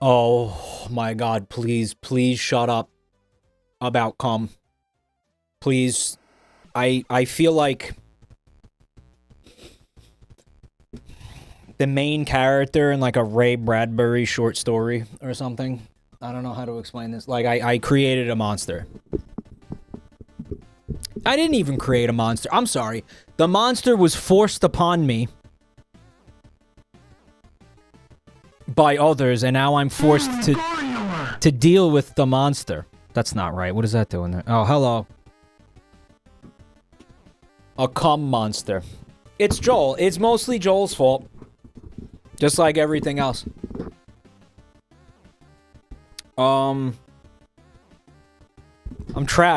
Oh my god, please, please shut up about cum. Please. I feel like the main character in like a Ray Bradbury short story or something. I don't know how to explain this. Like I created a monster. I didn't even create a monster. I'm sorry. The monster was forced upon me by others, and now I'm forced to deal with the monster. That's not right. What is that doing there? Oh, hello. A cum monster. It's Joel. It's mostly Joel's fault. Just like everything else. I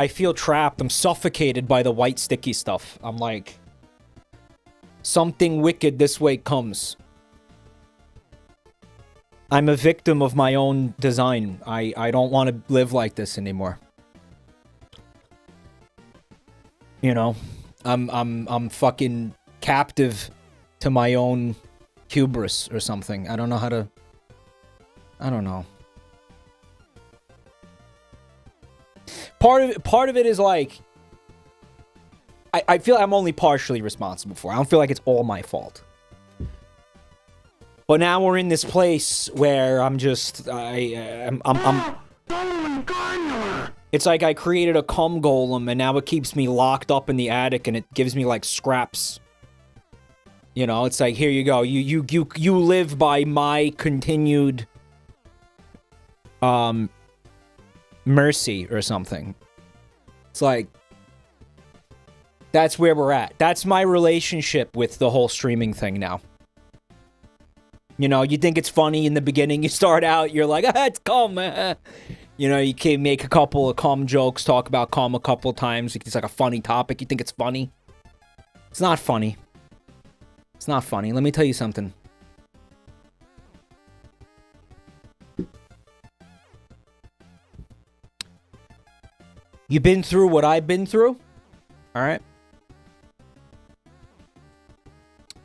feel trapped. I'm suffocated by the white sticky stuff. I'm like, something wicked this way comes. I'm a victim of my own design. I don't want to live like this anymore. You know, I'm fucking captive to my own hubris or something. I don't know how to. I don't know. Part of it is like, I feel I'm only partially responsible for it. I don't feel like it's all my fault. But now we're in this place where I'm just, I'm it's like I created a cum golem and now it keeps me locked up in the attic and it gives me like scraps. You know, it's like, here you go. You live by my continued, mercy or something. It's like, that's where we're at. That's my relationship with the whole streaming thing now. You know, you think it's funny in the beginning. You start out, you're like, it's cum. You know, you can make a couple of cum jokes, talk about cum a couple of times. It's like a funny topic. You think it's funny. It's not funny. It's not funny. Let me tell you something. You've been through what I've been through, all right?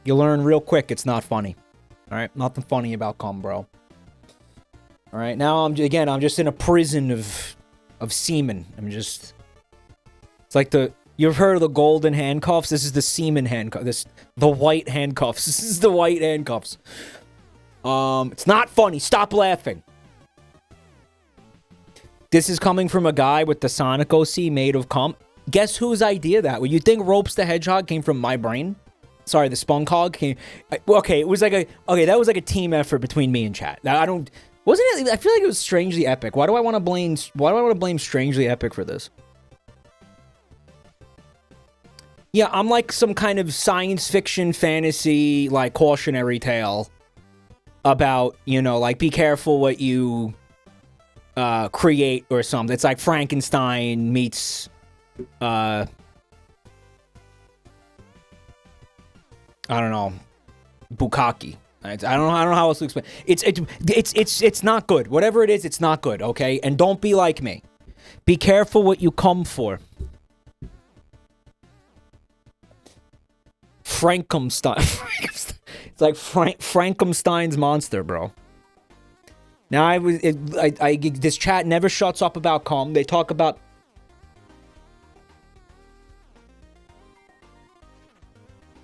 You learn real quick it's not funny, all right? Nothing funny about cum, bro. All right, now I'm just in a prison of semen. It's like you've heard of the golden handcuffs? This is the semen handcuffs. The white handcuffs. This is the white handcuffs. It's not funny. Stop laughing. This is coming from a guy with the Sonic OC made of cum. Guess whose idea that was? You think Ropes the Hedgehog came from my brain? Sorry, the Spunk Hog came... Okay, it was like a... Okay, that was like a team effort between me and chat. Now, I don't... Wasn't it... I feel like it was Strangely Epic. Why do I want to blame... Why do I want to blame Strangely Epic for this? Yeah, I'm like some kind of science fiction, fantasy, like, cautionary tale about, you know, like, be careful what you... create or something. It's like Frankenstein meets I don't know, Bukkake. I don't know how else to explain. It's not good. Whatever it is, it's not good, okay? And don't be like me. Be careful what you come for. Frankenstein. It's like Frankenstein's monster, bro. Now this chat never shuts up about cum. They talk about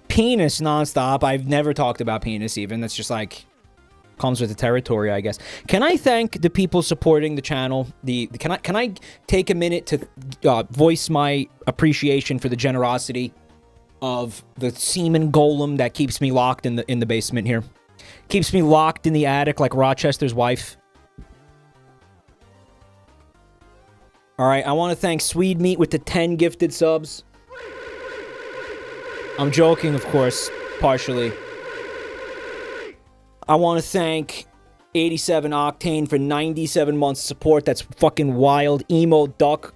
penis nonstop. I've never talked about penis even. That's just like comes with the territory, I guess. Can I thank the people supporting the channel? Can I take a minute to voice my appreciation for the generosity of the semen golem that keeps me locked in the basement here? Keeps me locked in the attic like Rochester's wife. Alright, I want to thank Swede Meat with the 10 gifted subs. I'm joking, of course, partially. I want to thank 87 Octane for 97 months of support. That's fucking wild. Emo Duck,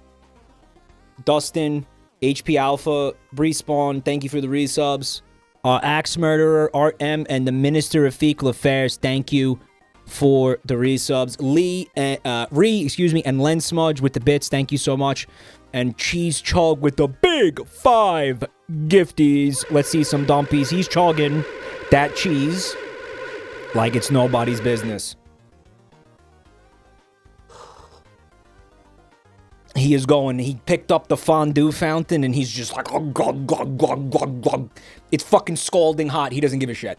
Dustin, HP Alpha, Respawn, thank you for the resubs. Axe Murderer, Art M, and the Minister of Fecal Affairs, thank you for the resubs. And Len Smudge with the bits, thank you so much. And Cheese Chug with the big 5 gifties. Let's see some dumpies. He's chugging that cheese like it's nobody's business. He is going, he picked up the fondue fountain and he's just like, glug, glug, glug, glug, glug, glug. It's fucking scalding hot. He doesn't give a shit.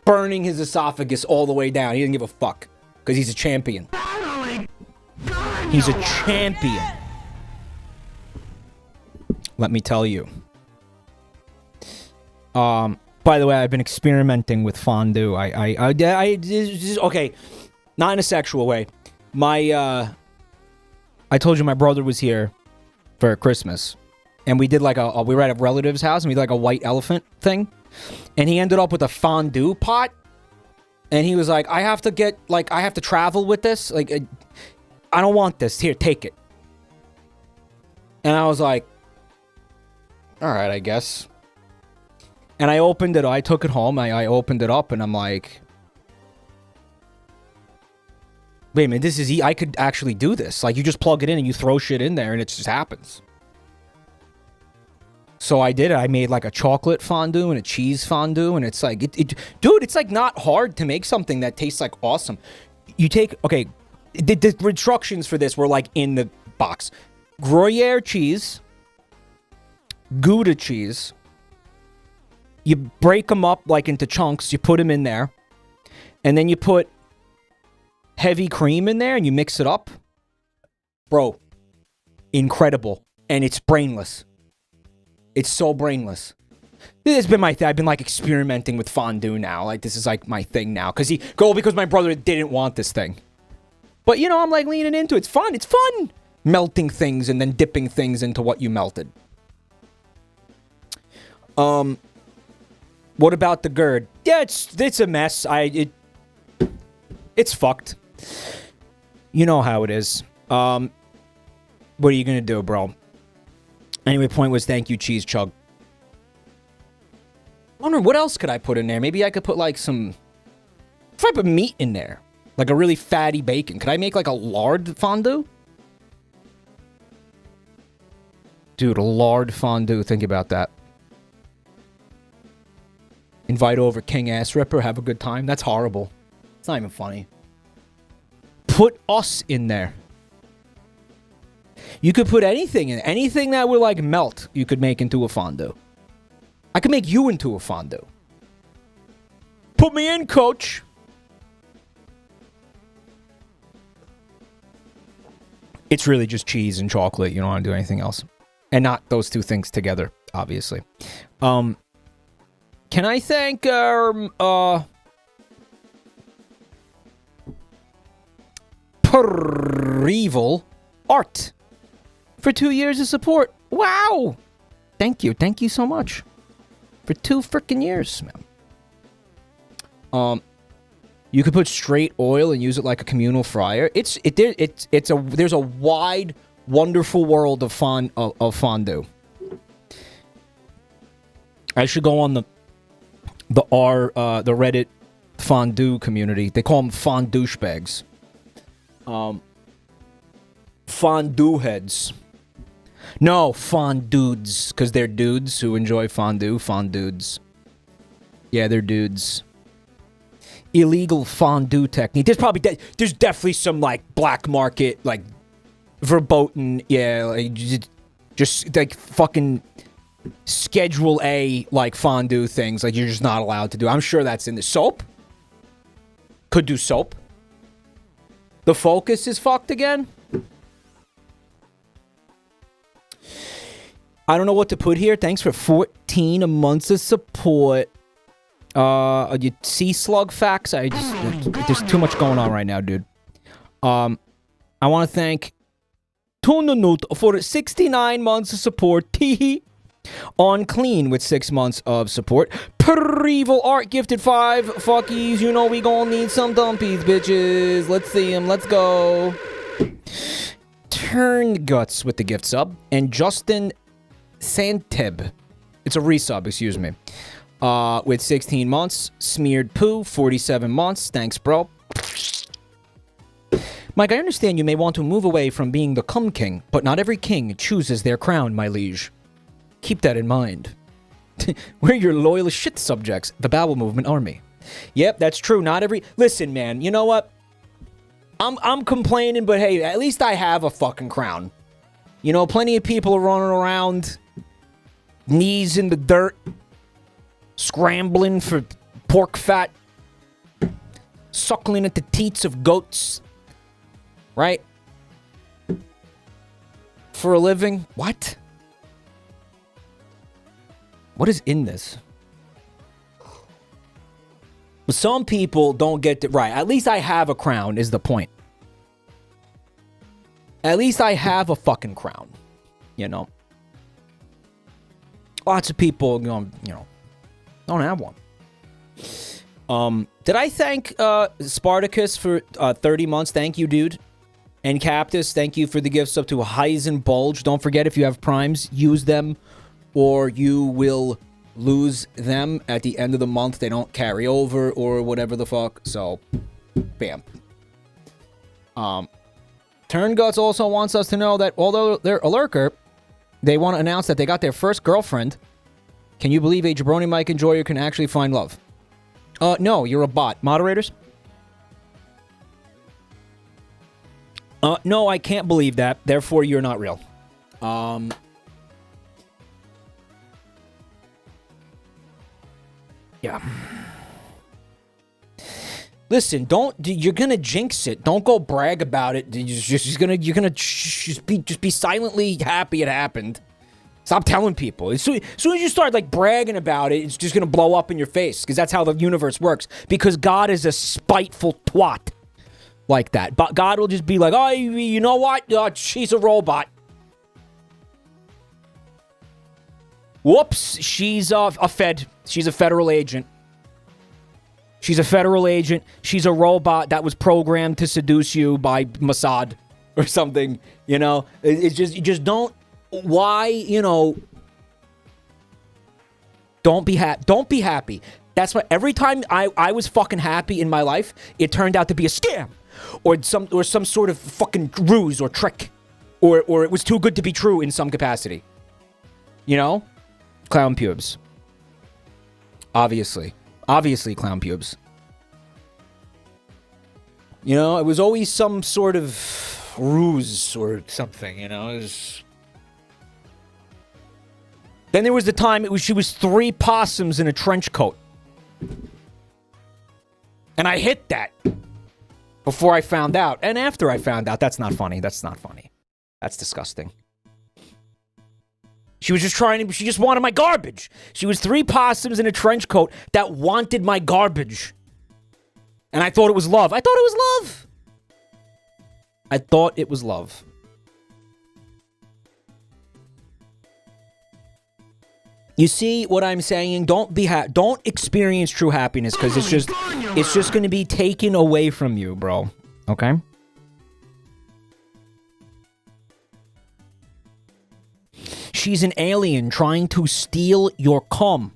Burning his esophagus all the way down. He doesn't give a fuck. Because he's a champion. He's a champion. Let me tell you. By the way, I've been experimenting with fondue. Okay, not in a sexual way. I told you my brother was here for Christmas, and we did like we were at a relative's house, and we did like a white elephant thing, and he ended up with a fondue pot, and he was like, I have to travel with this, like, I don't want this, here, take it. And I was like, all right, I guess. And I opened it, I took it home, I opened it up, and I'm like, wait a minute, I could actually do this. Like, you just plug it in and you throw shit in there and it just happens. So I did it. I made like a chocolate fondue and a cheese fondue, and it's like, dude, it's like not hard to make something that tastes like awesome. You take, okay, the instructions for this were like in the box. Gruyere cheese, Gouda cheese. You break them up like into chunks, you put them in there, and then you put heavy cream in there and you mix it up. Bro, incredible. And it's brainless. It's so brainless. This has been my thing. I've been like experimenting with fondue now. Like, this is like my thing now. Because my brother didn't want this thing. But, you know, I'm like leaning into it. It's fun. It's fun. Melting things and then dipping things into what you melted. What about the GERD? Yeah, it's a mess. It's fucked. You know how it is. What are you gonna do, bro? Anyway, point was, thank you, Cheese Chug. I wonder, what else could I put in there? Maybe I could put like some... If I put meat in there, like a really fatty bacon, could I make like a lard fondue? Dude, a lard fondue, think about that. Invite over King Ass Ripper, have a good time. That's horrible. It's not even funny. Put us in there. You could put anything in. Anything that would like melt, you could make into a fondue. I could make you into a fondue. Put me in, coach. It's really just cheese and chocolate. You don't want to do anything else. And not those two things together, obviously. Can I thank Perevil Art for 2 years of support? Wow! Thank you so much for 2 freaking years, man. You could put straight oil and use it like a communal fryer. There's a wide, wonderful world of fondue. I should go on the Reddit fondue community. They call them fondouchebags. Fondue heads. No, fondudes, because they're dudes who enjoy fondue. Fondudes. Yeah, they're dudes. Illegal fondue technique. There's definitely some like black market, like verboten, yeah, like, just like fucking Schedule A like fondue things like you're just not allowed to do. I'm sure that's in the soap. Could do soap. The focus is fucked again. I don't know what to put here. Thanks for 14 months of support. You see slug facts? There's too much going on right now, dude. I want to thank Tunanut for 69 months of support. Teehee. On Clean with 6 months of support. Perevil Art gifted 5 fuckies. You know we gonna need some dumpies, bitches. Let's see them. Let's go. Turn Guts with the gift sub. And Justin Santeb. It's a resub, excuse me. With 16 months. Smeared Poo, 47 months. Thanks, bro. Mike, I understand you may want to move away from being the cum king, but not every king chooses their crown, my liege. Keep that in mind. We're your loyal shit subjects, the Bowel Movement Army. Yep, that's true. Not every... Listen, man, you know what? I'm complaining, but hey, at least I have a fucking crown. You know, plenty of people are running around, knees in the dirt, scrambling for pork fat, suckling at the teats of goats, right? For a living. What? What is in this? But some people don't get it right. At least I have a crown is the point. At least I have a fucking crown. You know? Lots of people, you know, don't have one. Did I thank Spartacus for 30 months? Thank you, dude. And Captus, thank you for the gifts up to Heisen Bulge. Don't forget, if you have primes, use them or you will lose them at the end of the month. They don't carry over or whatever the fuck. So, bam. Turnguts also wants us to know that although they're a lurker, they want to announce that they got their first girlfriend. Can you believe a jabroni Mike enjoyer can actually find love? No, you're a bot. Moderators? No, I can't believe that. Therefore, you're not real. Yeah. Listen, you're gonna jinx it. Don't go brag about it. You're gonna be silently happy it happened. Stop telling people. As soon as you start like bragging about it, it's just gonna blow up in your face because that's how the universe works. Because God is a spiteful twat like that. But God will just be like, oh, you know what? She's a robot. Whoops, she's a fed. She's a federal agent. She's a federal agent. She's a robot that was programmed to seduce you by Mossad or something. You know, it's just, you just don't. Why, you know, don't be happy. Don't be happy. That's why every time I was fucking happy in my life, it turned out to be a scam or some sort of fucking ruse or trick or it was too good to be true in some capacity. You know? Clown pubes. Obviously clown pubes. You know, it was always some sort of ruse or something, you know? It was... Then there was the time she was 3 possums in a trench coat. And I hit that before I found out. And after I found out, that's not funny. That's not funny. That's disgusting. She was just she just wanted my garbage. She was 3 possums in a trench coat that wanted my garbage. And I thought it was love. I thought it was love. I thought it was love. You see what I'm saying? Don't experience true happiness because it's just going to be taken away from you, bro. Okay? She's an alien trying to steal your cum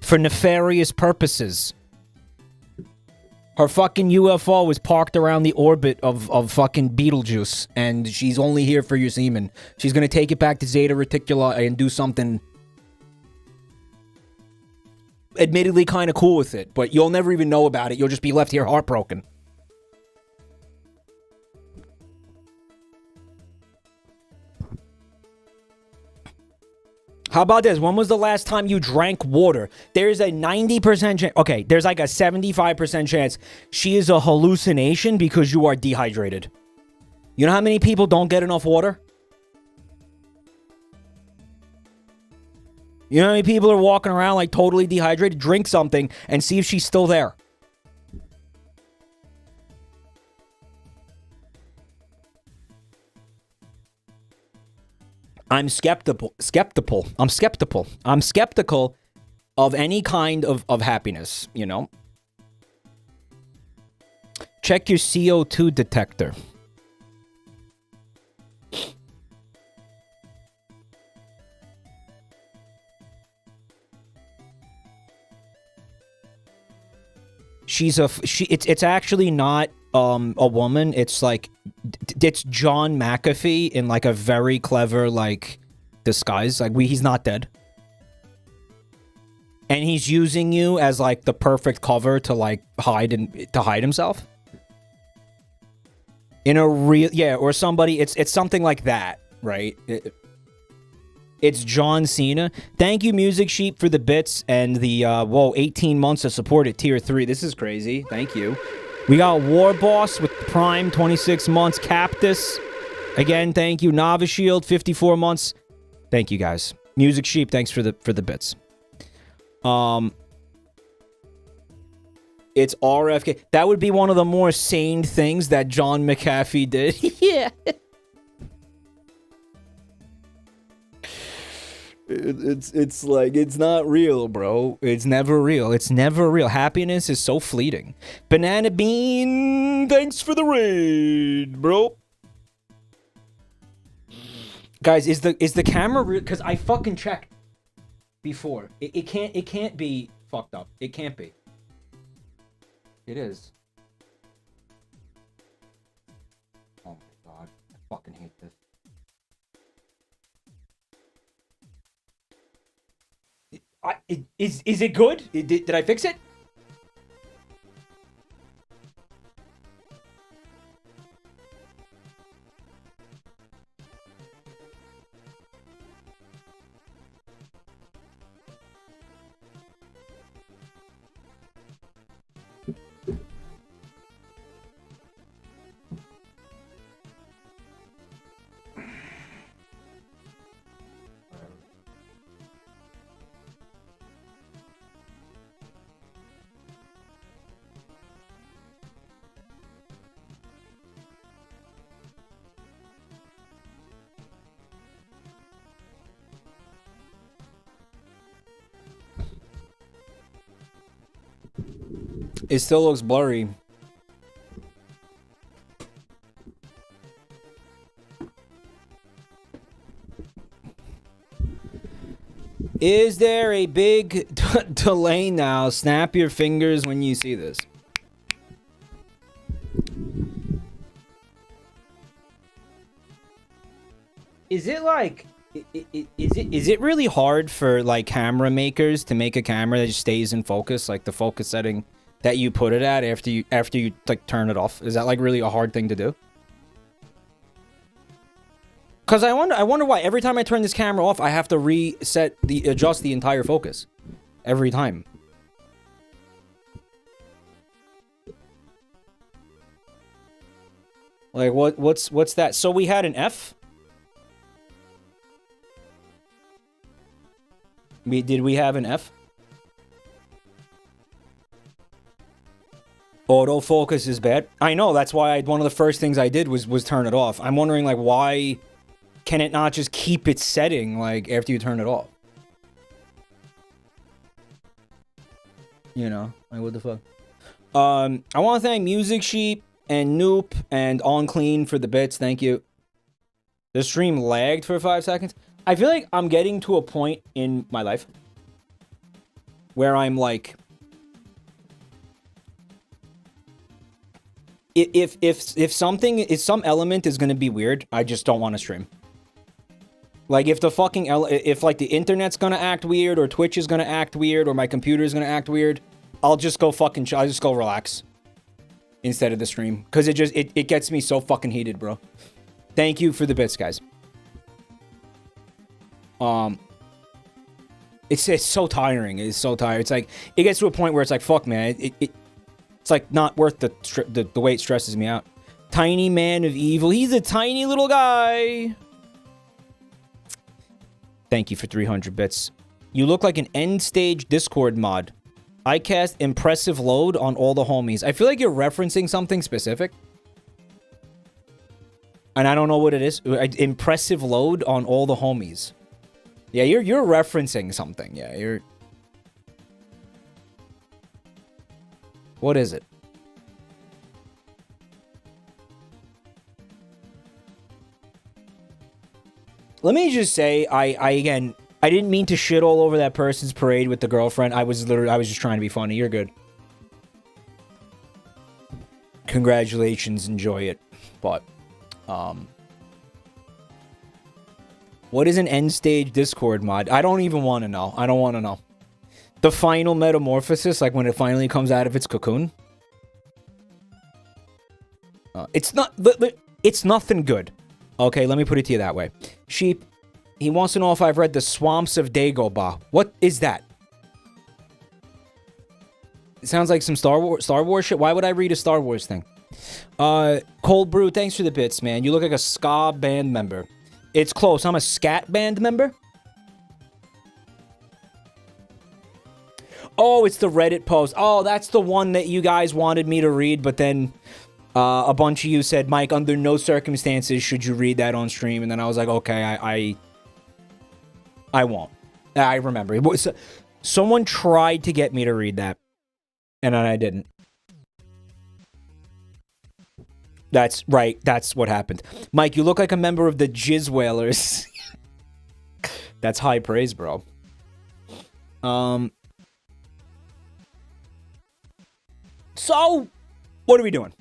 for nefarious purposes. Her fucking UFO is parked around the orbit of fucking Beetlejuice, and she's only here for your semen. She's gonna take it back to Zeta Reticuli and do something admittedly kind of cool with it, but you'll never even know about it. You'll just be left here heartbroken. How about this? When was the last time you drank water? There's a 90% chance. Okay, there's like a 75% chance she is a hallucination because you are dehydrated. You know how many people don't get enough water? You know how many people are walking around like totally dehydrated? Drink something and see if she's still there. I'm skeptical. I'm skeptical of any kind of happiness, you know? Check your CO2 detector. It's actually not a woman. It's like it's John McAfee in like a very clever like disguise. Like he's not dead, and he's using you as like the perfect cover to like hide himself. In a real, yeah, or somebody, it's something like that, right? It's John Cena. Thank you, Music Sheep, for the bits and the, 18 months of support at tier 3. This is crazy. Thank you. We got War Boss with Prime, 26 months. Cactus, again, thank you. Navishield, 54 months. Thank you, guys. Music Sheep, thanks for the bits. It's RFK. That would be one of the more sane things that John McAfee did. Yeah. It's like, it's not real, bro. It's never real. It's never real. Happiness is so fleeting. Banana Bean, thanks for the raid, bro. Guys, is the camera real? Because I fucking checked before. It can't be fucked up. It can't be. It is. Oh my god. I fucking hate this. Is it good? Did I fix it? It still looks blurry. Is there a big delay now? Snap your fingers when you see this. Is it like... Is it really hard for like camera makers to make a camera that just stays in focus, like the focus setting that you put it at after you like turn it off? Is that like really a hard thing to do? Cause I wonder why every time I turn this camera off, I have to adjust the entire focus every time. Like what's that? So we had an F. Did we have an F? Autofocus is bad. I know, that's why one of the first things I did was turn it off. I'm wondering, like, why can it not just keep its setting, like, after you turn it off? You know, like, what the fuck? I want to thank Music Sheep and Noop and On Clean for the bits. Thank you. The stream lagged for 5 seconds. I feel like I'm getting to a point in my life where I'm like, if some element is gonna be weird, I just don't want to stream. Like if if like the internet's gonna act weird, or Twitch is gonna act weird, or my computer is gonna act weird, I'll just go I'll just go relax instead of the stream, because it gets me so fucking heated, bro. Thank you for the bits, guys. It's so tiring. It's so tiring. It's like, it gets to a point where it's like, fuck, man. It's like not worth the way it stresses me out. Tiny Man of Evil. He's a tiny little guy. Thank you for 300 bits. You look like an end stage Discord mod. I cast impressive load on all the homies. I feel like you're referencing something specific. And I don't know what it is. Impressive load on all the homies. Yeah, you're referencing something. Yeah, you're... What is it? Let me just say, again, I didn't mean to shit all over that person's parade with the girlfriend. I was just trying to be funny. You're good. Congratulations, enjoy it. But, what is an end stage Discord mod? I don't even want to know. I don't want to know. The final metamorphosis, like when it finally comes out of its cocoon. It's not. It's nothing good. Okay, let me put it to you that way. Sheep. He wants to know if I've read The Swamps of Dagobah. What is that? It sounds like some Star Wars shit. Why would I read a Star Wars thing? Cold Brew, thanks for the bits, man. You look like a ska band member. It's close. I'm a scat band member. Oh, it's the Reddit post. Oh, that's the one that you guys wanted me to read, but then a bunch of you said, Mike, under no circumstances should you read that on stream. And then I was like, okay, I won't. I remember. Someone tried to get me to read that, and then I didn't. That's right. That's what happened. Mike, you look like a member of the Jizz Whalers. That's high praise, bro. So, what are we doing?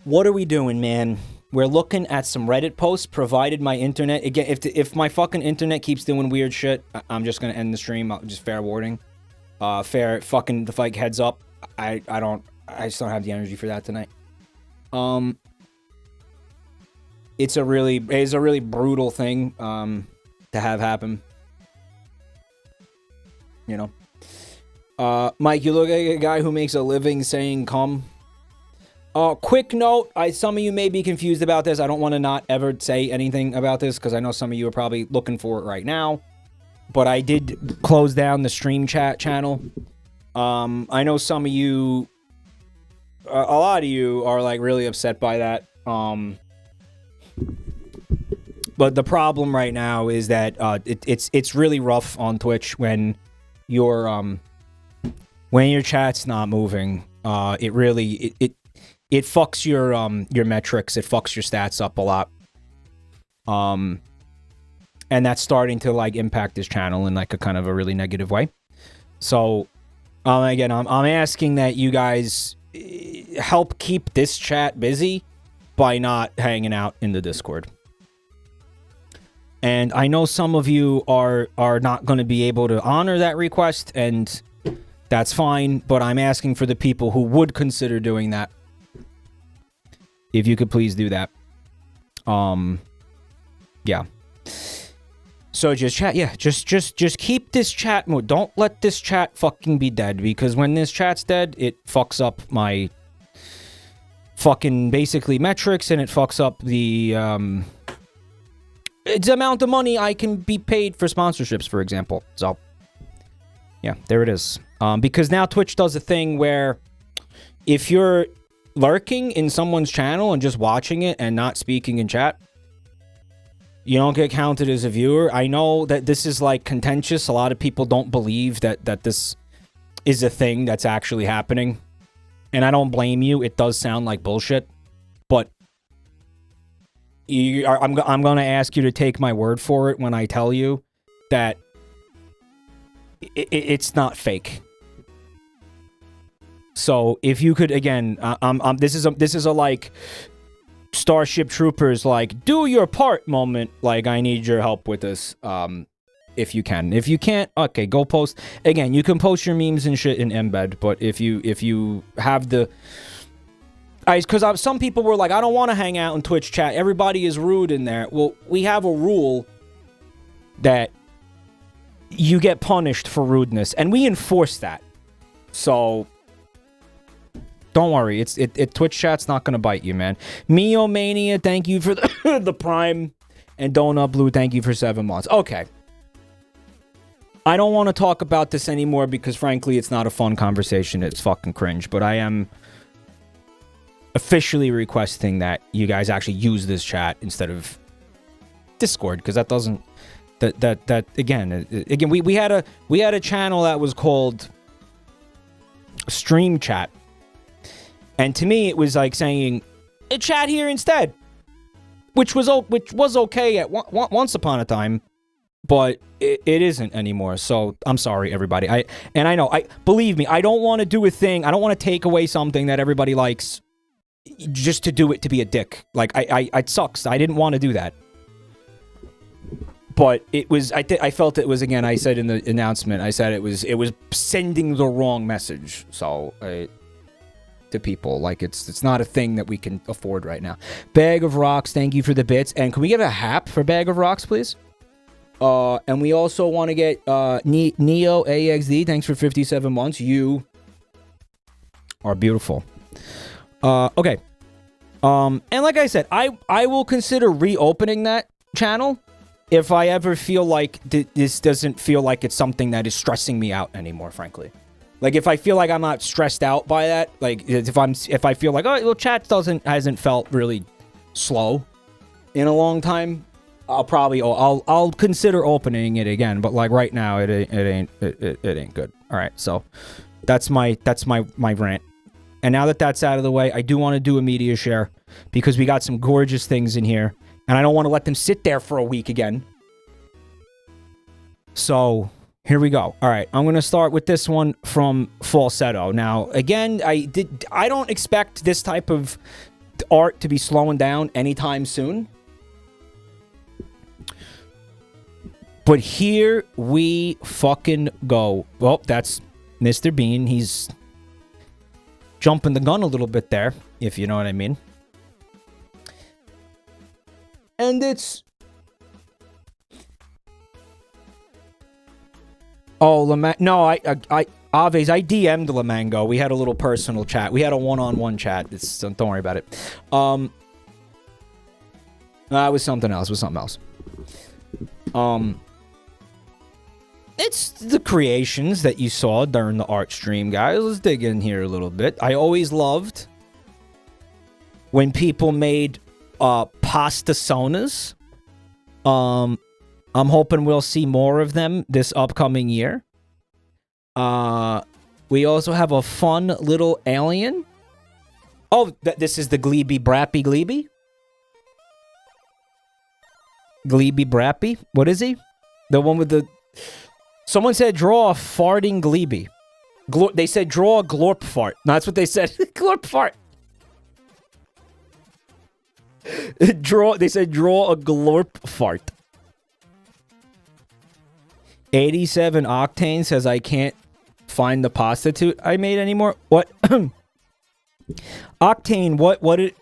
What are we doing, man? We're looking at some Reddit posts, provided my internet... Again, if my fucking internet keeps doing weird shit, I'm just gonna end the stream. Just fair warning. Fair fucking... The fight heads up. I just don't have the energy for that tonight. It's a really brutal thing, to have happen. You know? Mike, you look like a guy who makes a living saying come. Quick note, some of you may be confused about this. I don't want to not ever say anything about this, because I know some of you are probably looking for it right now. But I did close down the stream chat channel. I know some of you, a lot of you are like really upset by that. But the problem right now is that it's really rough on Twitch when your chat's not moving. It fucks your metrics. It fucks your stats up a lot. And that's starting to like impact this channel in like a kind of a really negative way. So, again, I'm asking that you guys help keep this chat busy by not hanging out in the Discord. And I know some of you are not going to be able to honor that request, and that's fine, but I'm asking for the people who would consider doing that. If you could please do that. Yeah. So just chat, yeah, just keep this chat mode. Don't let this chat fucking be dead, because when this chat's dead, it fucks up my fucking basically metrics, and it fucks up the amount of money I can be paid for sponsorships, for example. So yeah, there it is. Because now Twitch does a thing where if you're lurking in someone's channel and just watching it and not speaking in chat, you don't get counted as a viewer. I know that this is like contentious. A lot of people don't believe that this is a thing that's actually happening. And I don't blame you. It does sound like bullshit. But I'm going to ask you to take my word for it when I tell you that it's not fake. So if you could, again, this is a like Starship Troopers like do your part moment. Like, I need your help with this. If you can. If you can't, okay, go post. Again, you can post your memes and shit in embed, but if you have the, because some people were like, I don't want to hang out in Twitch chat. Everybody is rude in there. Well, we have a rule that you get punished for rudeness, and we enforce that. So don't worry, Twitch chat's not gonna bite you, man. Meomania, thank you for the Prime, and Donut Blue, thank you for 7 months. Okay. I don't want to talk about this anymore because, frankly, it's not a fun conversation. It's fucking cringe. But I am officially requesting that you guys actually use this chat instead of Discord, because that doesn't. That again, we had a channel that was called Stream Chat, and to me it was like saying, "Chat here instead," which was okay at once upon a time. But it isn't anymore, so I'm sorry, everybody. Believe me, I don't want to do a thing. I don't want to take away something that everybody likes just to do it to be a dick. Like, it sucks. I didn't want to do that. But it was, I felt it was, again, I said in the announcement, I said it was sending the wrong message. So, to people. Like, it's not a thing that we can afford right now. Bag of Rocks, thank you for the bits. And can we get a hap for Bag of Rocks, please? And we also want to get Neo AXD, thanks for 57 months. You are beautiful. Okay. And like I said, I will consider reopening that channel if I ever feel like this doesn't feel like it's something that is stressing me out anymore, frankly. Like, if I feel like I'm not stressed out by that, like, if I feel like, oh, well, chat hasn't felt really slow in a long time, I'll consider opening it again. But like right now, it ain't good. All right, so that's my rant. And now that that's out of the way, I do want to do a media share because we got some gorgeous things in here. And I don't want to let them sit there for a week again. So, here we go. All right, I'm going to start with this one from Falsetto. Now, again, I don't expect this type of art to be slowing down anytime soon. But here we fucking go. Well, that's Mr. Bean. He's jumping the gun a little bit there, if you know what I mean. And it's... Oh, no, Aves, I DM'd Lamango. We had a little personal chat. We had a one-on-one chat. Don't worry about it. It was something else. It's the creations that you saw during the art stream, guys. Let's dig in here a little bit. I always loved when people made pasta sonas. I'm hoping we'll see more of them this upcoming year. We also have a fun little alien. Oh, this is the Gleeby Brappy Gleeby? Gleeby Brappy? What is he? The one with the... Someone said draw a farting Gleeby. They said draw a glorp fart. No, that's what they said. Glorp fart. They said draw a glorp fart. 87 Octane says I can't find the prostitute I made anymore. What? Octane, what did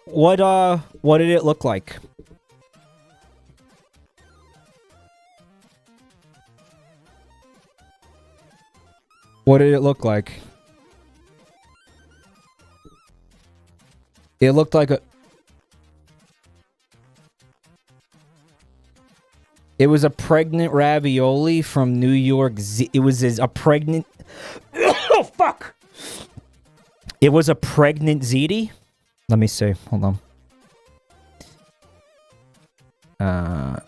it look like? What did it look like? It looked like a... It was a pregnant ravioli from New York. It was a pregnant... Oh, fuck! It was a pregnant ziti. Let me see. Hold on. A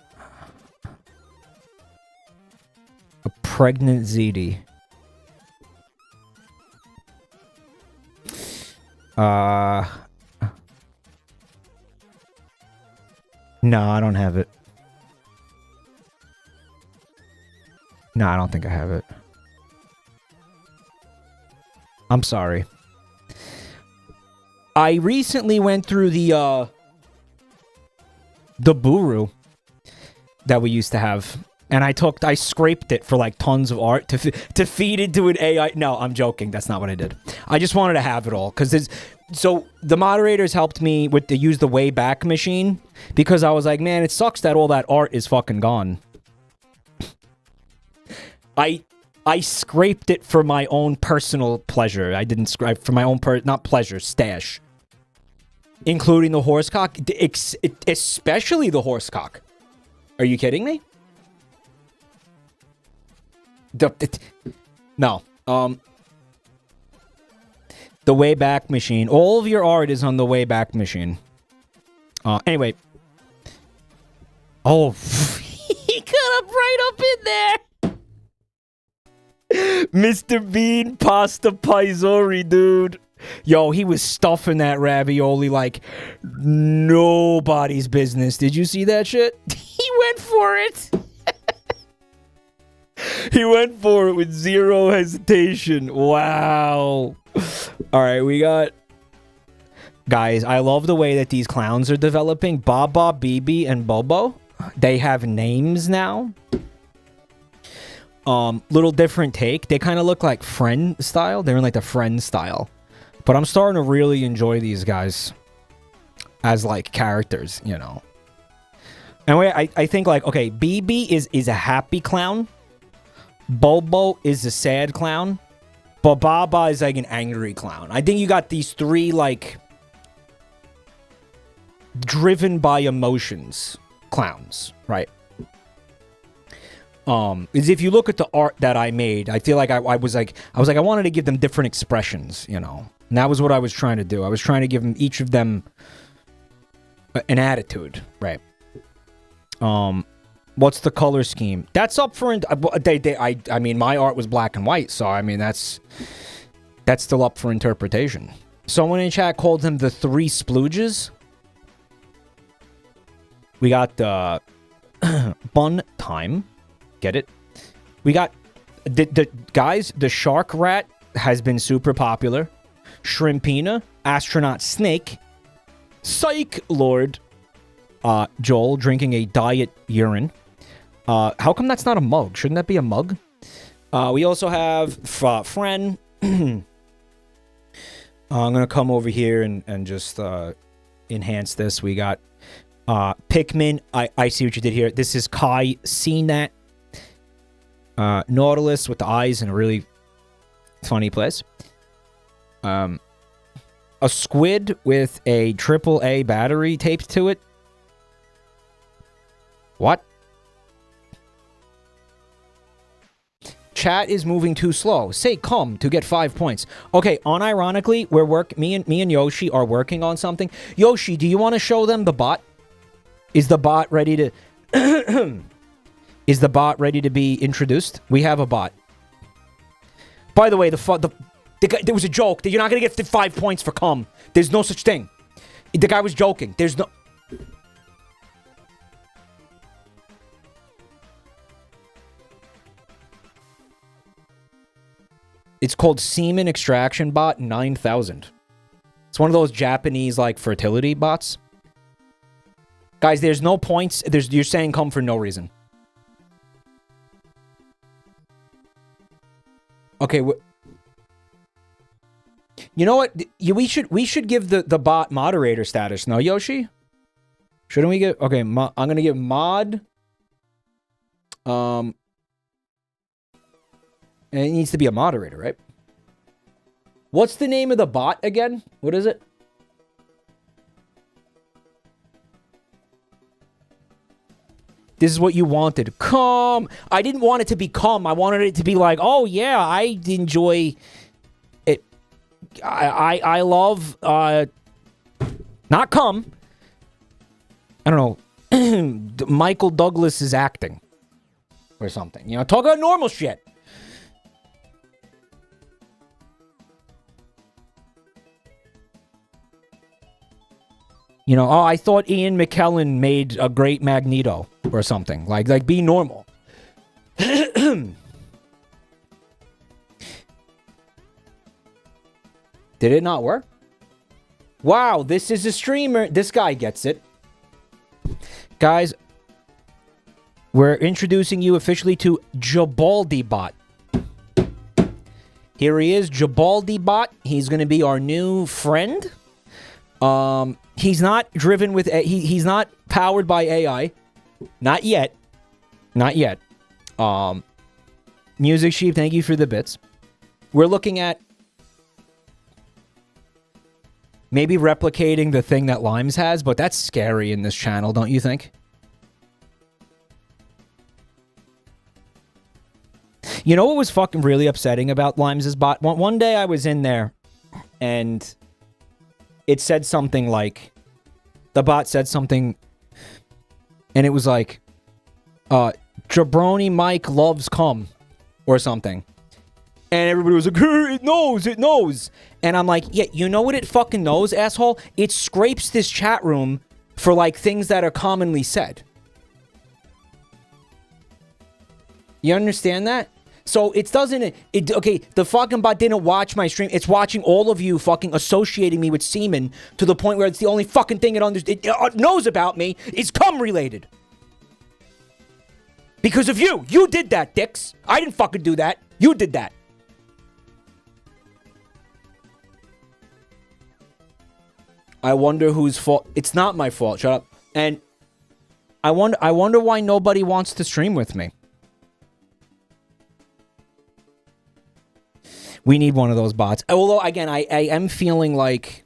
pregnant ziti. No, I don't have it. No, I don't think I have it. I'm sorry. I recently went through the Buru that we used to have. And I scraped it for like tons of art to feed into an AI. No, I'm joking. That's not what I did. I just wanted to have it all because so the moderators helped me to use the Wayback Machine because I was like, man, it sucks that all that art is fucking gone. I scraped it for my own personal pleasure. I didn't scrape for my own not pleasure, stash, including the horsecock, especially the horsecock. Are you kidding me? No. The Wayback Machine. All of your art is on the Wayback Machine. Anyway. Oh, he got up right up in there. Mr. Bean Pasta Paisori, dude. Yo, he was stuffing that ravioli like nobody's business. Did you see that shit? He went for it. He went for it with zero hesitation. Wow. All right, we got... Guys, I love the way that these clowns are developing. Baba, Bibi, and Bobo. They have names now. Little different take. They kind of look like Friend style. They're in like the Friend style. But I'm starting to really enjoy these guys as, like, characters, you know. Anyway, I think, like, okay, BB is a happy clown. Bobo is a sad clown. But Baba is, like, an angry clown. I think you got these three, like, driven by emotions clowns, right? Is if you look at the art that I made, I feel like I wanted to give them different expressions, you know. And that was what I was trying to do. I was trying to give them, each of them, an attitude, right? What's the color scheme? That's up for I mean, my art was black and white, so I mean that's still up for interpretation. Someone in chat called them the Three Splooges. We got Bun Time. Get it? We got the guys, the Shark Rat has been super popular. Shrimpina, Astronaut Snake, Psych Lord, Joel drinking a diet urine. How come that's not a mug? Shouldn't that be a mug? We also have Fren. I'm gonna come over here and just enhance this. We got Pikmin. I see what you did here. This is Kai CNET. Nautilus with the eyes in a really funny place. A squid with a AAA battery taped to it. What? Chat is moving too slow. Say come to get 5 points. Okay, unironically, me and Yoshi are working on something. Yoshi, do you want to show them the bot? Is the bot ready to Is the bot ready to be introduced? We have a bot. By the way, there was a joke that you're not going to get 5 points for cum. There's no such thing. The guy was joking. There's no... It's called Semen Extraction Bot 9000. It's one of those Japanese, like, fertility bots. Guys, there's no points. You're saying come for no reason. Okay, you know what? We should give the bot moderator status. No, Yoshi? Shouldn't we give... Okay, I'm gonna give mod... And it needs to be a moderator, right? What's the name of the bot again? What is it? This is what you wanted. Come. I didn't want it to be come. I wanted it to be like, oh yeah, I enjoy it. I love not come. I don't know. Michael Douglas is acting or something. You know, talk about normal shit. You know, oh, I thought Ian McKellen made a great Magneto or something. Like be normal. Did it not work? Wow, this is a streamer. This guy gets it. Guys, we're introducing you officially to JabaldiBot. Here he is, JabaldiBot. He's going to be our new friend. He's not driven with... He's not powered by AI. Not yet. Not yet. Music Sheep, thank you for the bits. We're looking at... maybe replicating the thing that Limes has, but that's scary in this channel, don't you think? You know what was fucking really upsetting about Limes' bot? One day I was in there, and... it said something like, the bot said something, and it was like, Jabroni Mike loves cum, or something. And everybody was like, it knows. And I'm like, yeah, you know what it fucking knows, asshole? It scrapes this chat room for, like, things that are commonly said. You understand that? So it doesn't... okay, the fucking bot didn't watch my stream. It's watching all of you fucking associating me with semen to the point where it's the only fucking thing it knows about me is cum related. Because of you. You did that, dicks. I didn't fucking do that. You did that. I wonder whose fault. It's not my fault. Shut up. And I wonder why nobody wants to stream with me. We need one of those bots. Although, again, I am feeling like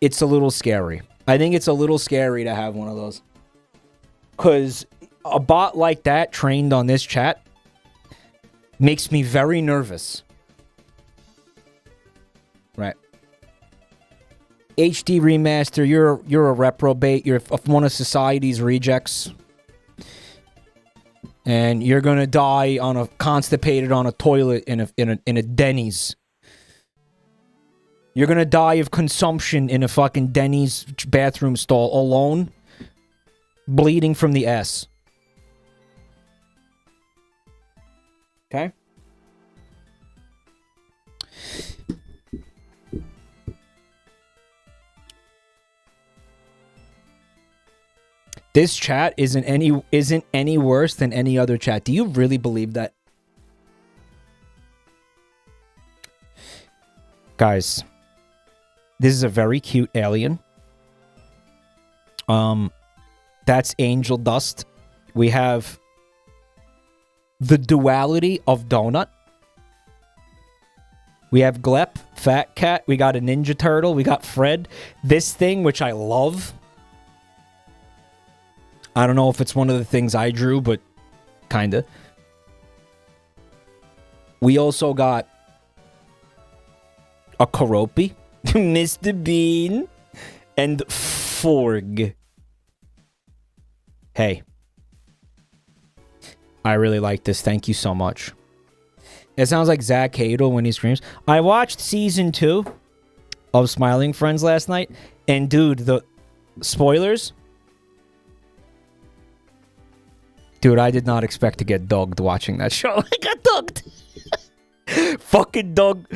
it's a little scary. I think it's a little scary to have one of those. Because a bot like that trained on this chat makes me very nervous. Right. HD Remaster, you're a reprobate. You're one of society's rejects. And you're gonna die constipated on a toilet in a Denny's. You're gonna die of consumption in a fucking Denny's bathroom stall alone, bleeding from the ass. Okay? This chat isn't any worse than any other chat. Do you really believe that? Guys, this is a very cute alien. That's angel dust. We have the duality of donut. We have Glep, Fat Cat. We got a Ninja Turtle. We got Fred. This thing, which I love. I don't know if it's one of the things I drew, but kinda. We also got a Karopi, Mr. Bean, and Forg. Hey. I really like this. Thank you so much. It sounds like Zach Hadel when he screams. I watched season 2 of Smiling Friends last night, and dude, the spoilers. Dude, I did not expect to get dogged watching that show. I got dogged. Fucking dog.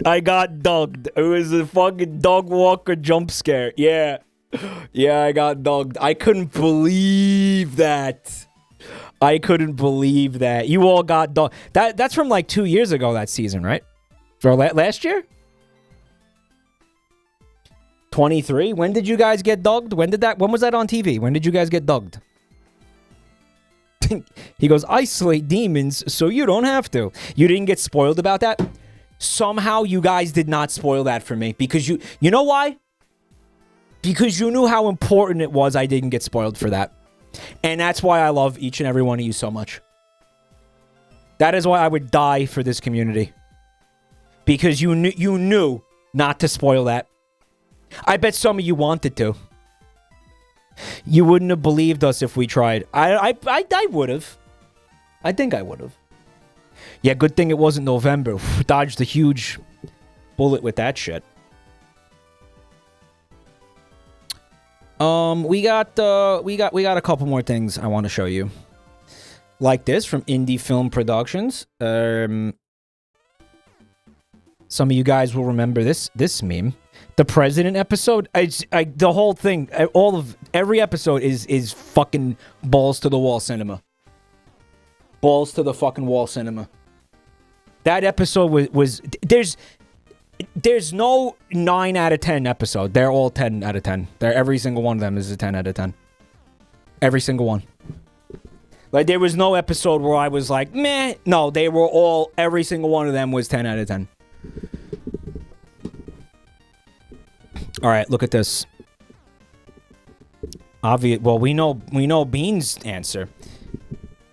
I got dogged. It was a fucking dog walker jump scare. Yeah. Yeah, I got dogged. I couldn't believe that. You all got dogged. That's from like 2 years ago, that season, right? For last year? 23? When did you guys get dogged? When was that on TV? When did you guys get dogged? He goes, I slay demons, so you don't have to. You didn't get spoiled about that? Somehow you guys did not spoil that for me. Because you know why? Because you knew how important it was I didn't get spoiled for that. And that's why I love each and every one of you so much. That is why I would die for this community. Because you knew not to spoil that. I bet some of you wanted to. You wouldn't have believed us if we tried. I would have. I think I would have. Yeah, good thing it wasn't November. Dodged a huge bullet with that shit. We got a couple more things I want to show you. Like this from Indie Film Productions. Some of you guys will remember this meme. The President episode, the whole thing, every episode is fucking balls to the wall cinema. Balls to the fucking wall cinema. That episode was there's no 9 out of 10 episode. They're all 10 out of 10. Every single one of them is a 10 out of 10. Every single one. Like, there was no episode where I was like, meh. No, they were all, every single one of them was 10 out of 10. All right, look at this. Well, we know Bean's answer.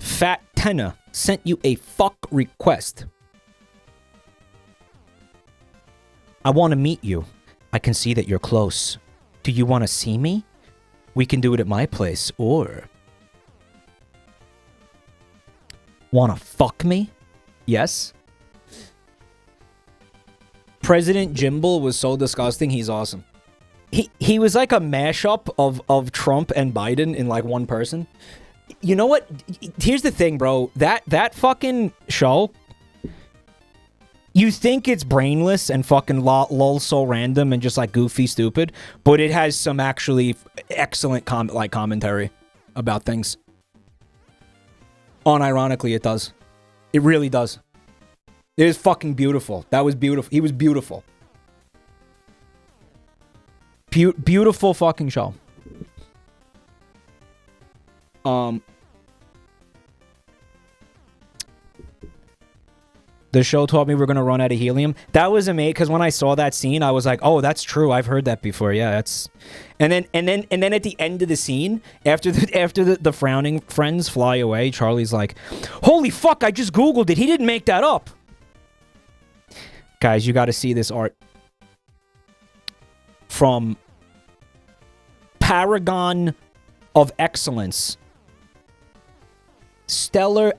Fat Tenna sent you a fuck request. I want to meet you. I can see that you're close. Do you want to see me? We can do it at my place, or... Want to fuck me? Yes? President Jimble was so disgusting, he's awesome. He was like a mashup of Trump and Biden in like one person. You know what? Here's the thing, bro. That fucking show, you think it's brainless and fucking lol so random and just like goofy stupid, but it has some actually excellent commentary about things. Unironically, it does. It really does. It is fucking beautiful. That was beautiful. He was beautiful. Beautiful fucking show. The show taught me we're gonna run out of helium. That was amazing because when I saw that scene, I was like, "Oh, that's true. I've heard that before." Yeah, that's. And then at the end of the scene, after the frowning friends fly away, Charlie's like, "Holy fuck! I just googled it. He didn't make that up." Guys, you got to see this art from Paragon of Excellence, stellar,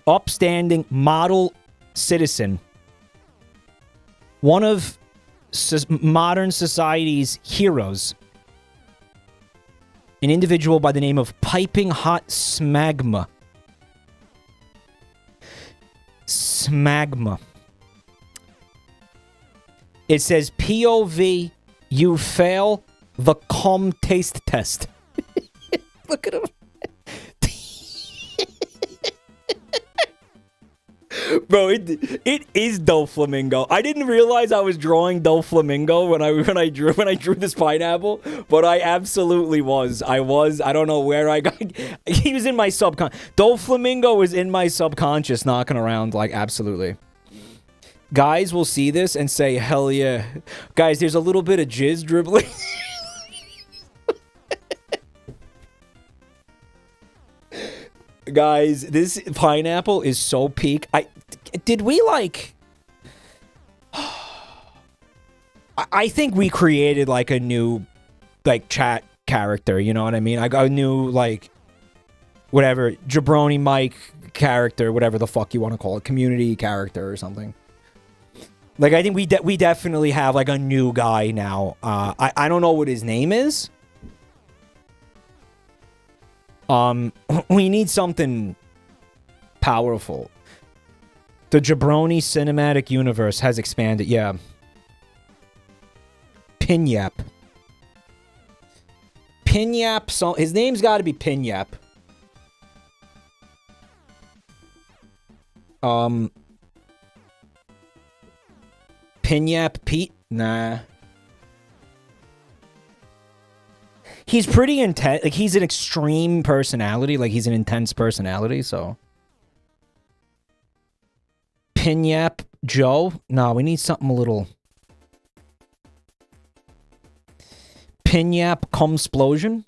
upstanding model citizen, one of modern society's heroes, an individual by the name of Piping Hot Smagma. Smagma. It says, POV, you fail the cum taste test. Look at him. Bro, it is Doflamingo. I didn't realize I was drawing Doflamingo when I drew this pineapple, but I absolutely was. I don't know where I got. He was in my subconscious. Doflamingo was in my subconscious, knocking around like absolutely. Guys will see this and say, "Hell yeah!" Guys, there's a little bit of jizz dribbling. Guys, this pineapple is so peak. Did we like... I think we created like a new like chat character, you know what I mean? I got a new like whatever Jabroni Mike character, whatever the fuck you want to call it, community character or something. Like I think we definitely have like a new guy now. I don't know what his name is. We need something powerful. The Jabroni cinematic universe has expanded. Yeah. Pinyap. Pinyap. So his name's got to be Pinyap. Pinyap Pete? Nah. He's pretty intense. Like, he's an extreme personality. Like, he's an intense personality, so. Pinyap Joe? No, we need something a little. Pinyap Cumsplosion?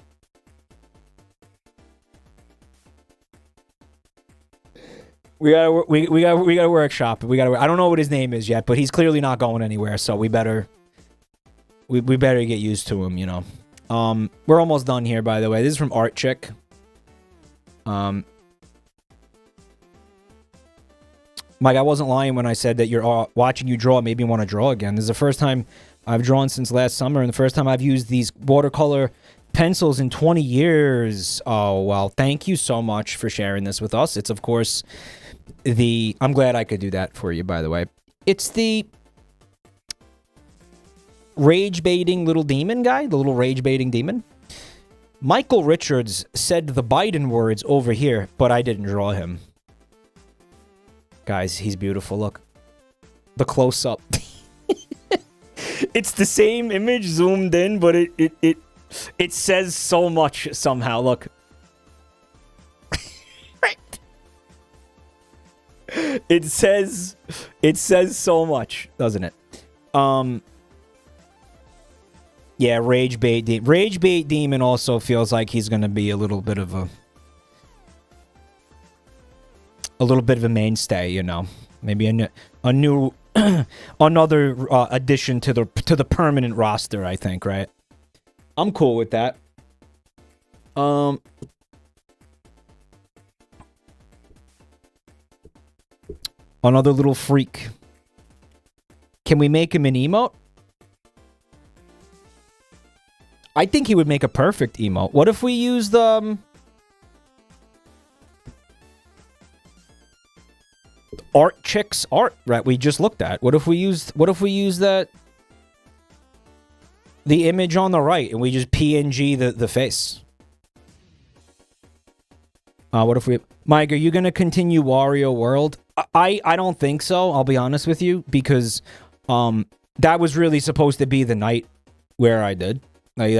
We gotta workshop. I don't know what his name is yet, but he's clearly not going anywhere, so we better get used to him, you know. We're almost done here, by the way. This is from Art Chick. Mike, I wasn't lying when I said that you're watching you draw made me want to draw again. This is the first time I've drawn since last summer, and the first time I've used these watercolor pencils in 20 years. Oh, well, thank you so much for sharing this with us. It's, of course, I'm glad I could do that for you, by the way. It's the rage-baiting little demon guy, the little rage-baiting demon. Michael Richards said the Biden words over here, but I didn't draw him. Guys, he's beautiful. Look. The close-up. It's the same image zoomed in, but it says so much somehow. Look. Right. It says so much, doesn't it? Yeah, Rage Bait Demon also feels like he's going to be a little bit of a mainstay, you know. Maybe a new another addition to the permanent roster, I think, right? I'm cool with that. Another little freak. Can we make him an emote? I think he would make a perfect emote. What if we used Art Chick's art, right? We just looked at. What if we used that the image on the right and we just PNG the face? What if we Mike, are you gonna continue Wario World? I don't think so, I'll be honest with you, because that was really supposed to be the night where I did. Like,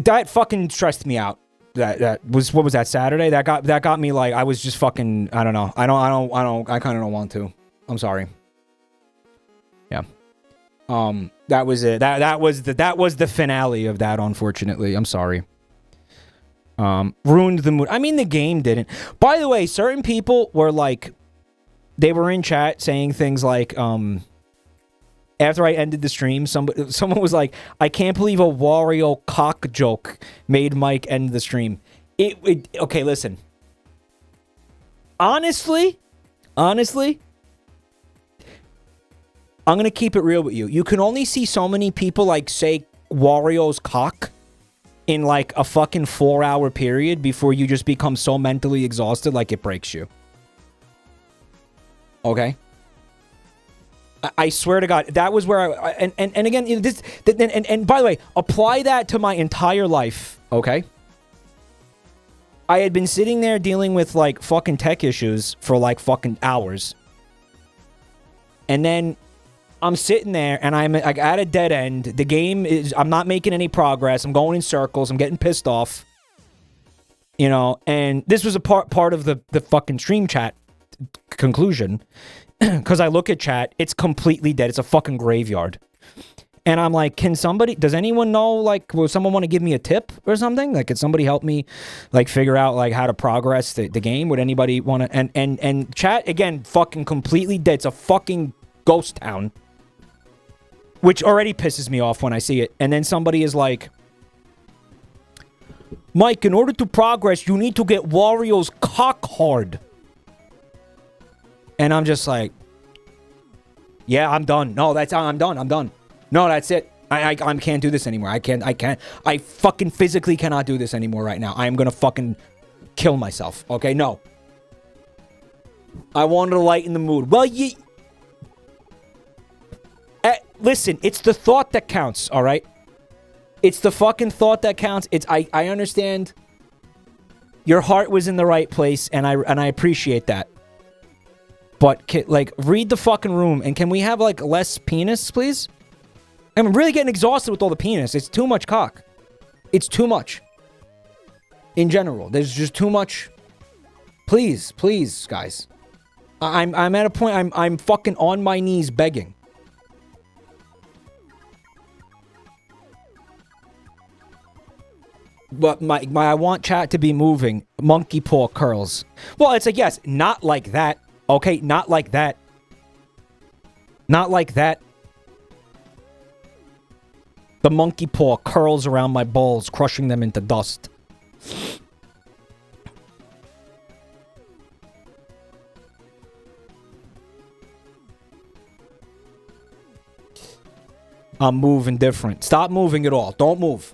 that fucking stressed me out. That was, what was that, Saturday? That got me, like, I was just fucking, I don't know. I kind of don't want to. I'm sorry. Yeah. That was it. That was the finale of that, unfortunately. I'm sorry. Ruined the mood. I mean, the game didn't. By the way, certain people were like, they were in chat saying things like, after I ended the stream, someone was like, I can't believe a Wario cock joke made Mike end the stream. Okay, listen. Honestly, I'm gonna keep it real with you. You can only see so many people, like, say Wario's cock in, like, a fucking 4-hour period before you just become so mentally exhausted, like, it breaks you. Okay? I swear to God, that was where and again, this, and by the way, apply that to my entire life, okay? I had been sitting there dealing with, like, fucking tech issues for, like, fucking hours. And then I'm sitting there and I'm, like, at a dead end. The game is, I'm not making any progress. I'm going in circles. I'm getting pissed off. You know, and this was a part of the fucking stream chat conclusion. Because I look at chat, it's completely dead. It's a fucking graveyard. And I'm like, does anyone know, like, will someone want to give me a tip or something? Like, could somebody help me, like, figure out, like, how to progress the game? Would anybody want to, and chat, again, fucking completely dead. It's a fucking ghost town. Which already pisses me off when I see it. And then somebody is like, Mike, in order to progress, you need to get Wario's cock hard. And I'm just like, yeah, I'm done. No, I'm done. No, that's it. I can't do this anymore. I fucking physically cannot do this anymore right now. I am gonna fucking kill myself. Okay, no. I wanted to lighten the mood. Well, listen, it's the thought that counts, all right? It's the fucking thought that counts. I understand your heart was in the right place, and I appreciate that. But, like, read the fucking room, and can we have, like, less penis, please? I'm really getting exhausted with all the penis. It's too much cock. It's too much. In general, there's just too much. Please, guys. I'm at a point, I'm fucking on my knees begging. But I want chat to be moving. Monkey paw curls. Well, it's like, yes, not like that. Okay, not like that. Not like that. The monkey paw curls around my balls, crushing them into dust. I'm moving different. Stop moving at all. Don't move.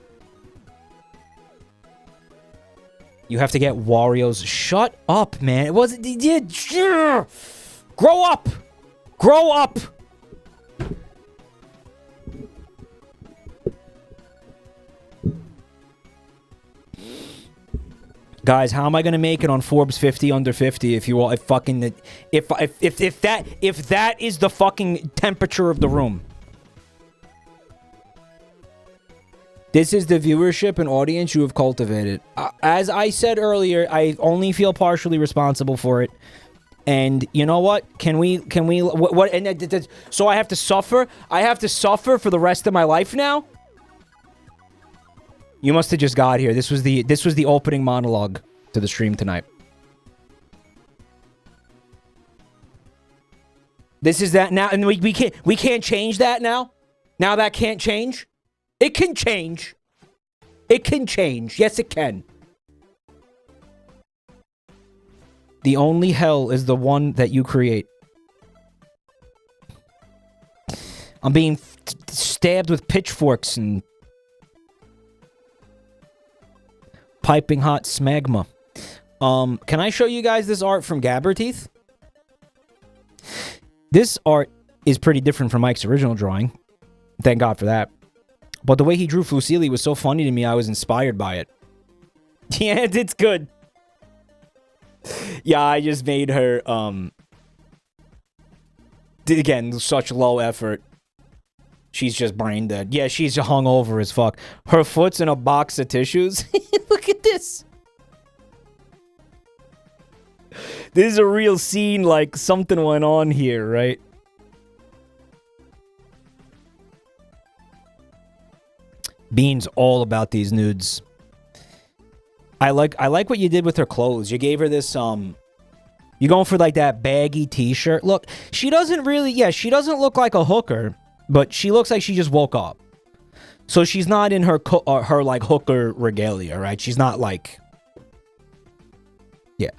You have to get Wario's. Shut up, man. It wasn't. Yeah. Grow up. Grow up. Guys, how am I gonna make it on Forbes 50 under 50 if you all if that is the fucking temperature of the room? This is the viewership and audience you have cultivated. As I said earlier, I only feel partially responsible for it. And you know what? Can we what and so I have to suffer? I have to suffer for the rest of my life now? You must have just got here. This was the opening monologue to the stream tonight. This is that now, and we can't change that now? Now that can't change? It can change. It can change. Yes, it can. The only hell is the one that you create. I'm being stabbed with pitchforks and piping hot smegma. Can I show you guys this art from Gabberteeth? This art is pretty different from Mike's original drawing. Thank God for that. But the way he drew Fusili was so funny to me, I was inspired by it. Yeah, it's good. Yeah, I just made her, again, such low effort. She's just brain dead. Yeah, she's hungover as fuck. Her foot's in a box of tissues. Look at this. This is a real scene, like something went on here, right? Bean's all about these nudes. I like what you did with her clothes. You gave her this you going for like that baggy t-shirt. Look, she doesn't really, yeah, she doesn't look like a hooker, but she looks like she just woke up. So she's not in her like hooker regalia, right? She's not like, yeah.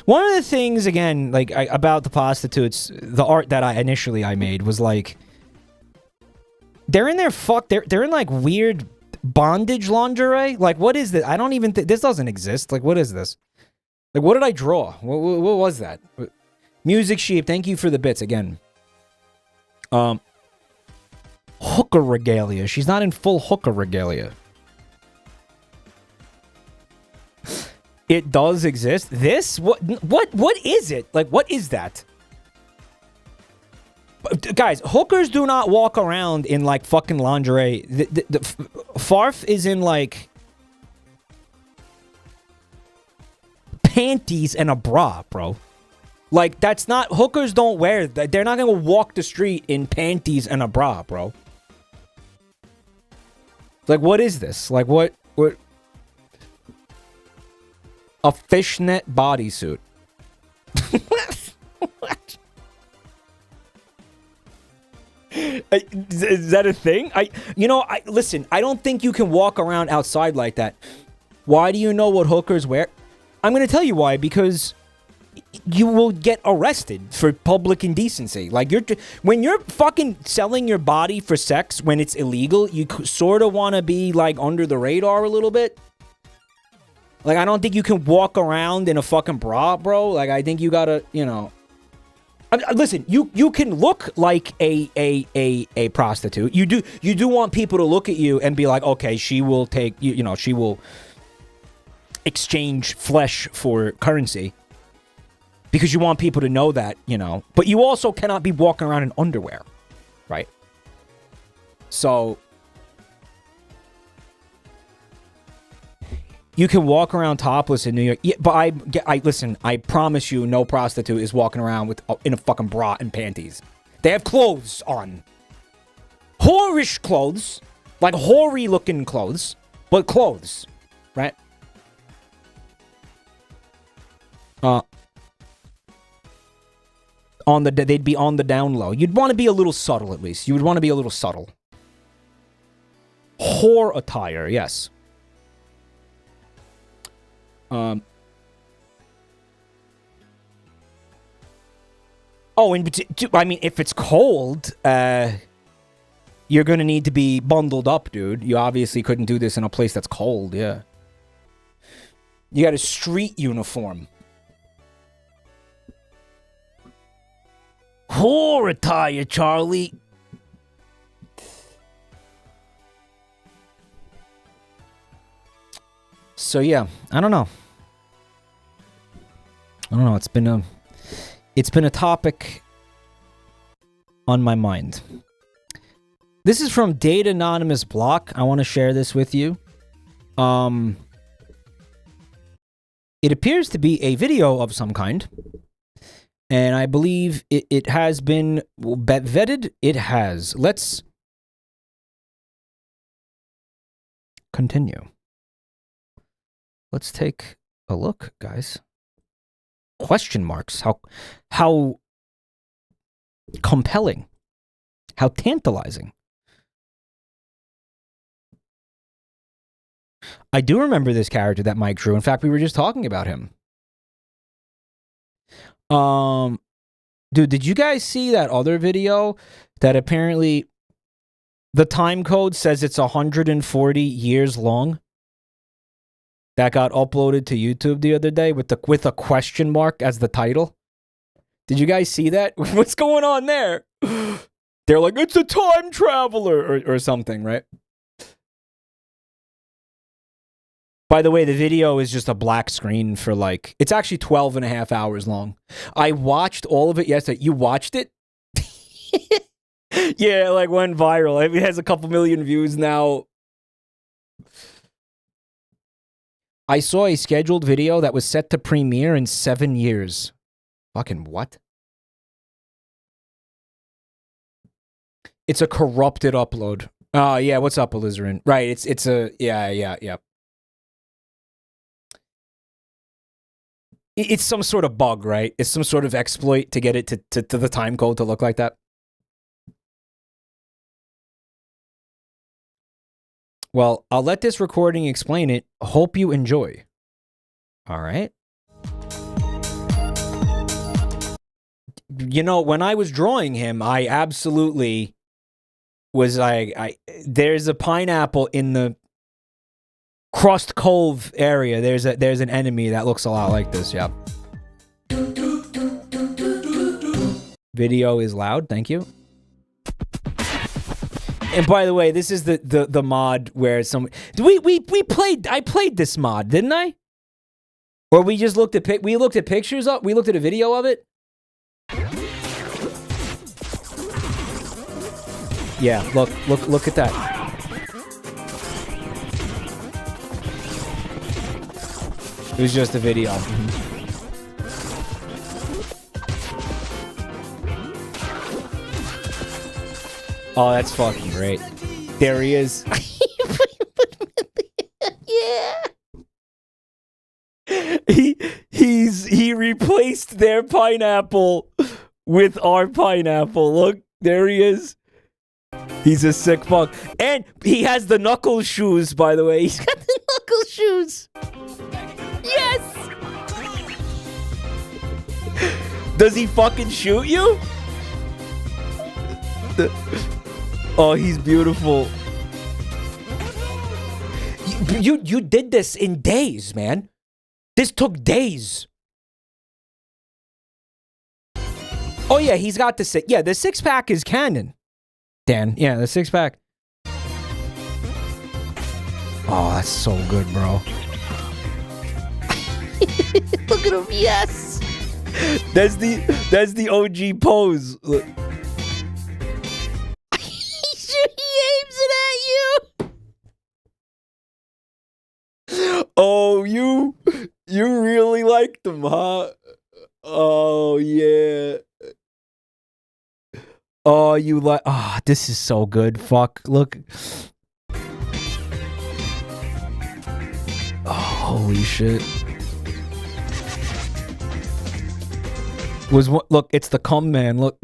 One of the things, again, like about the prostitutes, the art that I made was like, they're in their they're in like weird bondage lingerie. Like, what is this? I don't even think this doesn't exist. Like, what is this? Like, what did I draw? What was that? Music Sheep, thank you for the bits again. Hooker regalia. She's not in full hooker regalia. It does exist. This? What is it? Like, what is that? Guys, hookers do not walk around in, like, fucking lingerie. Farf is in, like, panties and a bra, bro. Like, that's not... Hookers don't wear... They're not gonna walk the street in panties and a bra, bro. Like, what is this? Like, what... A fishnet bodysuit. What? Is that a thing? Listen, I don't think you can walk around outside like that. Why do you know what hookers wear? I'm going to tell you why, because you will get arrested for public indecency. Like, when you're fucking selling your body for sex when it's illegal, you sort of want to be, like, under the radar a little bit. Like, I don't think you can walk around in a fucking bra, bro. Like, I think you gotta, you know... Listen, you can look like a prostitute. You do want people to look at you and be like, okay, she will take, you know, she will exchange flesh for currency. Because you want people to know that, you know. But you also cannot be walking around in underwear, right? So... You can walk around topless in New York. Yeah, but I listen, I promise you no prostitute is walking around in a fucking bra and panties. They have clothes on. Whorish clothes. Like hoary looking clothes. But clothes. Right? They'd be on the down low. You'd want to be a little subtle at least. You would want to be a little subtle. Whore attire, yes. I mean, if it's cold, you're gonna need to be bundled up, dude. You obviously couldn't do this in a place that's cold, yeah. You got a street uniform. Whore attire, Charlie. So yeah, I don't know. It's been a topic on my mind. This is from Date Anonymous Block. I want to share this with you. It appears to be a video of some kind. And I believe it has been vetted. It has. Let's continue. Let's take a look, guys. Question marks. How compelling. How tantalizing. I do remember this character that Mike drew. In fact, we were just talking about him. Dude, did you guys see that other video that apparently the time code says it's 140 years long? That got uploaded to YouTube the other day with a question mark as the title. Did you guys see that? What's going on there? They're like, it's a time traveler or something, right? By the way, the video is just a black screen for like... It's actually 12 and a half hours long. I watched all of it yesterday. You watched it? Yeah, like went viral. It has a couple million views now. I saw a scheduled video that was set to premiere in 7 years. Fucking what? It's a corrupted upload. Oh, yeah, what's up, Alizarin? Right, it's a... Yeah. It's some sort of bug, right? It's some sort of exploit to get it to the time code to look like that. Well, I'll let this recording explain it. Hope you enjoy. All right. You know, when I was drawing him, I absolutely was like, there's a pineapple in the Crust Cove area. There's an enemy that looks a lot like this. Yep. Video is loud. Thank you. And by the way, this is the mod where some I played this mod, didn't I? Or we just looked at pictures up. We looked at a video of it. Yeah, look at that. It was just a video. Oh, that's fucking great. There he is. Yeah. He replaced their pineapple with our pineapple. Look, there he is. He's a sick fuck. And he has the knuckle shoes, by the way. He's got the knuckle shoes. Yes! Does he fucking shoot you? Oh, he's beautiful. You did this in days, man. This took days. Oh yeah, he's got the six. Yeah, the 6-pack is canon. Dan, yeah, the 6-pack. Oh, that's so good, bro. Look at him, yes. That's the OG pose. Look. He aims it at you. Oh, you really liked him, huh? Oh yeah. Oh, you like? Oh, this is so good. Fuck, look. Oh, holy shit. Was what? Look, it's the cum man. Look.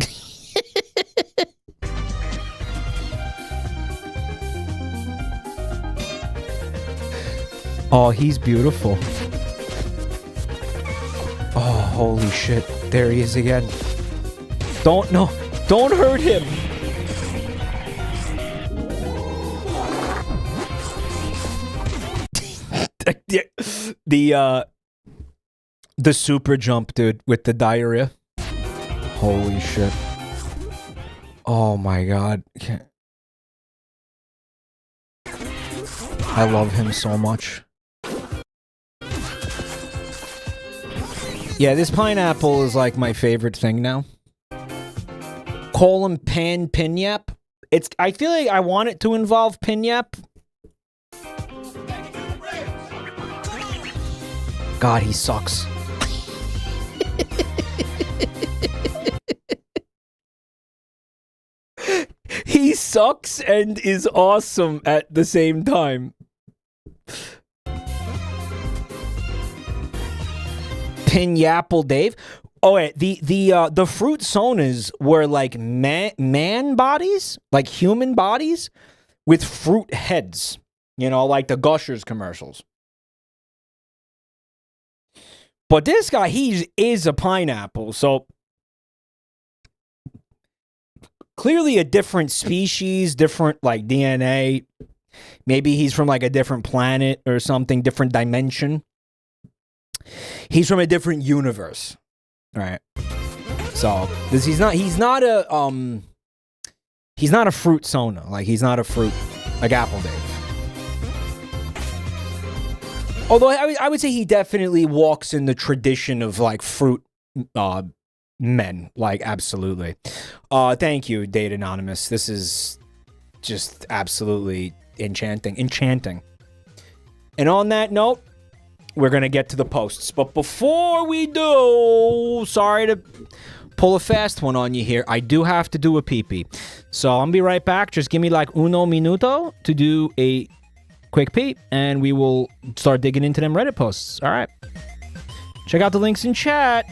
Oh, he's beautiful. Oh, holy shit. There he is again. Don't hurt him. The super jump, dude, with the diarrhea. Holy shit. Oh my god. I love him so much. Yeah, this pineapple is like my favorite thing now. Call him Pan Pinyap. I feel like I want it to involve Pinyap. God, he sucks. He sucks and is awesome at the same time. Pinyapple Dave. Oh wait, the fruit sonas were like man bodies, like human bodies, with fruit heads. You know, like the Gushers commercials. But this guy, he is a pineapple, so clearly a different species, different like DNA. Maybe he's from like a different planet or something, different dimension. He's from a different universe. All right. So he's not a fruit sona. Like he's not a fruit like Apple Dave. Although I would say he definitely walks in the tradition of like fruit men. Like, absolutely. Thank you, Date Anonymous. This is just absolutely enchanting. Enchanting. And on that note, we're going to get to the posts. But before we do, sorry to pull a fast one on you here. I do have to do a pee-pee. So I'm going to be right back. Just give me like uno minuto to do a quick pee, and we will start digging into them Reddit posts. All right. Check out the links in chat.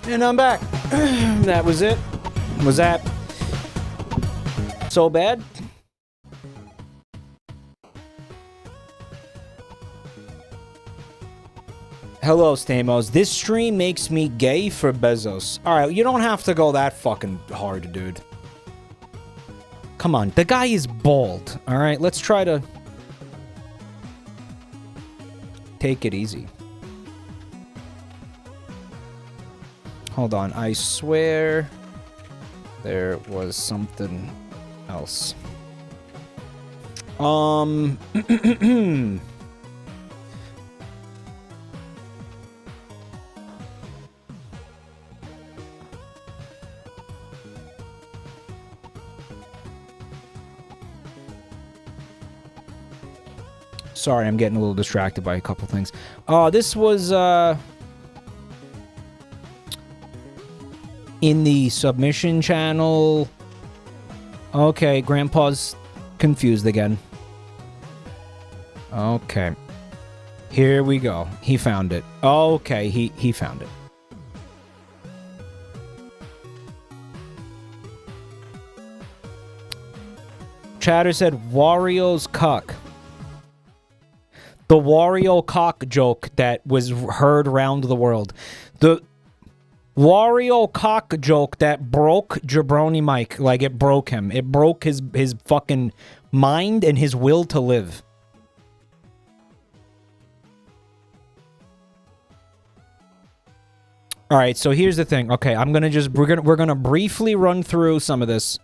And I'm back. That was it. Was that so bad? Hello, Stamos. This stream makes me gay for Bezos. Alright, you don't have to go that fucking hard, dude. Come on, the guy is bald. Alright, let's try to take it easy. Hold on, I swear there was something else. Sorry, I'm getting a little distracted by a couple things. This was, in the submission channel. Okay, Grandpa's confused again. Okay. Here we go. He found it. Okay, he found it. Chatter said Wario's cock. The Wario cock joke that was heard around the world. The Wario cock joke that broke Jabroni Mike. Like, it broke him. It broke his fucking mind and his will to live. All right, so here's the thing. Okay, I'm gonna just we're gonna briefly run through some of this.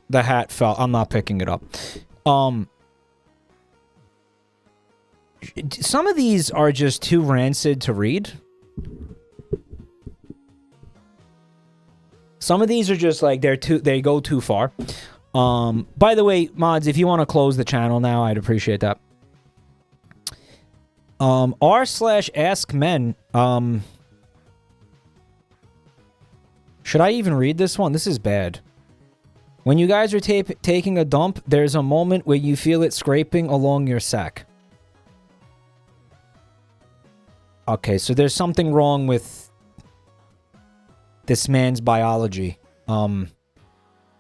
The hat fell. I'm not picking it up. Some of these are just too rancid to read. Some of these are just like they go too far. By the way, mods, if you want to close the channel now, I'd appreciate that. r/askmen. Should I even read this one? This is bad. When you guys are taking a dump, there's a moment where you feel it scraping along your sack. Okay, so there's something wrong with this man's biology.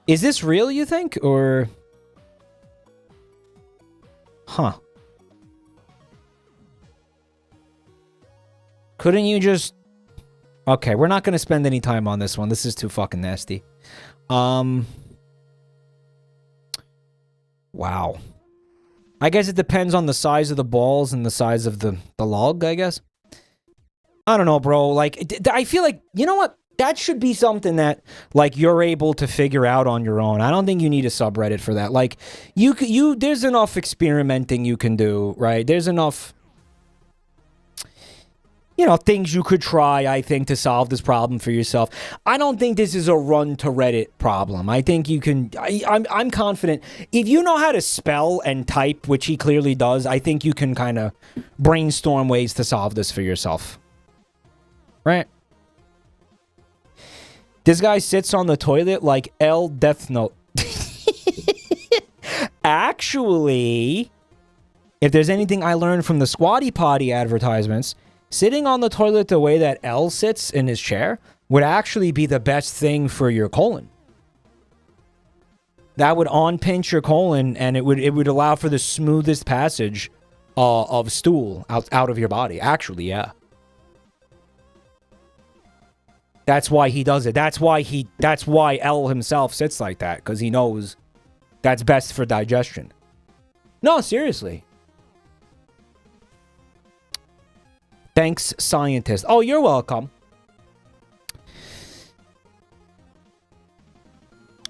Is this real, you think? Or... Huh. Couldn't you just... Okay, we're not going to spend any time on this one. This is too fucking nasty. Wow. I guess it depends on the size of the balls and the size of the log, I guess. I don't know, bro. Like, I feel like... You know what? That should be something that, like, you're able to figure out on your own. I don't think you need a subreddit for that. Like, there's enough experimenting you can do, right? There's enough... You know, things you could try, I think, to solve this problem for yourself. I don't think this is a run to Reddit problem. I think you can... I'm confident. If you know how to spell and type, which he clearly does, I think you can kind of brainstorm ways to solve this for yourself. Right? This guy sits on the toilet like L Death Note. Actually, if there's anything I learned from the Squatty Potty advertisements... Sitting on the toilet the way that L sits in his chair would actually be the best thing for your colon. That would on-pinch your colon, and it would allow for the smoothest passage of stool out of your body. Actually, yeah. That's why he does it. That's why L himself sits like that, because he knows that's best for digestion. No, seriously. Thanks, scientist. Oh, you're welcome.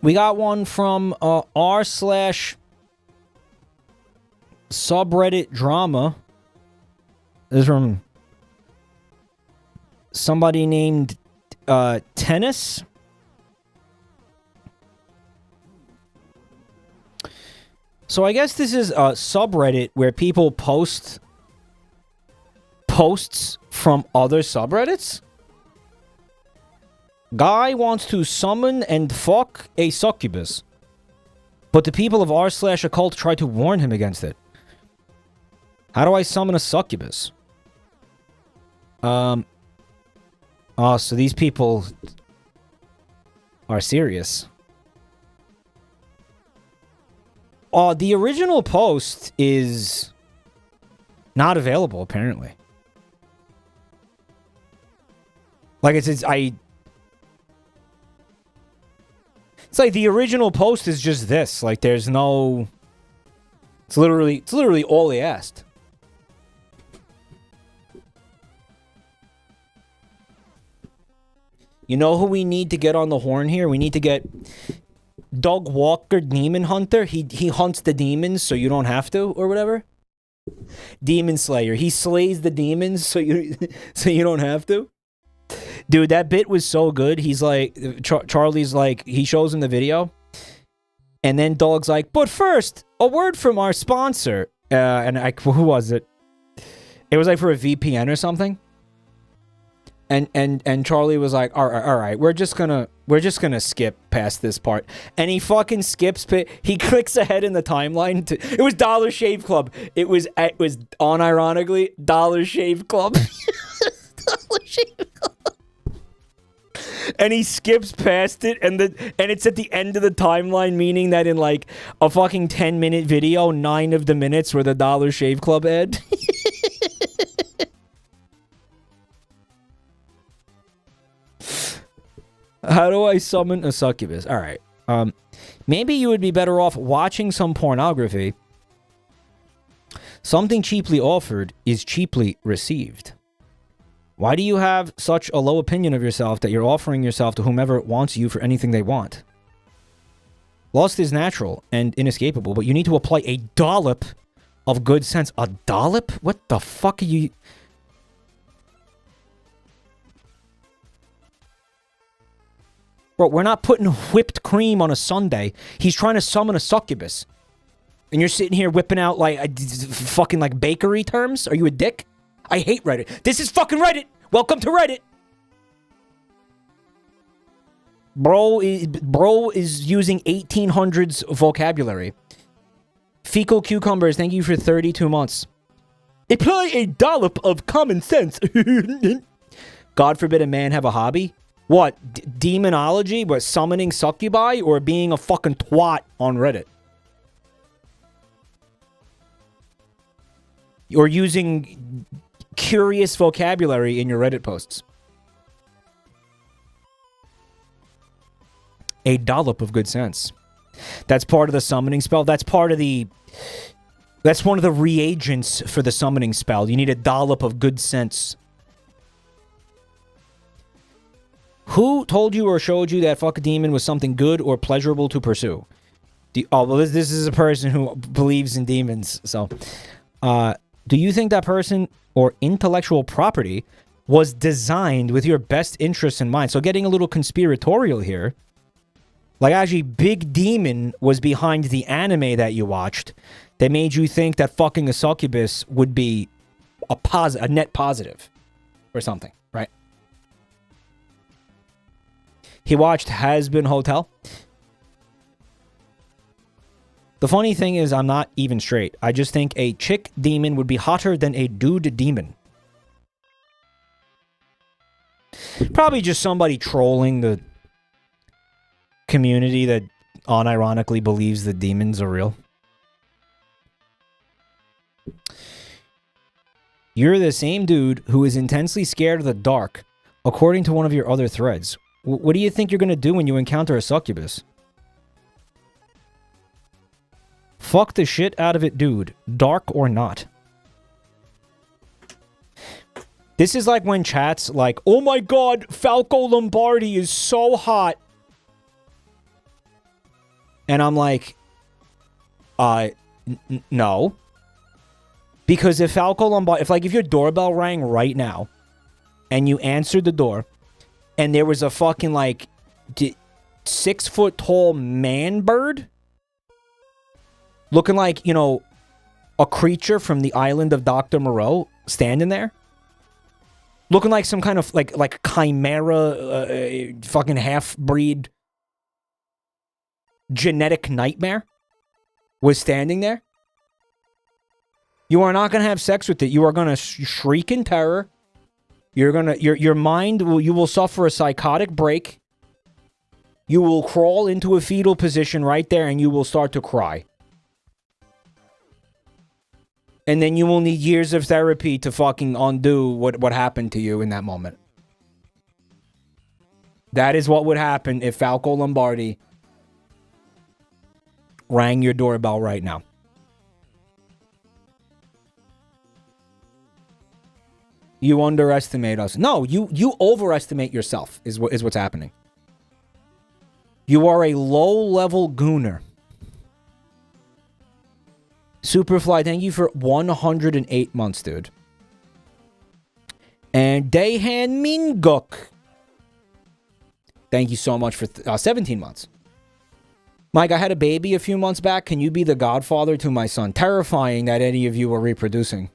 We got one from r/subreddit drama. This is from somebody named Tennis. So I guess this is a subreddit where people posts from other subreddits. Guy wants to summon and fuck a succubus, but the people of r/occult try to warn him against it. How do I summon a succubus? Oh, so these people are serious. The original post is not available, apparently. Like, it's like the original post is just this. Like, there's no... It's literally all they asked. You know who we need to get on the horn here? We need to get Doug Walker, Demon Hunter. He hunts the demons so you don't have to, or whatever. Demon Slayer. He slays the demons so you don't have to. Dude, that bit was so good. He's like, Charlie's like, he shows him the video. And then Dog's like, but first, a word from our sponsor. Who was it? It was like for a VPN or something. And Charlie was like, all right, we're just gonna skip past this part. And he fucking skips. He clicks ahead in the timeline. It was Dollar Shave Club. It was unironically Dollar Shave Club. Dollar Shave Club. And he skips past it, and it's at the end of the timeline, meaning that in like a fucking 10-minute video, 9 of the minutes were the Dollar Shave Club ad. How do I summon a succubus? All right. Maybe you would be better off watching some pornography. Something cheaply offered is cheaply received. Why do you have such a low opinion of yourself that you're offering yourself to whomever wants you for anything they want? Lust is natural and inescapable, but you need to apply a dollop of good sense. A dollop? What the fuck are you... Bro, we're not putting whipped cream on a sundae. He's trying to summon a succubus. And you're sitting here whipping out like fucking like bakery terms? Are you a dick? I hate Reddit. This is fucking Reddit. Welcome to Reddit. Bro is using 1800s vocabulary. Fecal cucumbers, thank you for 32 months. Apply a dollop of common sense. God forbid a man have a hobby. What? Demonology? What? Summoning succubi? Or being a fucking twat on Reddit? Or using curious vocabulary in your Reddit posts? A dollop of good sense. That's part of the summoning spell. That's part of the... That's one of the reagents for the summoning spell. You need a dollop of good sense. Who told you or showed you that fuck a demon was something good or pleasurable to pursue? Oh, well, this is a person who believes in demons. So, do you think that person or intellectual property was designed with your best interests in mind? So getting a little conspiratorial here. Like, actually, Big Demon was behind the anime that you watched that made you think that fucking a succubus would be a net positive or something, right? He watched Has-Been Hotel. The funny thing is, I'm not even straight. I just think a chick demon would be hotter than a dude demon. Probably just somebody trolling the community that unironically believes that demons are real. You're the same dude who is intensely scared of the dark, according to one of your other threads. What do you think you're going to do when you encounter a succubus? Fuck the shit out of it, dude. Dark or not. This is like when chat's like, oh my god, Falco Lombardi is so hot. And I'm like, no. Because if Falco Lombardi, if your doorbell rang right now, and you answered the door, and there was a fucking, 6-foot-tall man bird, looking like, a creature from the island of Dr. Moreau, standing there, looking like some kind of, like chimera, fucking half-breed genetic nightmare, was standing there, you are not going to have sex with it. You are going to shriek in terror. Your mind you will suffer a psychotic break. You will crawl into a fetal position right there and you will start to cry. And then you will need years of therapy to fucking undo what happened to you in that moment. That is what would happen if Falco Lombardi rang your doorbell right now. You underestimate us. No, you overestimate yourself is what's happening. You are a low-level gooner. Superfly, thank you for 108 months, dude. And Dayhan Minguk, thank you so much for 17 months. Mike, I had a baby a few months back. Can you be the godfather to my son? Terrifying that any of you are reproducing.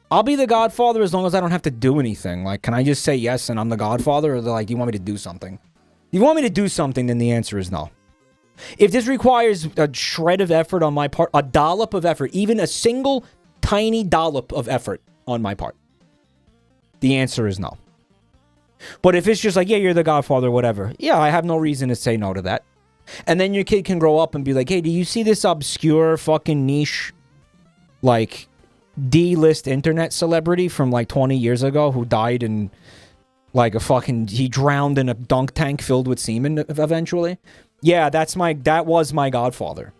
I'll be the godfather as long as I don't have to do anything. Like, can I just say yes and I'm the godfather? Or they're like, do you want me to do something? If you want me to do something, then the answer is no. If this requires a shred of effort on my part, a dollop of effort, even a single tiny dollop of effort on my part, the answer is no. But if it's just like, yeah, you're the godfather, whatever. Yeah, I have no reason to say no to that. And then your kid can grow up and be like, hey, do you see this obscure fucking niche, like, D-list internet celebrity from like 20 years ago who died in like he drowned in a dunk tank filled with semen eventually? Yeah, that was my godfather.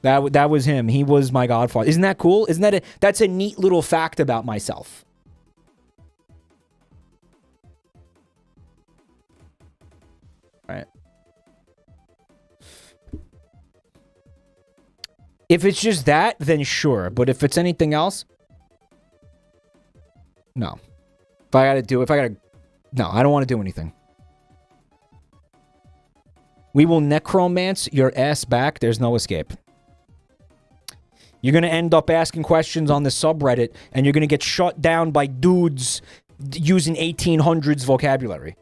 That was him. He was my godfather. Isn't that cool? That's a neat little fact about myself. Right. If it's just that, then sure. But if it's anything else, no. No, I don't want to do anything. We will necromance your ass back. There's no escape. You're going to end up asking questions on the subreddit, and you're going to get shut down by dudes using 1800s vocabulary.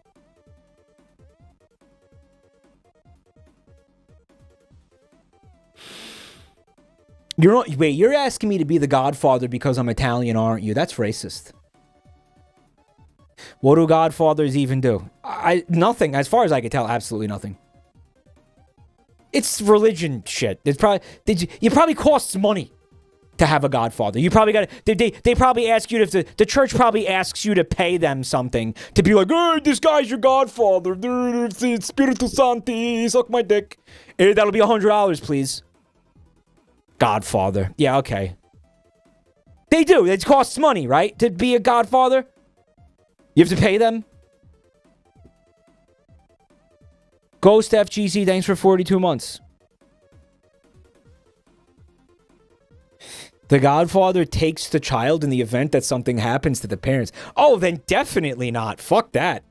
You're asking me to be the godfather because I'm Italian, aren't you? That's racist. What do godfathers even do? Nothing. As far as I can tell, absolutely nothing. It's religion shit. It probably costs money to have a godfather. You probably got they probably ask you to the church probably asks you to pay them something to be like, hey, this guy's your godfather. Spiritu Santi, suck my dick. That'll be $100, please. Godfather. Yeah, okay. They do. It costs money, right? To be a godfather. You have to pay them. Ghost FGC, thanks for 42 months. The godfather takes the child in the event that something happens to the parents. Oh, then definitely not. Fuck that.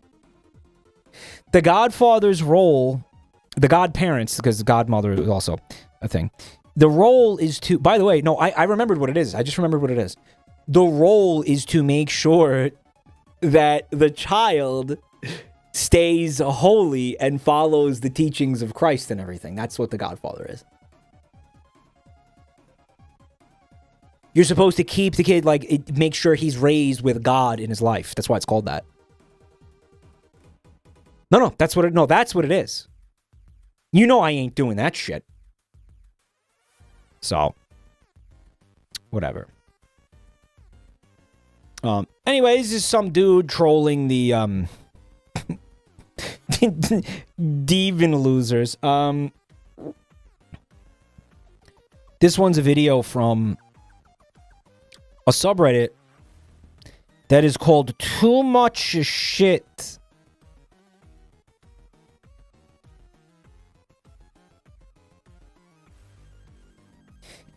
The godfather's role, the godparents, because the godmother is also a thing. The role is to, by the way, no, I remembered what it is. I just remembered what it is. The role is to make sure that the child stays holy and follows the teachings of Christ and everything. That's what the godfather is. You're supposed to keep the kid, like, make sure he's raised with God in his life. That's why it's called that. No, that's what it is. You know I ain't doing that shit. So, whatever. Anyways, this is some dude trolling the, Demon losers. This one's a video from a subreddit that is called Too Much Shit.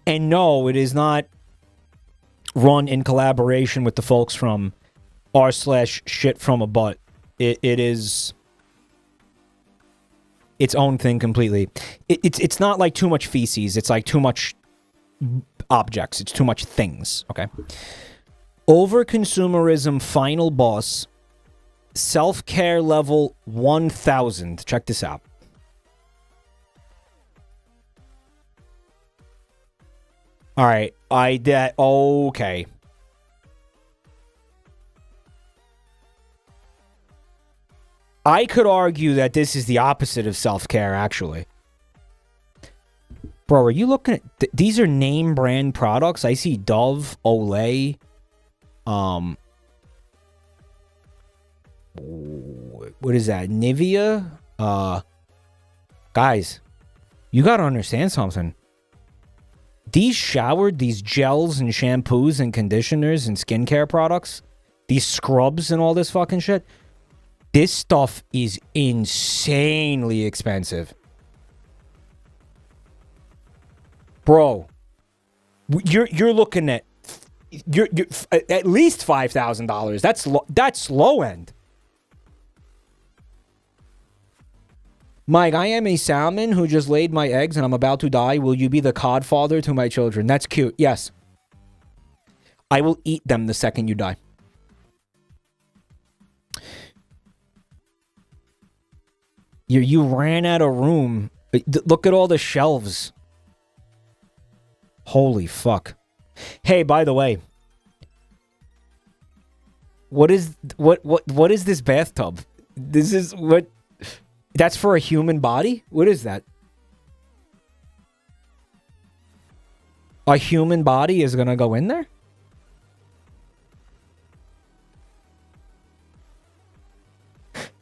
And no, it is not run in collaboration with the folks from r/shit from a butt. It is its own thing completely. It's not like too much feces. It's like too much objects. It's too much things. Okay. Over-consumerism final boss. Self-care level 1000. Check this out. All right. Okay. I could argue that this is the opposite of self-care, actually. Bro, are you looking at... these are name brand products. I see Dove, Olay. What is that? Nivea? Guys, you gotta understand something. These gels and shampoos and conditioners and skincare products, these scrubs and all this fucking shit, this stuff is insanely expensive. Bro, you're looking at you're at least $5,000. That's low end. Mike, I am a salmon who just laid my eggs and I'm about to die. Will you be the godfather to my children? That's cute. Yes. I will eat them the second you die. You ran out of room. Look at all the shelves. Holy fuck. Hey, by the way, what is this bathtub? This is what... that's for a human body? What is that? A human body is gonna go in there?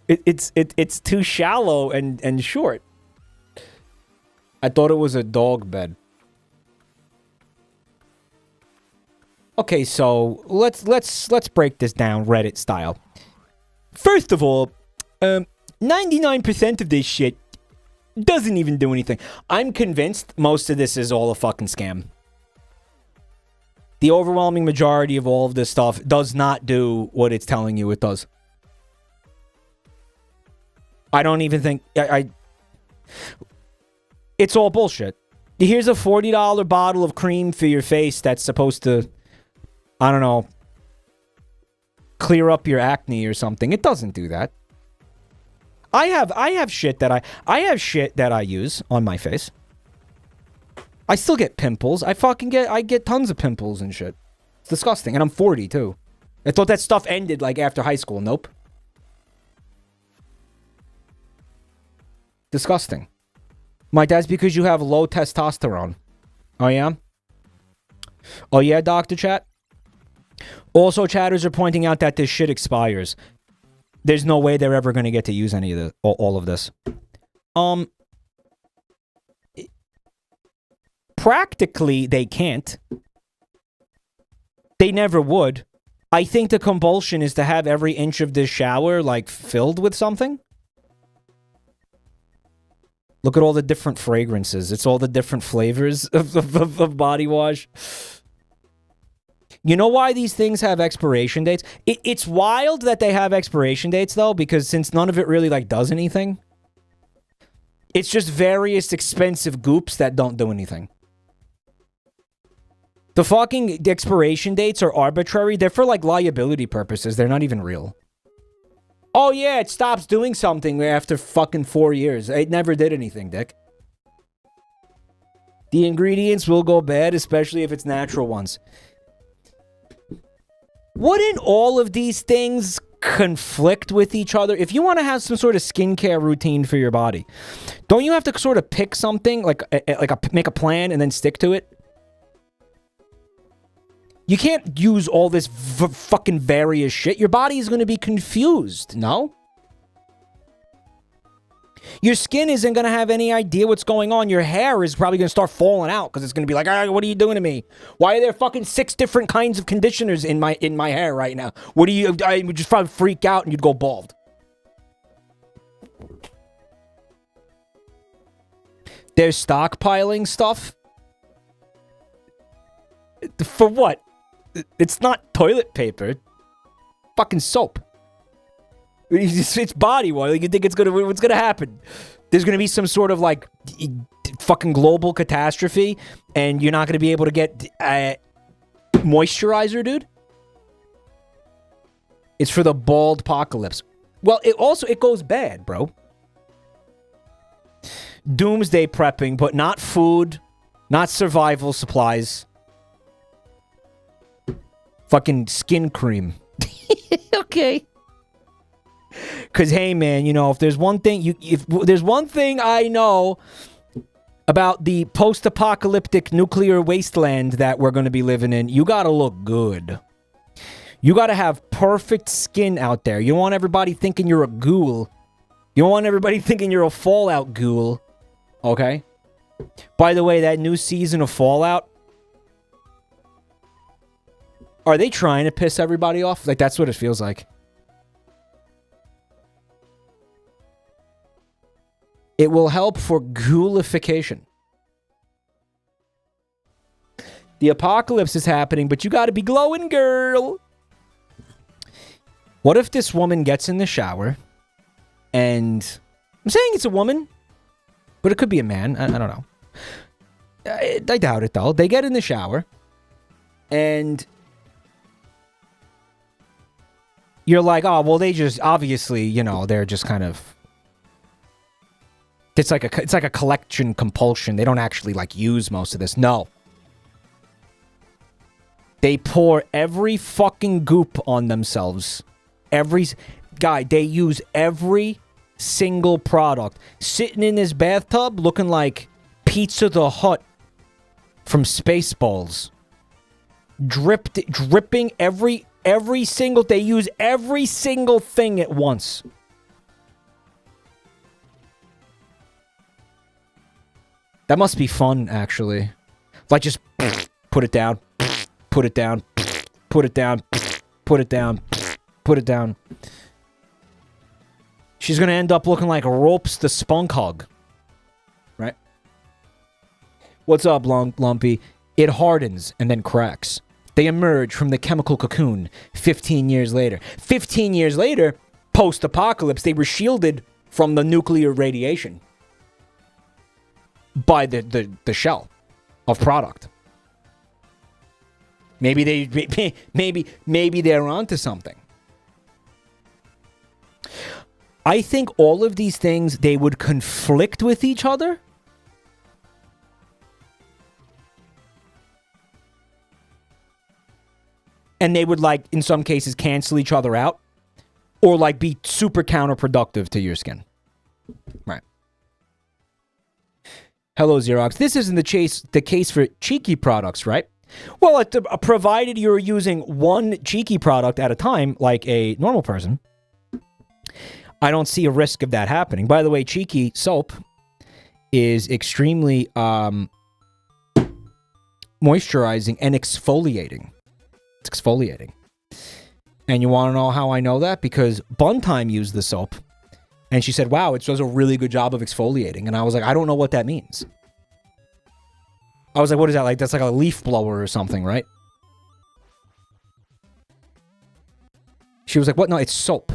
It's too shallow and short. I thought it was a dog bed. Okay, so let's break this down Reddit style. First of all, 99% of this shit doesn't even do anything. I'm convinced most of this is all a fucking scam. The overwhelming majority of all of this stuff does not do what it's telling you it does. I don't even think... it's all bullshit. Here's a $40 bottle of cream for your face that's supposed to, I don't know, clear up your acne or something. It doesn't do that. I have shit that I use on my face. I still get pimples. I get tons of pimples and shit. It's disgusting. And I'm 40 too. I thought that stuff ended like after high school. Nope. Disgusting. Mike, that's because you have low testosterone. Oh yeah? Oh yeah, Dr. Chat? Also, chatters are pointing out that this shit expires. There's no way they're ever going to get to use any of the all of this. Practically, they can't. They never would. I think the compulsion is to have every inch of this shower, like, filled with something. Look at all the different fragrances. It's all the different flavors of body wash. You know why these things have expiration dates? It's wild that they have expiration dates, though, because since none of it really, like, does anything, it's just various expensive goops that don't do anything. The fucking expiration dates are arbitrary. They're for, like, liability purposes. They're not even real. Oh, yeah, it stops doing something after fucking 4 years. It never did anything, dick. The ingredients will go bad, especially if it's natural ones. Wouldn't all of these things conflict with each other? If you want to have some sort of skincare routine for your body, don't you have to sort of pick something, make a plan and then stick to it? You can't use all this fucking various shit. Your body is going to be confused, no? Your skin isn't going to have any idea what's going on. Your hair is probably going to start falling out because it's going to be like, what are you doing to me? Why are there fucking 6 different kinds of conditioners in my hair right now? What do you... I would just probably freak out and you'd go bald. They're stockpiling stuff? For what? It's not toilet paper. Fucking soap. It's body wash. You think what's gonna happen? There's gonna be some sort of like fucking global catastrophe, and you're not gonna be able to get moisturizer, dude. It's for the bald apocalypse. Well, it goes bad, bro. Doomsday prepping, but not food, not survival supplies. Fucking skin cream. Okay. Because, hey, man, you know, if there's one thing I know about the post-apocalyptic nuclear wasteland that we're going to be living in, you got to look good. You got to have perfect skin out there. You don't want everybody thinking you're a ghoul. You don't want everybody thinking you're a Fallout ghoul. Okay? By the way, that new season of Fallout, are they trying to piss everybody off? Like, that's what it feels like. It will help for ghoulification. The apocalypse is happening, but you gotta be glowing, girl. What if this woman gets in the shower and... I'm saying it's a woman, but it could be a man. I don't know. I doubt it, though. They get in the shower and... you're like, oh, well, they just, obviously, you know, they're just kind of... It's like a collection compulsion. They don't actually, like, use most of this. No. They pour every fucking goop on themselves. They use every single product. Sitting in this bathtub looking like Pizza the Hut from Spaceballs. Dripping every single... They use every single thing at once. That must be fun, actually. Like, just put it down, put it down, put it down, put it down, put it down. She's gonna end up looking like Ropes the Spunk Hog. Right? What's up, Lumpy? It hardens and then cracks. They emerge from the chemical cocoon 15 years later. 15 years later, post-apocalypse, they were shielded from the nuclear radiation by the shell. of product. Maybe they're onto something. I think all of these things, they would conflict with each other. And they would, like, in some cases, cancel each other out. Or, like, be super counterproductive to your skin. Right. Hello, Xerox. This isn't the case for cheeky products, right? Well, provided you're using one cheeky product at a time, like a normal person, I don't see a risk of that happening. By the way, cheeky soap is extremely moisturizing and exfoliating. It's exfoliating. And you want to know how I know that? Because Buntime used the soap. And she said, wow, it does a really good job of exfoliating. And I was like, I don't know what that means. I was like, what is that? Like, that's like a leaf blower or something, right? She was like, what? No, it's soap.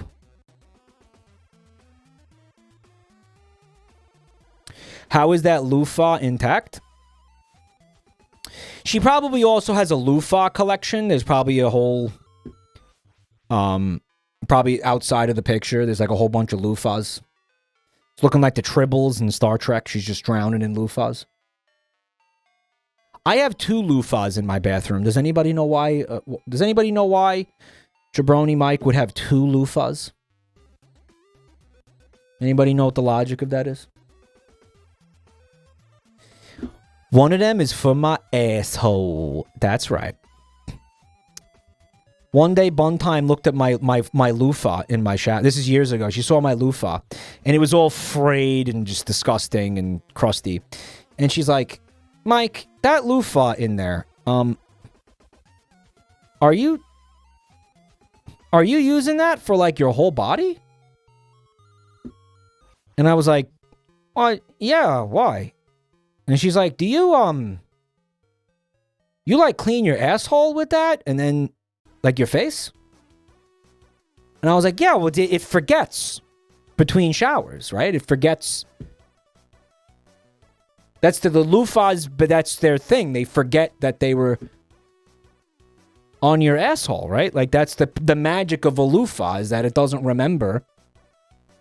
How is that loofah intact? She probably also has a loofah collection. There's probably a whole... probably outside of the picture, there's like a whole bunch of loofahs. It's looking like the Tribbles in Star Trek. She's just drowning in loofahs. I have 2 loofahs in my bathroom. Does anybody know why? Does anybody know why Jabroni Mike would have 2 loofahs? Anybody know what the logic of that is? One of them is for my asshole. That's right. One day, Buntime looked at my loofah in my shower. This is years ago. She saw my loofah, and it was all frayed and just disgusting and crusty. And she's like, Mike, that loofah in there, are you using that for, like, your whole body? And I was like, yeah, why? And she's like, do you, like, clean your asshole with that? And then, like, your face? And I was like, yeah, well, it forgets between showers, right? It forgets. That's the loofahs, but that's their thing. They forget that they were on your asshole, right? Like, that's the magic of a loofah, is that it doesn't remember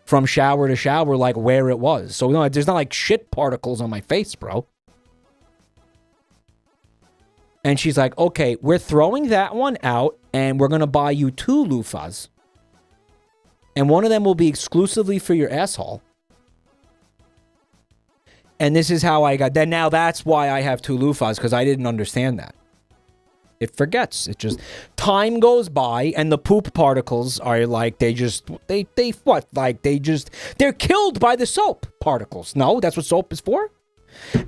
from shower to shower, like, where it was. So, no, there's not, like, shit particles on my face, bro. And she's like, okay, we're throwing that one out, and we're going to buy you 2 loofahs. And one of them will be exclusively for your asshole. And this is how I got... Then now that's why I have 2 loofahs, because I didn't understand that. It forgets. It just... Time goes by, and the poop particles are like, they just... They what? Like, they just... They're killed by the soap particles. No, that's what soap is for?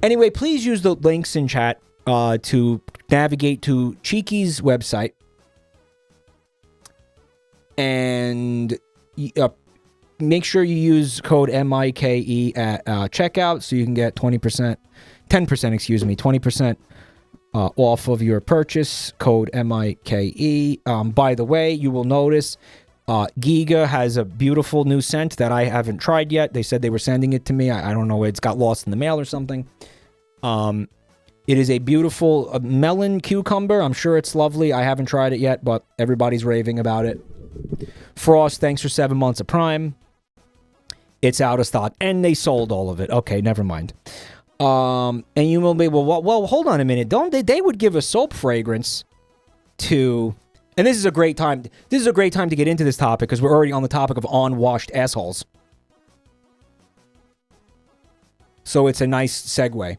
Anyway, please use the links in chat to navigate to Cheeky's website. And make sure you use code MIKE at checkout so you can get 10%, 20% off of your purchase. Code MIKE. By the way, you will notice Giga has a beautiful new scent that I haven't tried yet. They said they were sending it to me. I don't know. It's got lost in the mail or something. It is a beautiful melon cucumber. I'm sure it's lovely. I haven't tried it yet, but everybody's raving about it. Frost, thanks for 7 months of Prime. It's out of stock, and they sold all of it. Okay, never mind. And you will be, well, hold on a minute. Don't they would give a soap fragrance to... And this is a great time. This is a great time to get into this topic, because we're already on the topic of unwashed assholes. So it's a nice segue.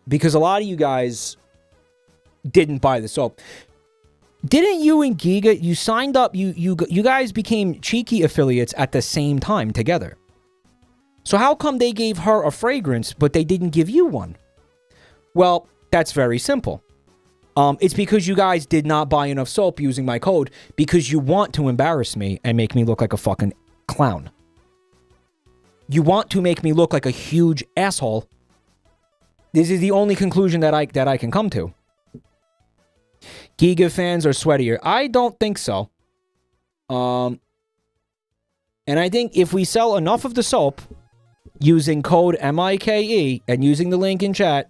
Because a lot of you guys didn't buy the soap. Didn't you and Giga, you signed up, you guys became Cheeky affiliates at the same time together. So how come they gave her a fragrance, but they didn't give you one? Well, that's very simple. It's because you guys did not buy enough soap using my code, because you want to embarrass me and make me look like a fucking clown. You want to make me look like a huge asshole. This is the only conclusion that I can come to. Giga fans are sweatier. I don't think so. And I think if we sell enough of the soap, using code MIKE and using the link in chat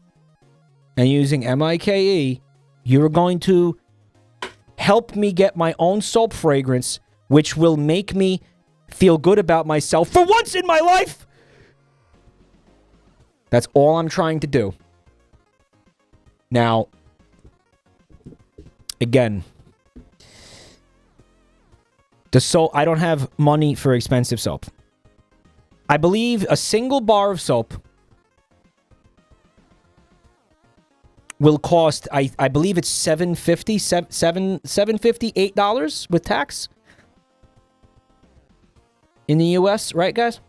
and using MIKE, you're going to help me get my own soap fragrance, which will make me feel good about myself for once in my life. That's all I'm trying to do. Now, again, the soap, I don't have money for expensive soap. I believe a single bar of soap will cost, I believe it's $7.50, $8 with tax in the US, right, guys?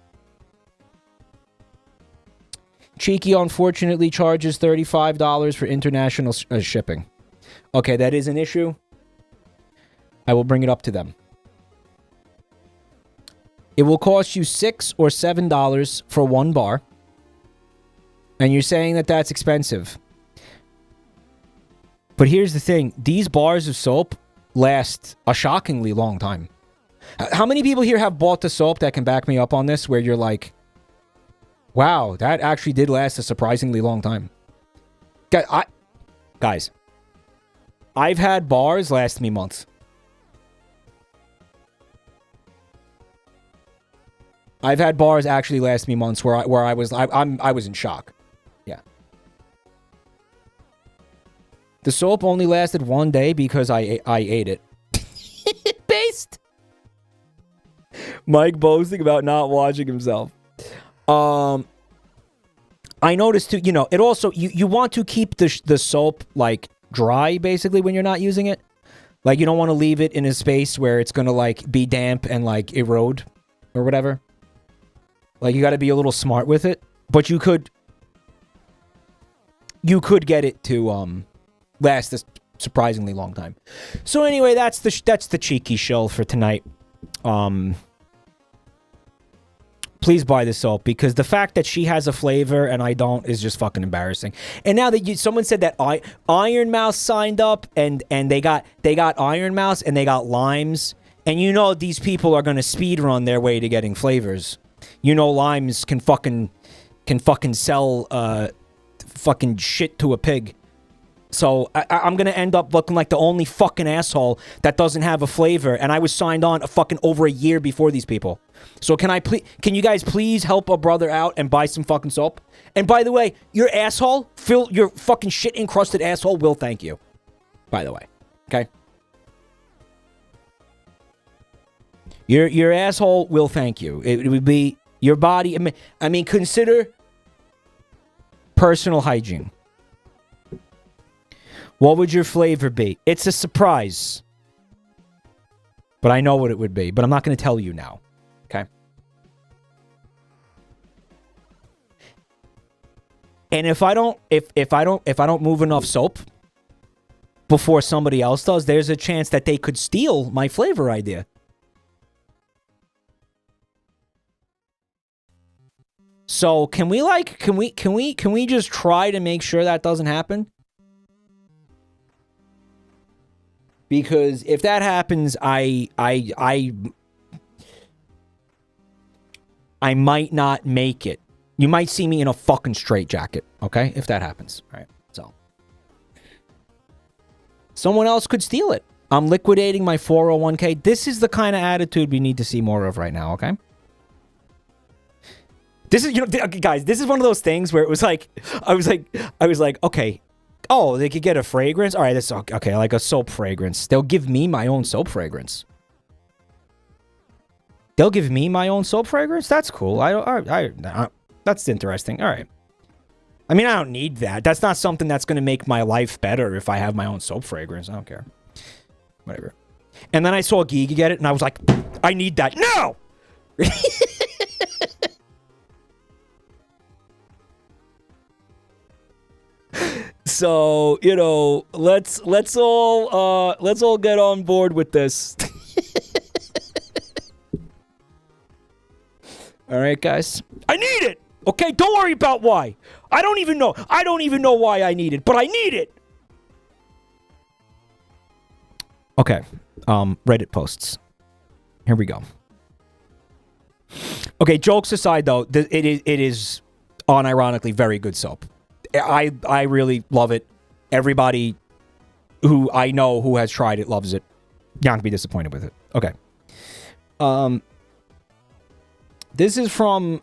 Cheeky unfortunately charges $35 for international shipping. Okay, that is an issue. I will bring it up to them. It will cost you $6 or $7 for one bar. And you're saying that that's expensive. But here's the thing. These bars of soap last a shockingly long time. How many people here have bought the soap that can back me up on this, where you're like, wow, that actually did last a surprisingly long time? Guys, I've had bars last me months. I've had bars actually last me months where I was in shock. Yeah. The soap only lasted one day because I ate it. Based. Mike boasting about not watching himself. I noticed too, you know, it also, you want to keep the soap like dry basically when you're not using it. Like you don't want to leave it in a space where it's going to like be damp and like erode or whatever. Like you got to be a little smart with it, but you could get it to last a surprisingly long time. So anyway, that's the cheeky show for tonight. Please buy the soap, because the fact that she has a flavor and I don't is just fucking embarrassing. And now that someone said that Iron Mouse signed up and they got Iron Mouse and they got limes, and you know these people are gonna speed run their way to getting flavors. You know limes can fucking sell fucking shit to a pig. So I'm gonna end up looking like the only fucking asshole that doesn't have a flavor, and I was signed on over a year before these people. So can you guys please help a brother out and buy some fucking soap? And by the way, your asshole, your fucking shit encrusted asshole will thank you. By the way, okay? Your asshole will thank you. It would be your body. I mean, consider personal hygiene. What would your flavor be? It's a surprise. But I know what it would be. But I'm not going to tell you now. Okay? And if I don't move enough soap before somebody else does, there's a chance that they could steal my flavor idea. So can we just try to make sure that doesn't happen? Because if that happens, I might not make it. You might see me in a fucking straitjacket, okay? If that happens, all right? So someone else could steal it. I'm liquidating my 401k. This is the kind of attitude we need to see more of right now, okay? This is, guys, this is one of those things where it was like, I was like, okay. Oh, they could get a fragrance? All right, that's okay, like a soap fragrance. They'll give me my own soap fragrance. They'll give me my own soap fragrance? That's cool. That's interesting. All right. I mean, I don't need that. That's not something that's going to make my life better if I have my own soap fragrance. I don't care. Whatever. And then I saw Giga get it, and I was like, I need that. No! So, let's all get on board with this. All right, guys. I need it. Okay, don't worry about why. I don't even know why I need it, but I need it. Okay. Reddit posts. Here we go. Okay, jokes aside, though, it is unironically very good soap. I really love it. Everybody who I know who has tried it loves it. Not to be disappointed with it. Okay. This is from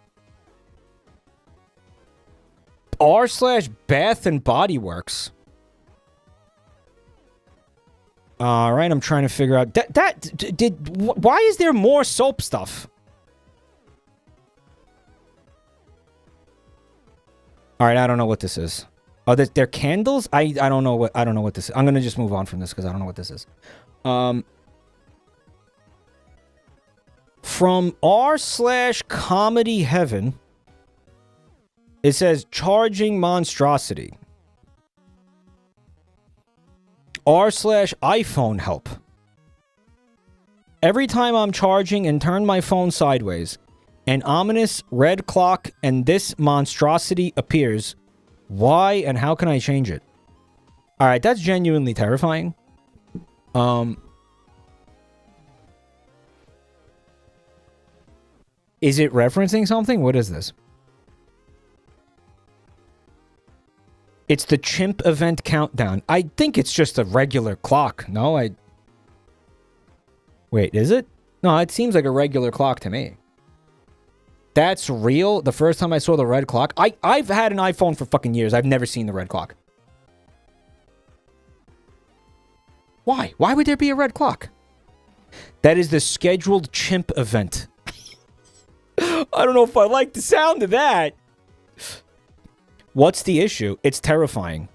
r/Bath and Body Works. All right, I'm trying to figure out why is there more soap stuff? All right, I don't know what this is. Oh, they're candles? I don't know what this is. I'm gonna just move on from this because I don't know what this is. From r/Comedy Heaven, it says charging monstrosity. r/iPhone help. Every time I'm charging and turn my phone sideways, an ominous red clock and this monstrosity appears. Why and how can I change it? Alright, that's genuinely terrifying. Is it referencing something? What is this? It's the chimp event countdown. I think it's just a regular clock. No, Wait, is it? No, it seems like a regular clock to me. That's real? The first time I saw the red clock? I've had an iPhone for fucking years. I've never seen the red clock. Why? Why would there be a red clock? That is the scheduled chimp event. I don't know if I like the sound of that. What's the issue? It's terrifying.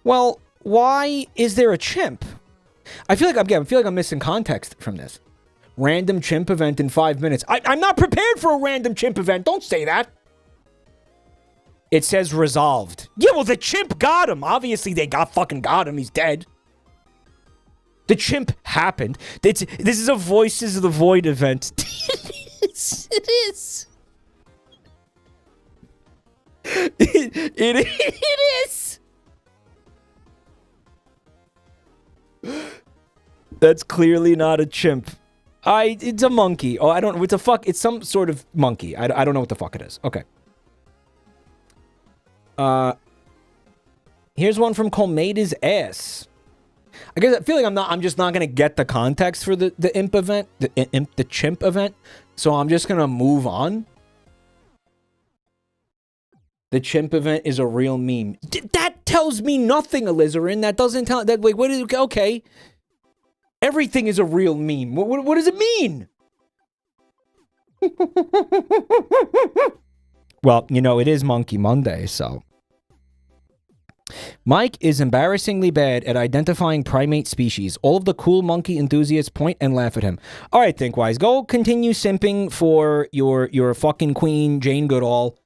Well, why is there a chimp? I feel like I'm missing context from this. Random chimp event in 5 minutes. I'm not prepared for a random chimp event. Don't say that. It says resolved. Yeah, well, the chimp got him. Obviously, they fucking got him. He's dead. The chimp happened. This is a Voices of the Void event. It is. It is. That's clearly not a chimp. It's a monkey. Oh, I don't know. It's some sort of monkey. I don't know what the fuck it is. Okay. Here's one from Colmaida's ass. I guess I feel like I'm just not gonna get the context for the imp event, the chimp event. So I'm just gonna move on. The chimp event is a real meme. That tells me nothing, Alizarin. That doesn't tell that. Wait, what is okay? Everything is a real meme. What does it mean? Well, you know, it is Monkey Monday, so. Mike is embarrassingly bad at identifying primate species. All of the cool monkey enthusiasts point and laugh at him. All right, Thinkwise, go continue simping for your fucking queen, Jane Goodall.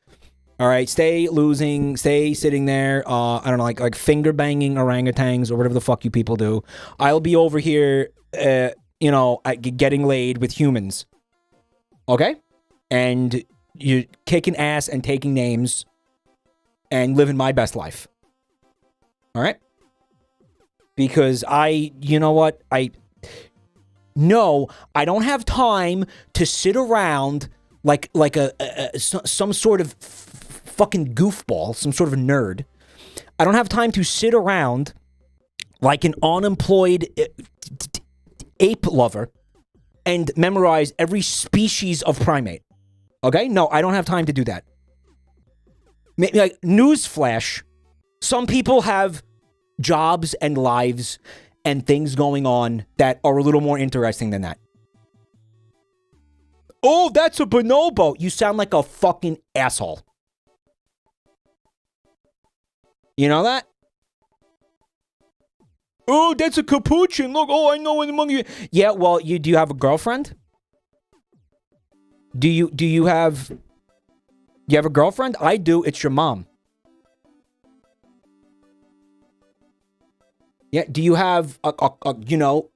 All right, stay losing, stay sitting there, I don't know, like finger banging orangutans or whatever the fuck you people do. I'll be over here, you know, getting laid with humans. Okay? And you're kicking ass and taking names and living my best life. All right? Because you know what? No, I don't have time to sit around like some sort of fucking goofball, some sort of nerd. I don't have time to sit around like an unemployed ape lover and memorize every species of primate. Okay? No, I don't have time to do that. Like, newsflash, some people have jobs and lives and things going on that are a little more interesting than that. Oh, that's a bonobo. You sound like a fucking asshole. You know that? Oh, that's a capuchin. Look, oh, I know what among you. Yeah, well, do you have a girlfriend? Do you have a girlfriend? I do. It's your mom. Yeah, do you have you know,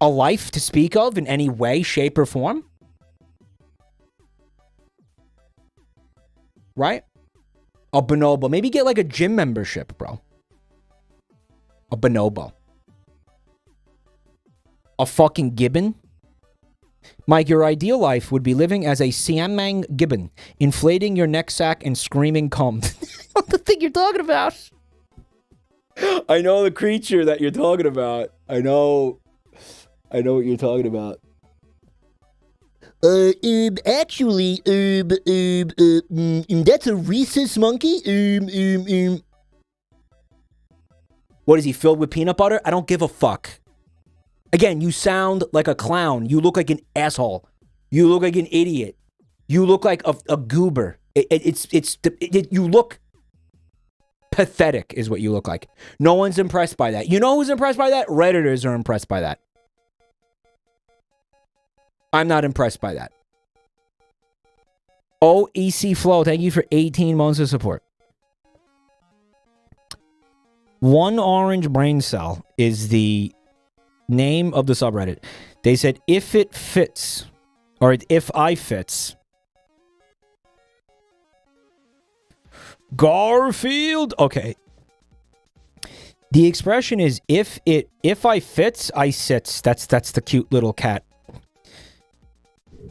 a life to speak of in any way, shape, or form? Right? A bonobo. Maybe get like a gym membership, bro. A bonobo. A fucking gibbon. Mike, your ideal life would be living as a Siamang gibbon, inflating your neck sack and screaming cum. What the thing you're talking about? I know the creature that you're talking about. I know what you're talking about. Actually, that's a rhesus monkey. What is he, filled with peanut butter? I don't give a fuck. Again, you sound like a clown. You look like an asshole. You look like an idiot. You look like a goober. You look pathetic is what you look like. No one's impressed by that. You know who's impressed by that? Redditors are impressed by that. I'm not impressed by that. OEC Flow, thank you for 18 months of support. One Orange Brain Cell is the name of the subreddit. They said, if it fits, or if I fits, Garfield. Okay. The expression is, if I fits, I sits. That's the cute little cat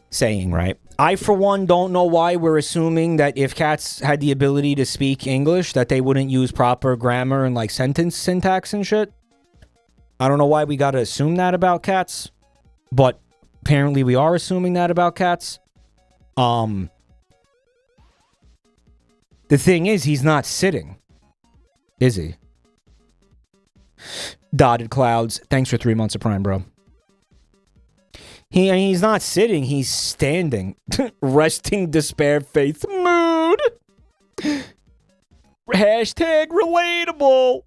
saying, right? I, for one, don't know why we're assuming that if cats had the ability to speak English, that they wouldn't use proper grammar and, like, sentence syntax and shit. I don't know why we gotta assume that about cats, but apparently we are assuming that about cats. The thing is, he's not sitting, is he? Dotted Clouds, thanks for 3 months of Prime, bro. He's not sitting, he's standing. Resting despair faith mood. Hashtag relatable.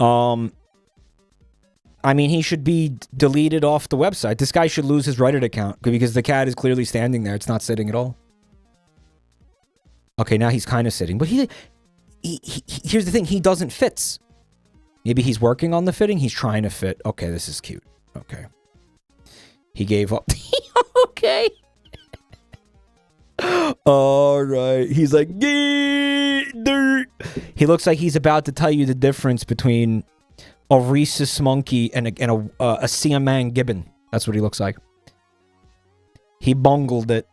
I mean, he should be deleted off the website. This guy should lose his Reddit account because the cat is clearly standing there. It's not sitting at all. Okay, now he's kind of sitting, but he here's the thing, he doesn't fit. Maybe he's working on the fitting. He's trying to fit. Okay, this is cute. Okay. He gave up. Okay. All right. He's like, dirt. He looks like he's about to tell you the difference between a rhesus monkey and a Siamang gibbon. That's what he looks like. He bungled it.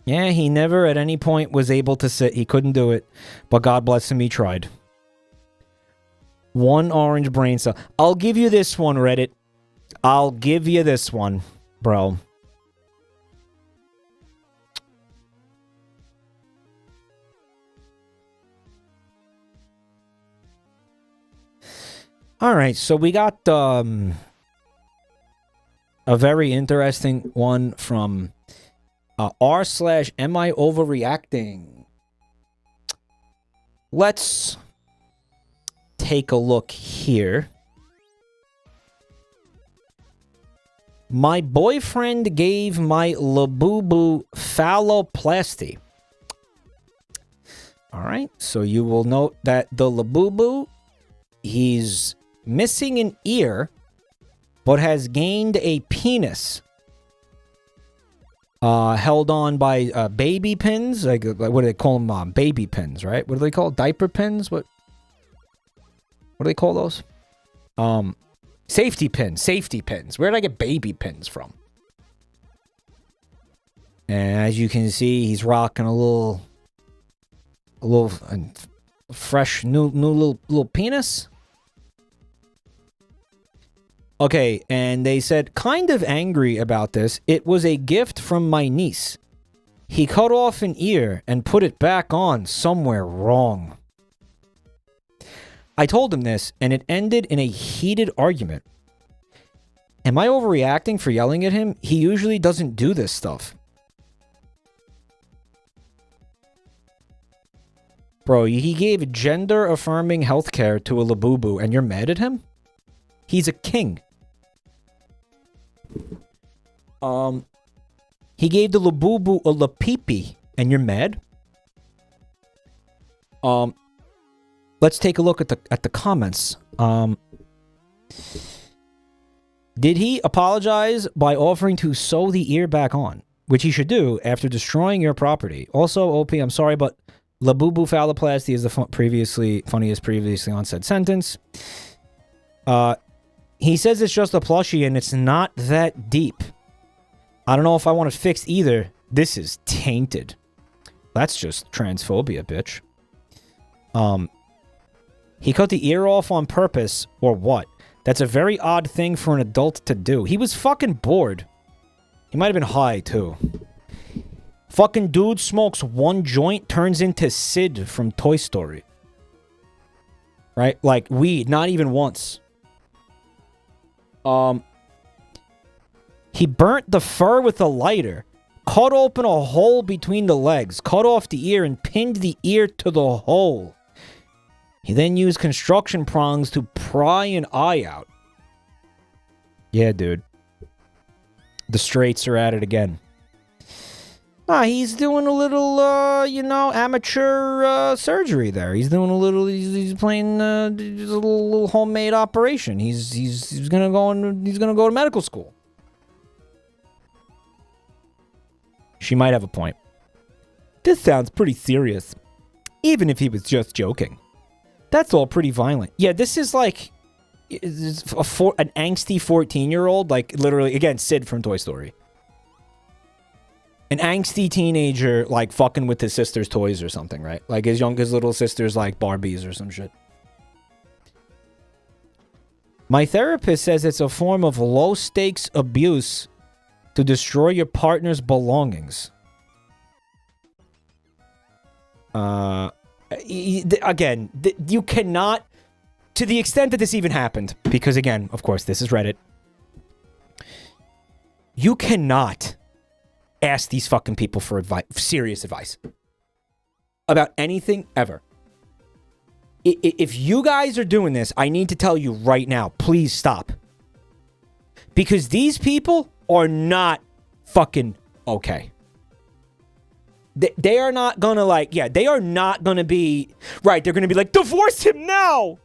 Yeah, he never at any point was able to sit. He couldn't do it. But God bless him, he tried. One Orange Brain Cell. I'll give you this one, Reddit. I'll give you this one, bro. All right, so we got a very interesting one from r/am I overreacting. Let's take a look here. My boyfriend gave my Labubu phalloplasty. All right, so you will note that the Labubu, he's missing an ear, but has gained a penis. Held on by baby pins. Like what do they call them? Baby pins, right? What do they call it? Diaper pins? What do they call those? Safety pins. Safety pins. Where did I get baby pins from? And as you can see, he's rocking a little fresh new little penis. Okay, and they said, kind of angry about this. It was a gift from my niece. He cut off an ear and put it back on somewhere wrong. I told him this, and it ended in a heated argument. Am I overreacting for yelling at him? He usually doesn't do this stuff. Bro, he gave gender-affirming healthcare to a Labubu, and you're mad at him? He's a king. He gave the Labubu a Lapipi, and you're mad? Let's take a look at the comments. Did he apologize by offering to sew the ear back on, which he should do after destroying your property? Also, OP, I'm sorry, but Labubu phalloplasty is the funniest previously on said sentence. He says it's just a plushie and it's not that deep. I don't know if I want it fixed either. This is tainted. That's just transphobia, bitch. He cut the ear off on purpose, or what? That's a very odd thing for an adult to do. He was fucking bored. He might have been high, too. Fucking dude smokes one joint, turns into Sid from Toy Story. Right? Like, weed, not even once. He burnt the fur with a lighter, cut open a hole between the legs, cut off the ear, and pinned the ear to the hole. He then used construction prongs to pry an eye out. Yeah, dude. The straights are at it again. He's doing a little, you know, amateur surgery there. He's doing a little. He's playing a little homemade operation. He's gonna go to medical school. She might have a point. This sounds pretty serious, even if he was just joking. That's all pretty violent. Yeah, this is like an angsty 14-year-old, like literally again Sid from Toy Story. An angsty teenager, like, fucking with his sister's toys or something, right? Like, his little sister's, like, Barbies or some shit. My therapist says it's a form of low-stakes abuse to destroy your partner's belongings. Again, you cannot... To the extent that this even happened, because, again, of course, this is Reddit. You cannot... ask these fucking people for advice, serious advice about anything ever. If you guys are doing this, I need to tell you right now, please stop. Because these people are not fucking okay. They are not gonna like, yeah, they are not gonna be, right, they're gonna be like, divorce him now!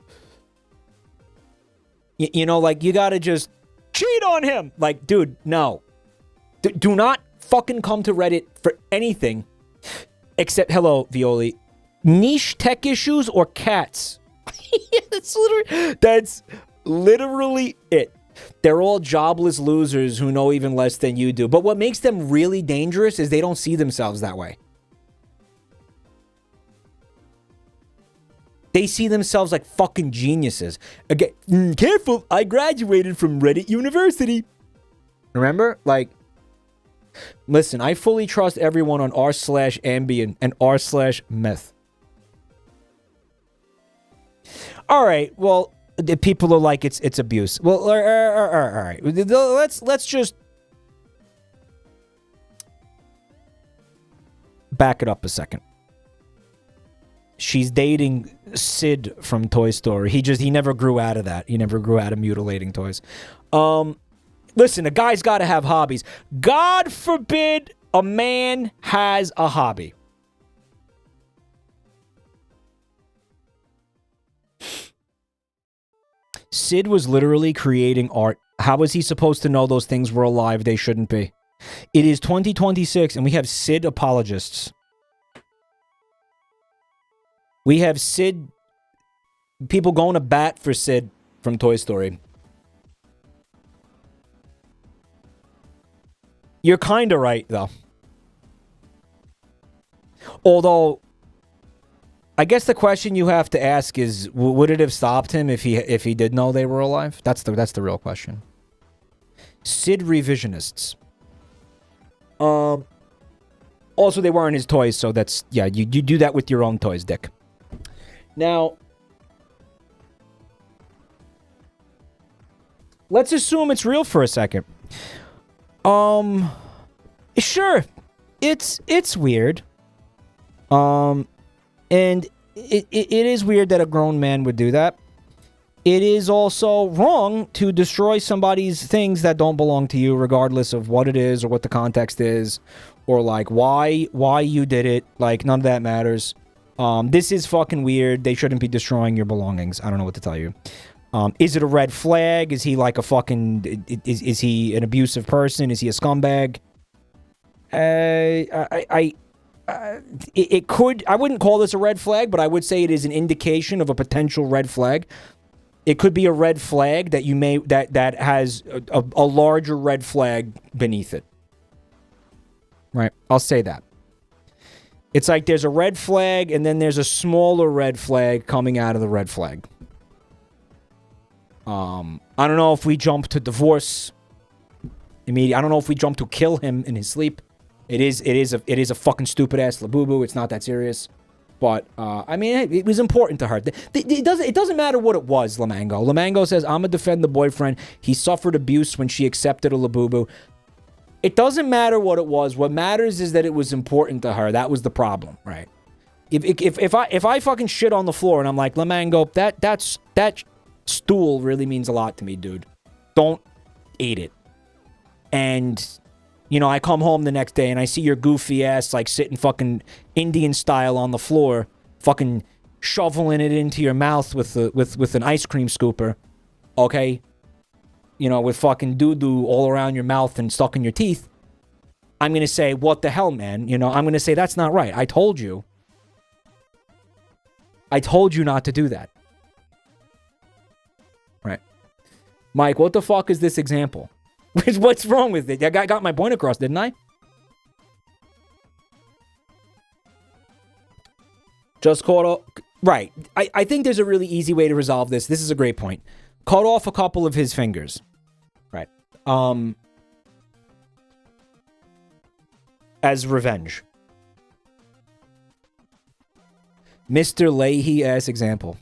You know, like, you gotta just cheat on him! Like, dude, no. Do not fucking come to Reddit for anything except, hello, Violi, niche tech issues or cats. That's literally it. They're all jobless losers who know even less than you do. But what makes them really dangerous is they don't see themselves that way. They see themselves like fucking geniuses. Again, careful, I graduated from Reddit University. Remember? Like, listen, I fully trust everyone on r/Ambien and r/Meth. All right, well, the people are like it's abuse. Well, all right, let's just back it up a second. She's dating Sid from Toy Story. He never grew out of that. He never grew out of mutilating toys. Listen, a guy's got to have hobbies. God forbid a man has a hobby. Sid was literally creating art. How was he supposed to know those things were alive? They shouldn't be. It is 2026 and we have Sid apologists. We have Sid, people going to bat for Sid from Toy Story. You're kind of right, though. Although, I guess the question you have to ask is, would it have stopped him if he did know they were alive? That's the real question. Sid revisionists. Also, they weren't his toys, so that's, yeah, you do that with your own toys, Dick. Now, let's assume it's real for a second. Sure, it's weird. And it is weird that a grown man would do that. It is also wrong to destroy somebody's things that don't belong to you, regardless of what it is or what the context is, or like why you did it. Like, none of that matters. This is fucking weird. They shouldn't be destroying your belongings. I don't know what to tell you. Is it a red flag? Is he like a fucking... Is he an abusive person? Is he a scumbag? It could... I wouldn't call this a red flag, but I would say it is an indication of a potential red flag. It could be a red flag that you may that has a larger red flag beneath it. Right? I'll say that. It's like there's a red flag and then there's a smaller red flag coming out of the red flag. I don't know if we jump to divorce immediately. I don't know if we jump to kill him in his sleep. It is a fucking stupid ass Labubu. It's not that serious. But I mean, it was important to her. It doesn't matter what it was, Lamango. Lamango says, "I'ma defend the boyfriend. He suffered abuse when she accepted a Labubu." It doesn't matter what it was. What matters is that it was important to her. That was the problem, right? If I fucking shit on the floor and I'm like, Lamango, that stool really means a lot to me, dude. Don't eat it. And, you know, I come home the next day and I see your goofy ass, like, sitting fucking Indian style on the floor, fucking shoveling it into your mouth with an ice cream scooper, okay? You know, with fucking doo-doo all around your mouth and stuck in your teeth. I'm going to say, what the hell, man? You know, I'm going to say, that's not right. I told you. I told you not to do that. Right. Mike, what the fuck is this example? What's wrong with it? I got my point across, didn't I? Just caught off. Right. I think there's a really easy way to resolve this. This is a great point. Cut off a couple of his fingers. Right. As revenge. Mr. Leahy ass example.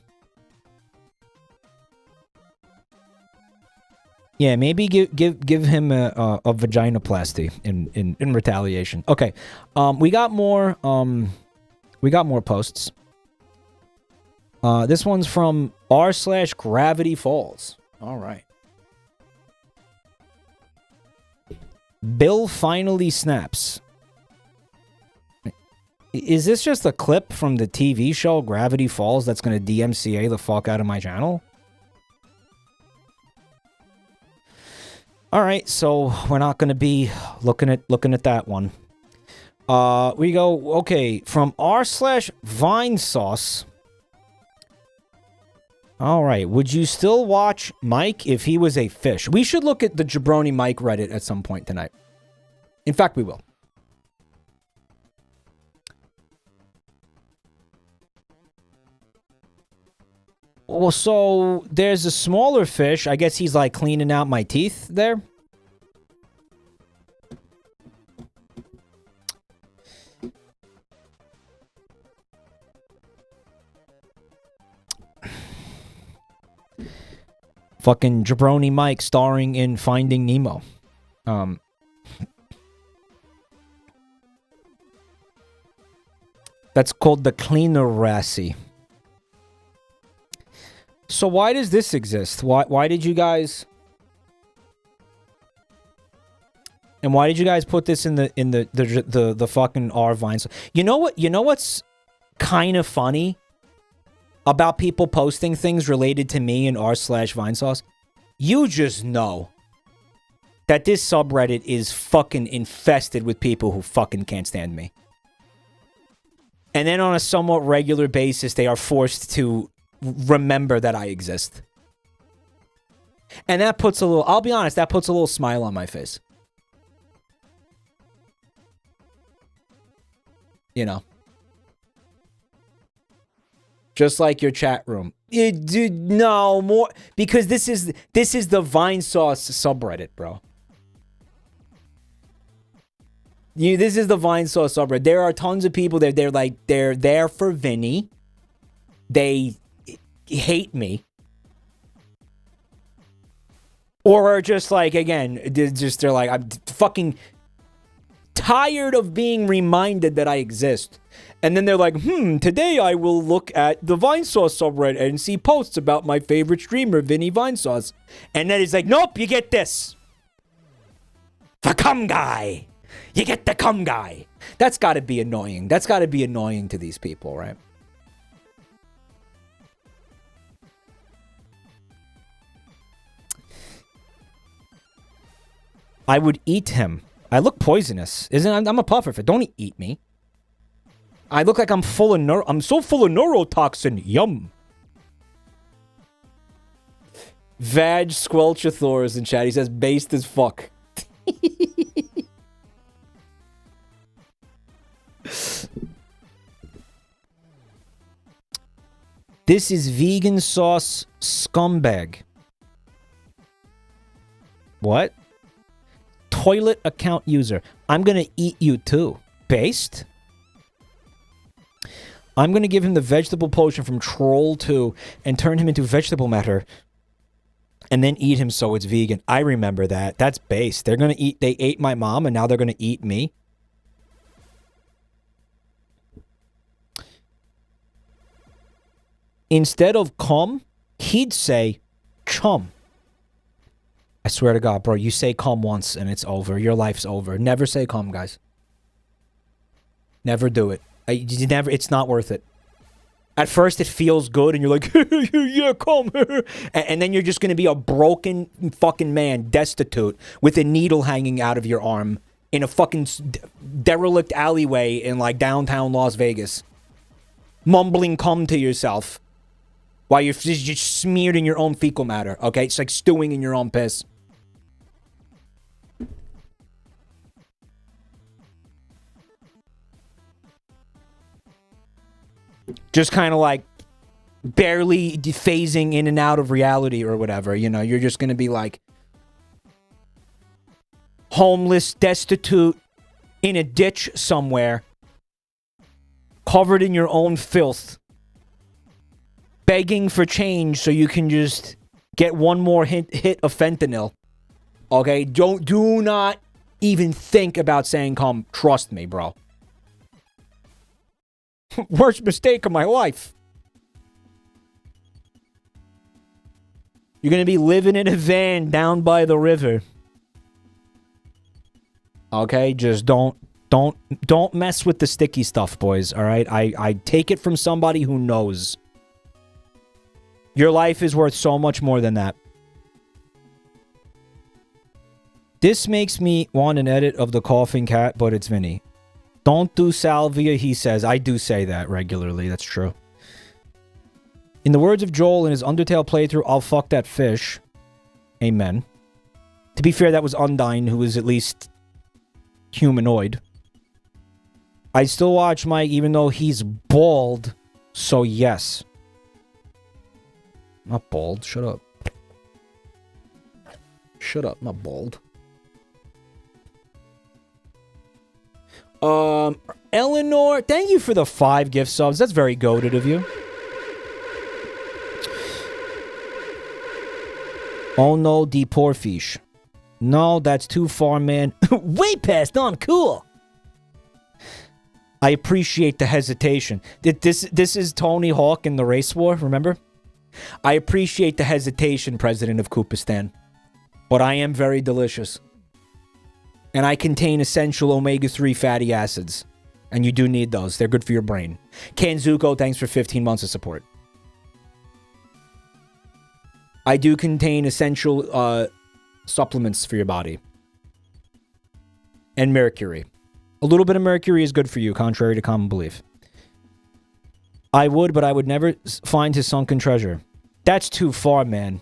Yeah, maybe give him a vaginoplasty in retaliation. Okay, we got more posts. This one's from r/Gravity Falls. All right. Bill finally snaps. Is this just a clip from the TV show Gravity Falls that's going to DMCA the fuck out of my channel? All right, so we're not going to be looking at that one. We go, okay, from r/Vinesauce. All right, would you still watch Mike if he was a fish? We should look at the Jabroni Mike Reddit at some point tonight. In fact, we will. Well, so there's a smaller fish. I guess he's like cleaning out my teeth there. Fucking Jabroni Mike starring in Finding Nemo. That's called the Cleaner Rassie. So why does this exist? Why did you guys... And why did you guys put this in the fucking R Vines? You know what? You know what's kind of funny about people posting things related to me in r/Vinesauce? You just know that this subreddit is fucking infested with people who fucking can't stand me. And then on a somewhat regular basis, they are forced to remember that I exist. And that puts a little, I'll be honest, that puts a little smile on my face. You know. Just like your chat room. Dude, no, more, because this is the Vinesauce subreddit, bro. This is the Vinesauce subreddit. There are tons of people that they're there for Vinny. They hate me, or are just like, again, they're like, I'm fucking tired of being reminded that I exist. And then they're like, today I will look at the Vinesauce subreddit and see posts about my favorite streamer, Vinny Vinesauce. And then it's like, nope, you get this. The cum guy. You get the cum guy. That's got to be annoying. That's got to be annoying to these people, right? I would eat him. I look poisonous. I'm a pufferfish. Don't eat me. I look like I'm so full of neurotoxin. Yum. Vag Squelchathor in chat. He says based as fuck. This is vegan sauce scumbag. What? Toilet account user. I'm gonna eat you too. Based? I'm gonna give him the vegetable potion from Troll 2 and turn him into vegetable matter. And then eat him so it's vegan. I remember that. That's based. They're gonna eat. They ate my mom and now they're gonna eat me. Instead of cum, he'd say chum. I swear to God, bro, you say cum once and it's over. Your life's over. Never say cum, guys. Never do it. It's not worth it. At first, it feels good and you're like, yeah, cum. And then you're just going to be a broken fucking man, destitute, with a needle hanging out of your arm in a fucking derelict alleyway in like downtown Las Vegas. Mumbling cum to yourself. While you're just smeared in your own fecal matter, okay? It's like stewing in your own piss. Just kind of like barely phasing in and out of reality or whatever, you know? You're just gonna be like homeless, destitute, in a ditch somewhere, covered in your own filth. Begging for change so you can just get one more hit of fentanyl. Okay? Do not even think about saying cum. Trust me, bro. Worst mistake of my life. You're gonna be living in a van down by the river. Okay? Just don't mess with the sticky stuff, boys. Alright? I take it from somebody who knows. Your life is worth so much more than that. This makes me want an edit of the coughing cat, but it's Vinny. Don't do salvia, he says. I do say that regularly. That's true. In the words of Joel in his Undertale playthrough, I'll fuck that fish. Amen. To be fair, that was Undyne, who was at least humanoid. I still watch Mike even though he's bald, so yes. Not bald. Shut up. Shut up. Not bald. Eleanor, thank you for the 5 gift subs. That's very goated of you. Oh no, the poor fish. No, that's too far, man. Way past uncool. I appreciate the hesitation. This is Tony Hawk in the race war, remember? I appreciate the hesitation, President of Koopistan. But I am very delicious. And I contain essential omega-3 fatty acids. And you do need those. They're good for your brain. Kanzuko, thanks for 15 months of support. I do contain essential supplements for your body. And mercury. A little bit of mercury is good for you, contrary to common belief. I would, but I would never find his sunken treasure. That's too far, man.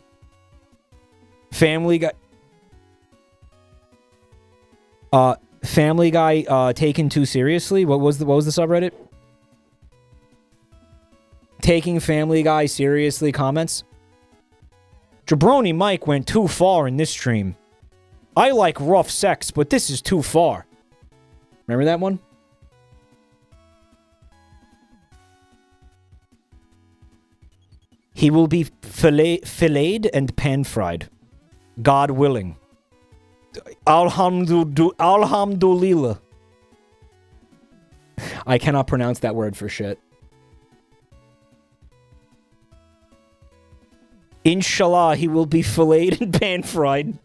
Family Guy taken too seriously? What was the subreddit? Taking Family Guy seriously comments? Jabroni Mike went too far in this stream. I like rough sex, but this is too far. Remember that one? He will be filleted and pan-fried. God willing. Alhamdulillah. I cannot pronounce that word for shit. Inshallah, he will be filleted and pan-fried.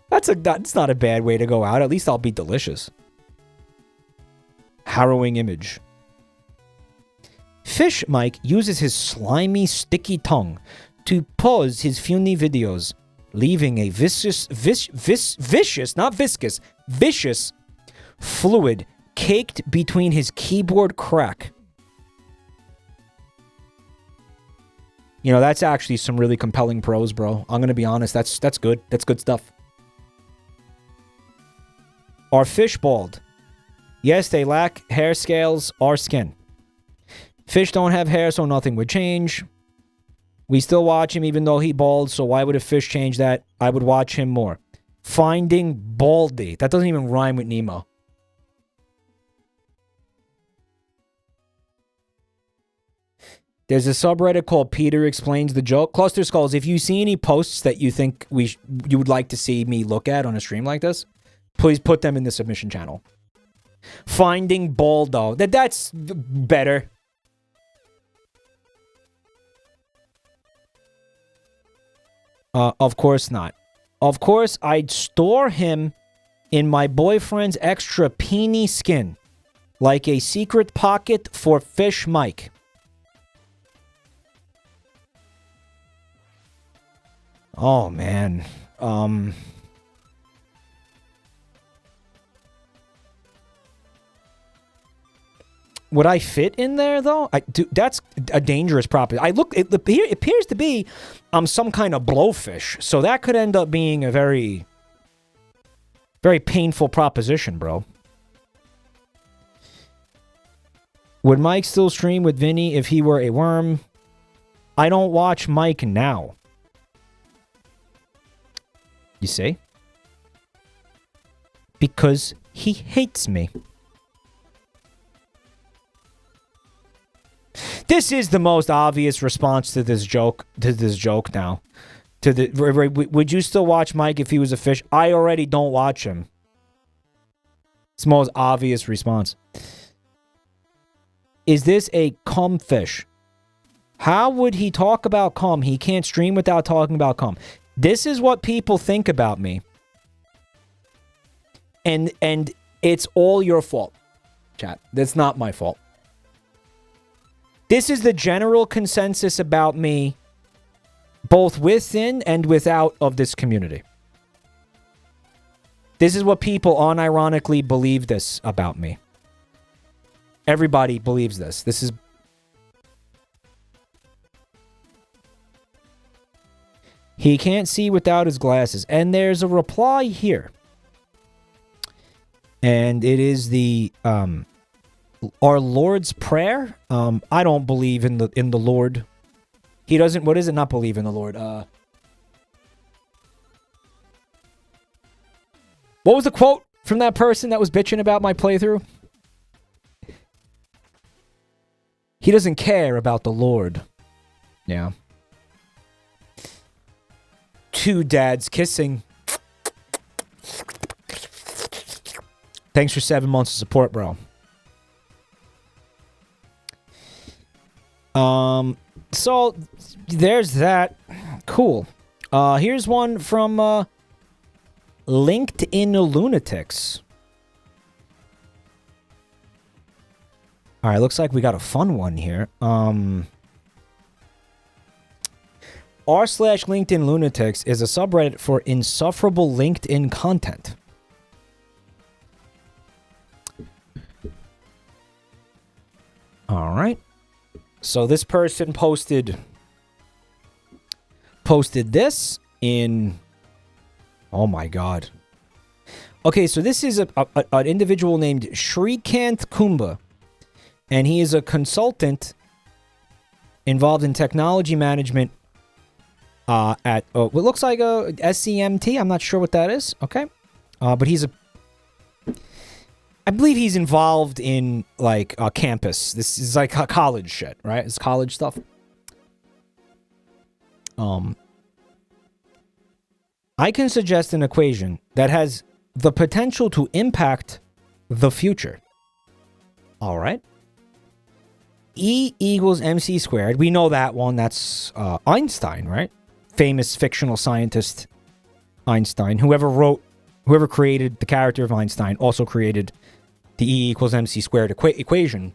That's not a bad way to go out. At least I'll be delicious. Harrowing image. Fish Mike uses his slimy, sticky tongue to pause his funny videos, leaving a vicious fluid caked between his keyboard crack. You know, that's actually some really compelling prose, bro. I'm gonna be honest. That's good. That's good stuff. Are fish bald? Yes, they lack hair, scales, or skin. Fish don't have hair, so nothing would change. We still watch him even though he bald, so why would a fish change that? I would watch him more. Finding Baldy. That doesn't even rhyme with Nemo. There's a subreddit called Peter Explains the Joke. Cluster Skulls, if you see any posts that you think you would like to see me look at on a stream like this, please put them in the submission channel. Finding Baldo. That's better. Of course not. Of course, I'd store him in my boyfriend's extra peony skin, like a secret pocket for Fish Mike. Oh, man. Would I fit in there, though? That's a dangerous proposition. It appears to be some kind of blowfish, so that could end up being a very, very painful proposition, bro. Would Mike still stream with Vinny if he were a worm? I don't watch Mike now. You see? Because he hates me. This is the most obvious response to this joke. Now. Would you still watch Mike if he was a fish? I already don't watch him. It's the most obvious response. Is this a cum fish? How would he talk about cum? He can't stream without talking about cum. This is what people think about me. And it's all your fault, chat. That's not my fault. This is the general consensus about me, both within and without of this community. This is what people unironically believe this about me. Everybody believes this. This is... He can't see without his glasses. And there's a reply here. And it is the... our Lord's Prayer. I don't believe in the Lord. He doesn't. What is it? Not believe in the Lord. What was the quote from that person that was bitching about my playthrough? He doesn't care about the Lord. Yeah. Two dads kissing. Thanks for 7 months of support, bro. So there's that. Cool. Here's one from LinkedIn Lunatics. All right, looks like we got a fun one here. r/LinkedIn Lunatics is a subreddit for insufferable LinkedIn content. All right. So this person posted this in... Oh my god. Okay, so this is an individual named Shrikant Kumba. And he is a consultant involved in technology management at what looks like a SCMT. I'm not sure what that is. Okay. But he's I believe he's involved in, like, campus. This is, like, college shit, right? It's college stuff. I can suggest an equation that has the potential to impact the future. All right. E equals MC squared. We know that one. That's Einstein, right? Famous fictional scientist Einstein. Whoever created the character of Einstein also created the E equals MC squared equation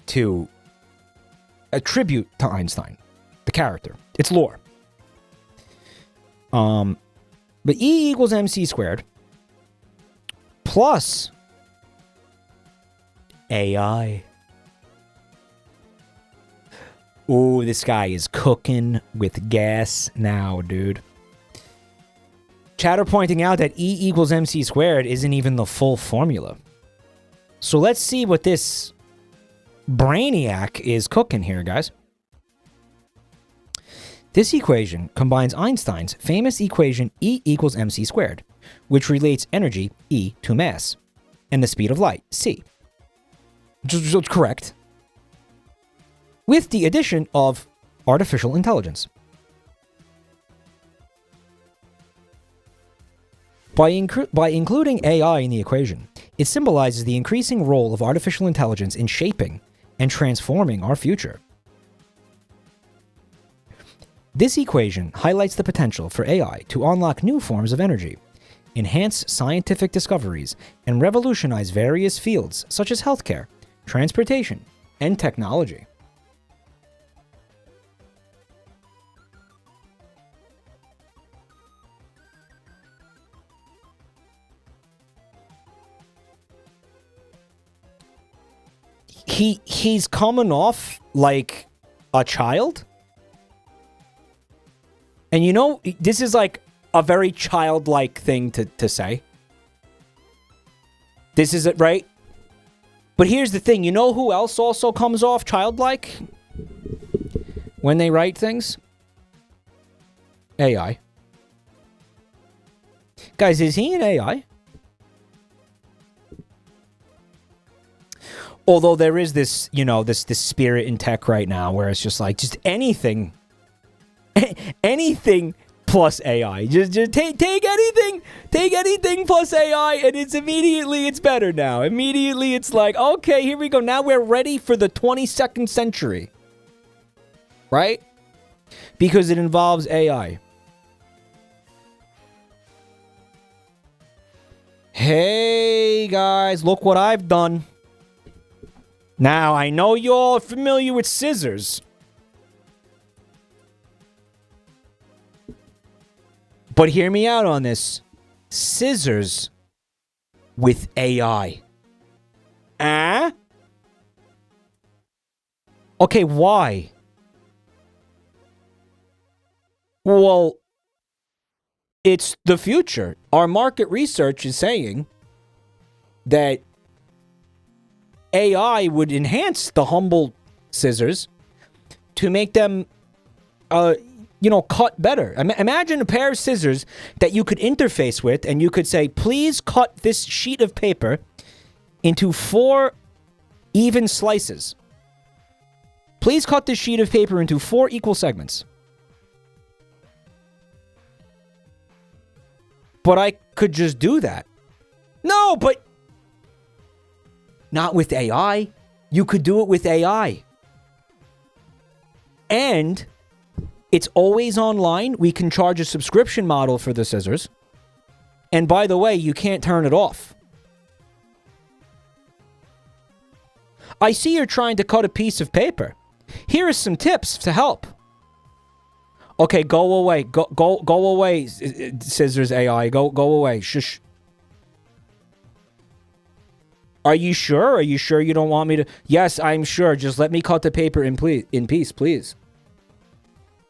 to attribute to Einstein, the character. It's lore. But E equals MC squared plus AI. Ooh, this guy is cooking with gas now, dude. Chatter pointing out that E equals MC squared isn't even the full formula. So let's see what this brainiac is cooking here, guys. This equation combines Einstein's famous equation E equals mc squared, which relates energy, E, to mass, and the speed of light, c. Just correct. With the addition of artificial intelligence. By including AI in the equation, it symbolizes the increasing role of artificial intelligence in shaping and transforming our future. This equation highlights the potential for AI to unlock new forms of energy, enhance scientific discoveries, and revolutionize various fields such as healthcare, transportation, and technology. He's coming off like a child. And you know, this is like a very childlike thing to say. This is it, right? But here's the thing. You know who else also comes off childlike when they write things? AI. Guys, is he an AI? Although there is this, you know, this spirit in tech right now where it's just like, just anything plus AI. Just take anything plus AI, and it's better now. Immediately it's like, okay, here we go. Now we're ready for the 22nd century. Right? Because it involves AI. Hey guys, look what I've done. Now, I know you all are familiar with scissors. But hear me out on this. Scissors with AI. Okay, why? Well, it's the future. Our market research is saying that AI would enhance the humble scissors to make them, cut better. Imagine a pair of scissors that you could interface with, and you could say, please cut this sheet of paper into 4 even slices. Please cut this sheet of paper into 4 equal segments. But I could just do that. No, but not with AI. You could do it with AI. And it's always online. We can charge a subscription model for the scissors. And by the way, you can't turn it off. I see you're trying to cut a piece of paper. Here are some tips to help. Okay, go away. Go away, scissors AI. Go away. Shush. Are you sure? Are you sure you don't want me to? Yes, I'm sure. Just let me cut the paper in peace, please.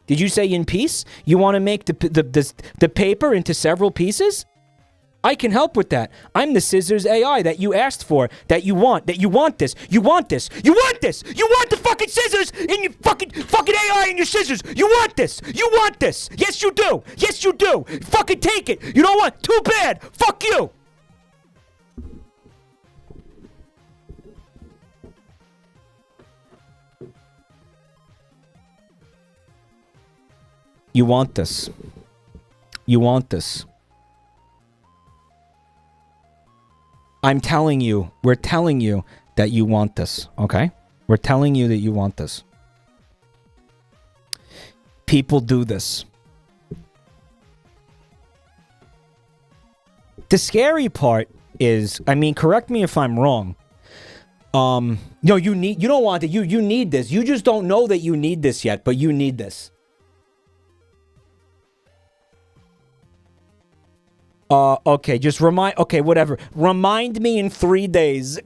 Did you say in peace? You want to make the paper into several pieces? I can help with that. I'm the scissors AI that you asked for, that you want this. You want this. You want the fucking scissors in your fucking AI and your scissors. You want this. Yes, you do. Fucking take it. You know what? Too bad. Fuck you. You want this. I'm telling you, we're telling you that you want this, okay? We're telling you that you want this. People do this. The scary part is, correct me if I'm wrong. No, you don't want it. You need this. You just don't know that you need this yet, but you need this. Okay, just whatever. Remind me in 3 days.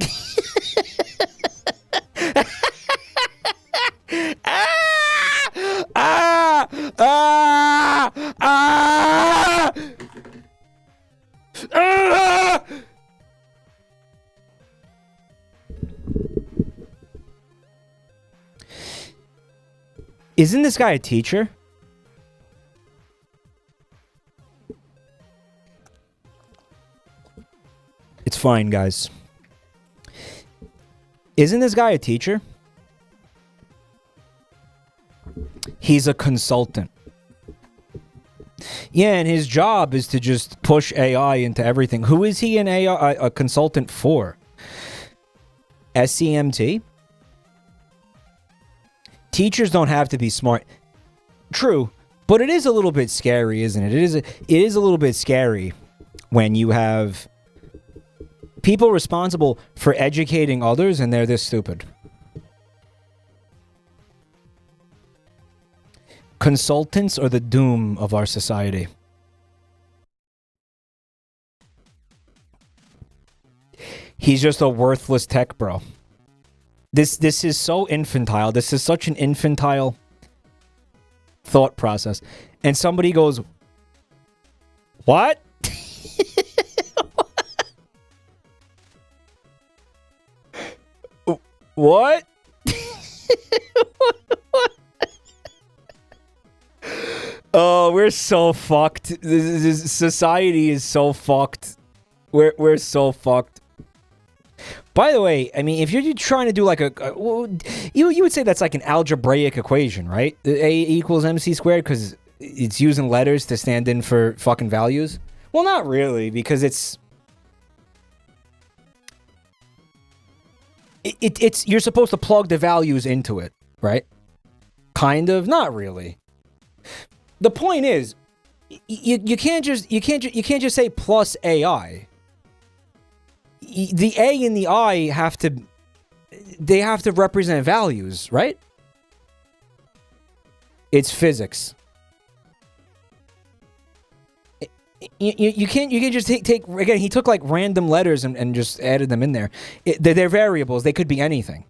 Isn't this guy a teacher? It's fine, guys. Isn't this guy a teacher? He's a consultant. Yeah, and his job is to just push AI into everything. Who is he an AI a consultant for? SCMT? Teachers don't have to be smart. True, but it is a little bit scary, isn't it? It is a little bit scary when you have people responsible for educating others and they're this stupid. Consultants are the doom of our society. He's just a worthless tech bro. This is so infantile. This is such an infantile thought process. And somebody goes, "What?" What? Oh, we're so fucked. This society is so fucked. We're so fucked. By the way, I mean, if you're trying to do like well, you would say that's like an algebraic equation, right? A equals mc squared because it's using letters to stand in for fucking values. Well, not really, because it's you're supposed to plug the values into it, right? Kind of, not really. The point is, you can't just say plus AI. The A and the I have to represent values, right? It's physics. You can't just take again. He took like random letters and just added them in there. They're variables. They could be anything.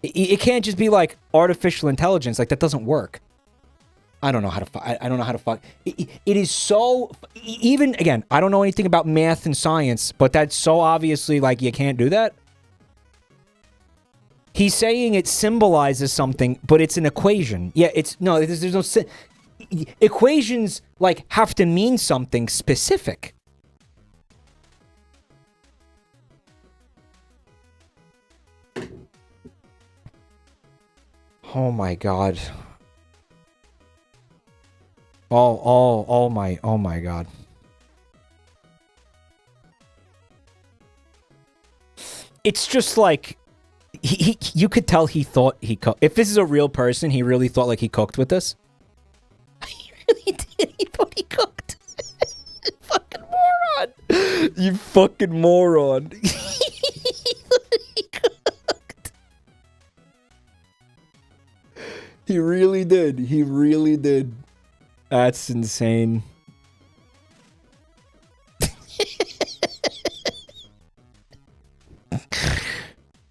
It can't just be like artificial intelligence. Like that doesn't work. I don't know how to. I don't know how to fuck. It is so. Even again, I don't know anything about math and science, but that's so obviously like you can't do that. He's saying it symbolizes something, but it's an equation. Yeah, it's no. There's no. Equations like have to mean something specific. Oh my god. Oh my god. It's just like you could tell he thought he cooked. If this is a real person, he really thought like he cooked with this. He really did. He thought he cooked. Fucking moron. You fucking moron. He thought he cooked. He really did. He really did. That's insane.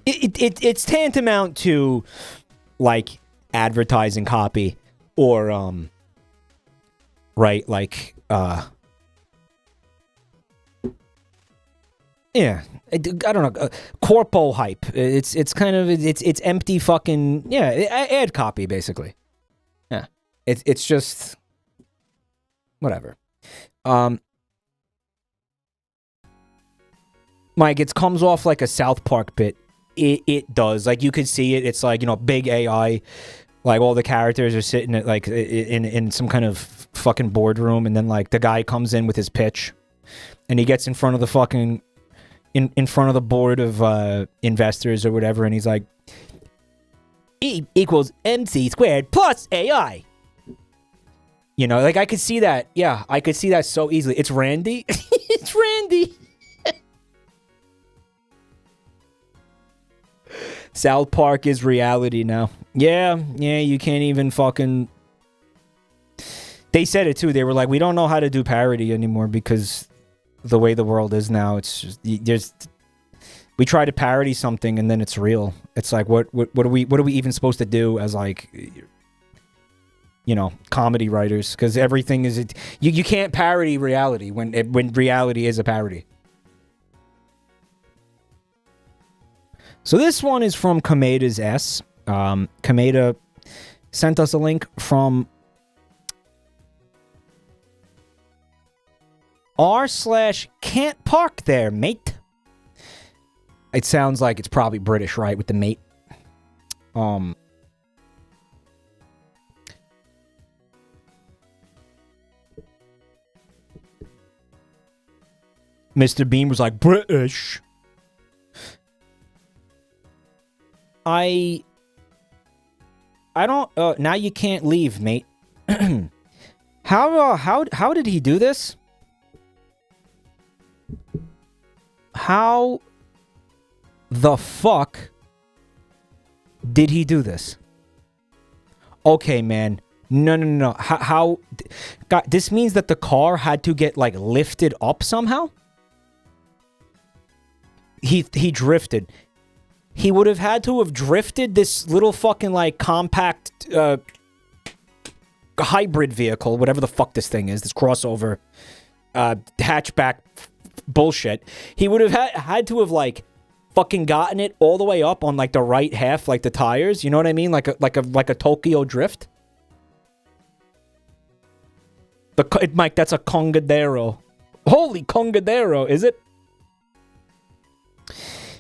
It's tantamount to like advertising copy or right, like yeah, I don't know, corpo hype. It's kind of it's empty fucking ad copy basically. Yeah, it's just whatever. Mike, it comes off like a South Park bit. It does. Like you could see it. It's like, you know, big AI. Like all the characters are sitting at like in some kind of fucking boardroom, and then like the guy comes in with his pitch, and he gets in front of the fucking in front of the board of investors or whatever, and he's like, E equals MC squared plus AI. You know, like I could see that. Yeah, I could see that so easily. It's Randy. It's Randy. South Park is reality now. Yeah, you can't even fucking... They said it too. They were like, we don't know how to do parody anymore because the way the world is now, it's just... We try to parody something and then it's real. It's like, what are we even supposed to do as like... You know, comedy writers, because everything is... You can't parody reality when reality is a parody. So this one is from Kameda's S. Kameda sent us a link from r/can't park there, mate. It sounds like it's probably British, right, with the mate. Mr. Bean was like, British. I don't, now you can't leave, mate. How did he do this? How the fuck did he do this? Okay, man. No. How God, this means that the car had to get, like, lifted up somehow? He drifted. He would have had to have drifted this little fucking, like, compact hybrid vehicle, whatever the fuck this thing is, this crossover hatchback bullshit. He would have had to have, like, fucking gotten it all the way up on, like, the right half, like the tires. You know what I mean? Like a Tokyo drift. Mike, that's a Congadero. Holy Congadero, is it?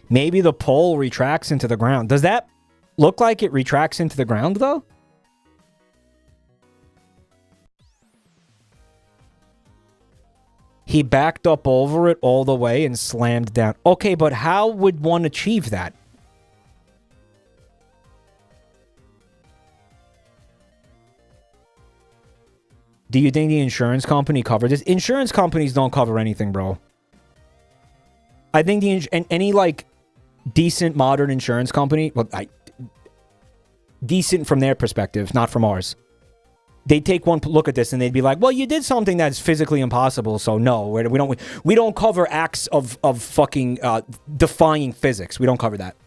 Maybe the pole retracts into the ground. Does that look like it retracts into the ground, though? He backed up over it all the way and slammed down. Okay, but how would one achieve that? Do you think the insurance company covered this? Insurance companies don't cover anything, bro. I think any, like, decent modern insurance company, well, decent from their perspective, not from ours. They take one look at this and they'd be like, "Well, you did something that's physically impossible, so no, we don't cover acts of fucking defying physics. We don't cover that.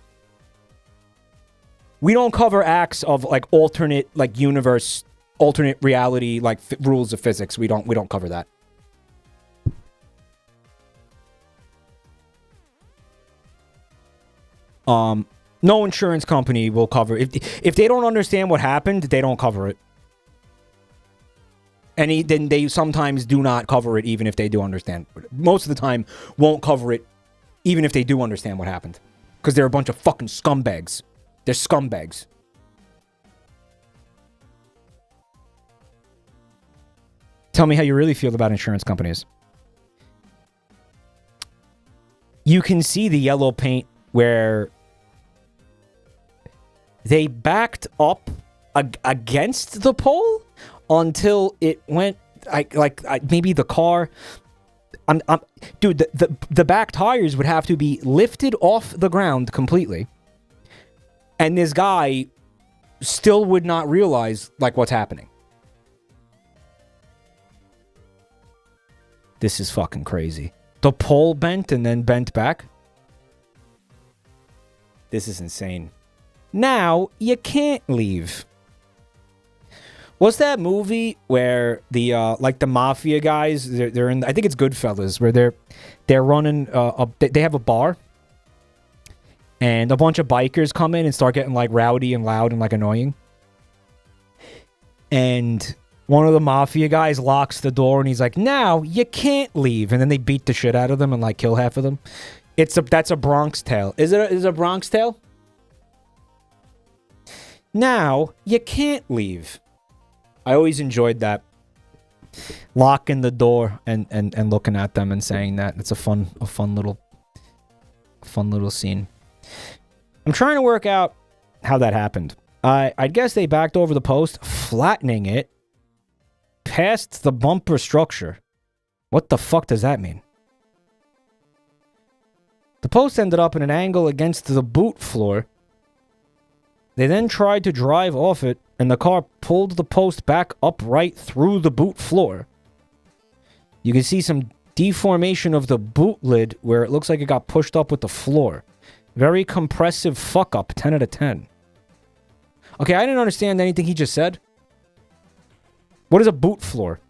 We don't cover acts of, like, alternate, like, universe, alternate reality, like, rules of physics. We don't cover that." No insurance company will cover if they don't understand what happened, they don't cover it. And then they sometimes do not cover it even if they do understand. Most of the time won't cover it even if they do understand what happened. Because they're a bunch of fucking scumbags. They're scumbags. Tell me how you really feel about insurance companies. You can see the yellow paint where they backed up against the pole until it went, maybe the car. Dude, the back tires would have to be lifted off the ground completely, and this guy still would not realize, like, what's happening. This is fucking crazy. The pole bent and then bent back. This is insane. Now you can't leave. What's that movie where the like the mafia guys, they're in, I think it's Goodfellas, where they're running they have a bar and a bunch of bikers come in and start getting, like, rowdy and loud and, like, annoying. And one of the mafia guys locks the door and he's like, "Now you can't leave." And then they beat the shit out of them and, like, kill half of them. That's a Bronx Tale. Is it a Bronx Tale? Now you can't leave. I always enjoyed that. Locking the door and looking at them and saying that. It's a fun little scene. I'm trying to work out how that happened. I guess they backed over the post, flattening it past the bumper structure. What the fuck does that mean? The post ended up in an angle against the boot floor. They then tried to drive off it, and the car pulled the post back upright through the boot floor. You can see some deformation of the boot lid where it looks like it got pushed up with the floor. Very compressive fuck up, 10 out of 10. Okay, I didn't understand anything he just said. What is a boot floor?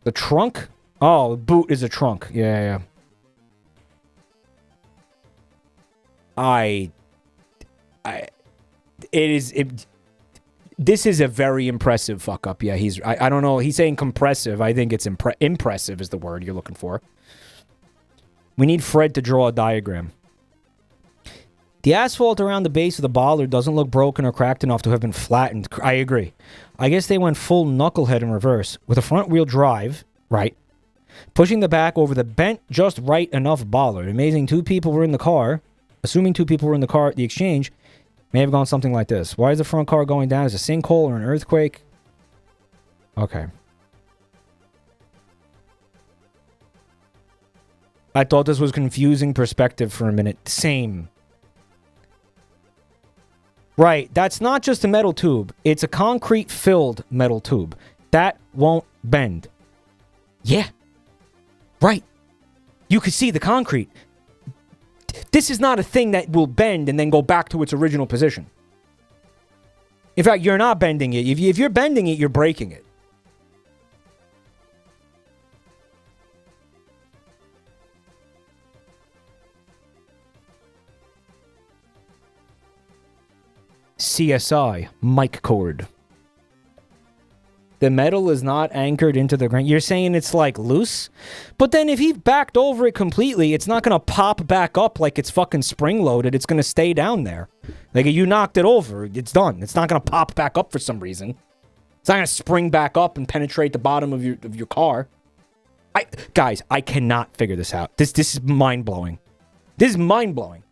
The trunk? Oh, boot is a trunk. Yeah. This is a very impressive fuck up. Yeah, I don't know. He's saying compressive. I think it's impressive is the word you're looking for. We need Fred to draw a diagram. The asphalt around the base of the bollard doesn't look broken or cracked enough to have been flattened. I agree. I guess they went full knucklehead in reverse. With a front wheel drive, right? Pushing the back over the bent just right enough bollard. Amazing 2 people were in the car. Assuming 2 people were in the car at the exchange, may have gone something like this. Why is the front car going down? Is it a sinkhole or an earthquake? Okay. I thought this was confusing perspective for a minute. Same. Right, that's not just a metal tube. It's a concrete-filled metal tube. That won't bend. Yeah. Right. You can see the concrete. This is not a thing that will bend and then go back to its original position. In fact, you're not bending it. If you're bending it, you're breaking it. CSI, mic cord. The metal is not anchored into the ground. You're saying it's like loose? But then if he backed over it completely, it's not going to pop back up like it's fucking spring loaded. It's going to stay down there. Like you knocked it over, it's done. It's not going to pop back up for some reason. It's not going to spring back up and penetrate the bottom of your car. Guys, I cannot figure this out. This is mind-blowing. This is mind-blowing.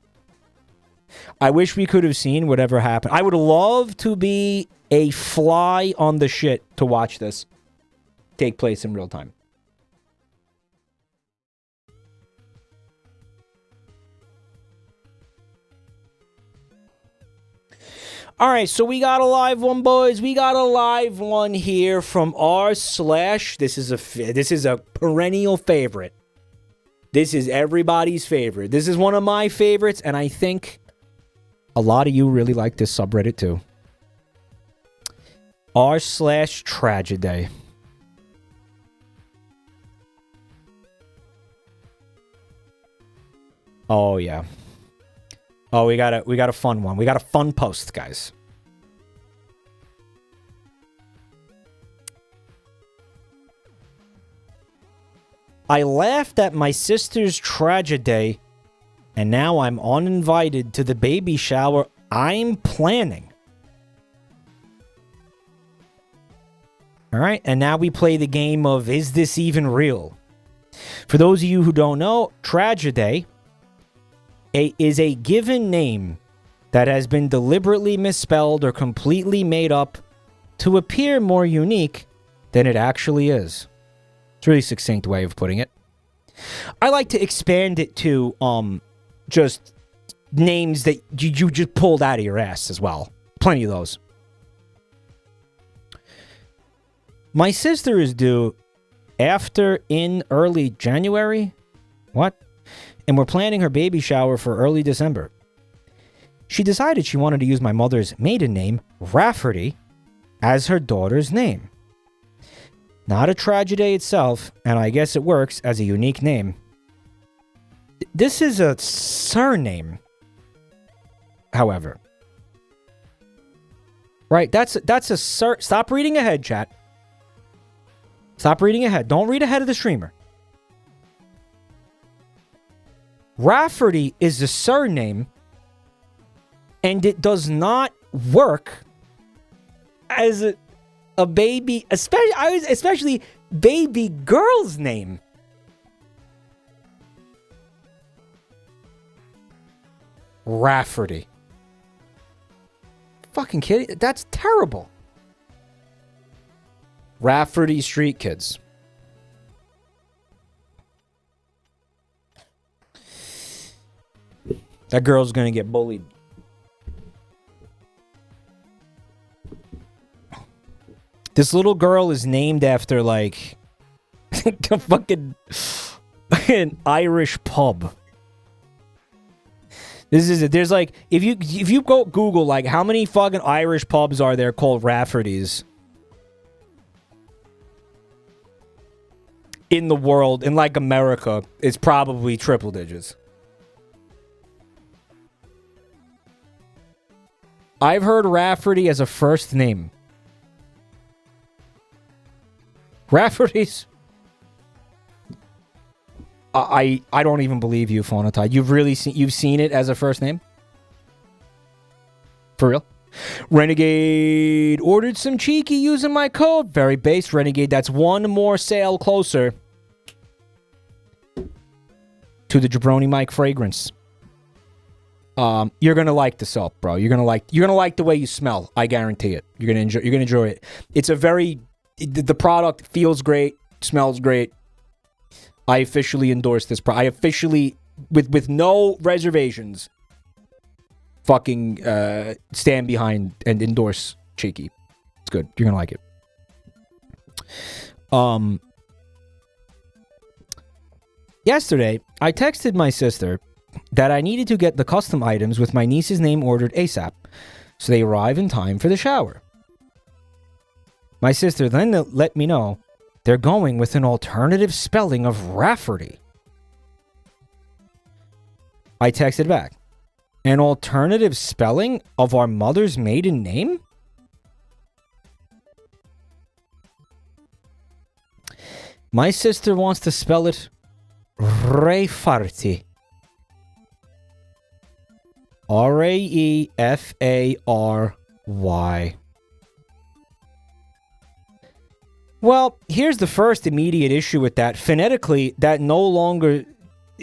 I wish we could have seen whatever happened. I would love to be a fly on the shit to watch this take place in real time. All right, so we got a live one, boys. We got a live one here from r/. This is a perennial favorite. This is everybody's favorite. This is one of my favorites, and I think a lot of you really like this subreddit too. r/tragedy. Oh yeah. Oh, we got a fun one. We got a fun post, guys. I laughed at my sister's tragedy, and now I'm uninvited to the baby shower I'm planning. All right, and now we play the game of, is this even real? For those of you who don't know, tragedy is a given name that has been deliberately misspelled or completely made up to appear more unique than it actually is. It's a really succinct way of putting it. I like to expand it to just names that you just pulled out of your ass as well. Plenty of those. My sister is due in early January. What? And we're planning her baby shower for early December. She decided she wanted to use my mother's maiden name, Rafferty, as her daughter's name. Not a tragedy itself, and I guess it works as a unique name. This is a surname, however. Right, that's a Stop reading ahead, chat. Stop reading ahead. Don't read ahead of the streamer. Rafferty is a surname, and it does not work as a baby, especially baby girl's name. Rafferty. Fucking kidding? That's terrible. Rafferty Street Kids. That girl's gonna get bullied. This little girl is named after, like, a fucking an Irish pub. This is it. There's, like, if you go Google, like, how many fucking Irish pubs are there called Rafferty's in the world, in, like, America, it's probably triple digits. I've heard Rafferty as a first name. Rafferty's... I don't even believe you, Phonotide. You've seen it as a first name? For real? Renegade ordered some cheeky using my code. Very base, Renegade. That's one more sale closer to the Jabroni Mike fragrance. You're gonna like the soap, bro. You're gonna like the way you smell. I guarantee it. You're gonna enjoy it. It's a very... The product feels great, smells great. I officially endorse this product. I officially, with no reservations, fucking stand behind and endorse Cheeky. It's good. You're gonna like it. Yesterday, I texted my sister that I needed to get the custom items with my niece's name ordered ASAP, so they arrive in time for the shower. My sister then let me know they're going with an alternative spelling of Rafferty. I texted back, an alternative spelling of our mother's maiden name? My sister wants to spell it Raefarty. R-A-E-F-A-R-Y. Well, here's the first immediate issue with that. Phonetically, that no longer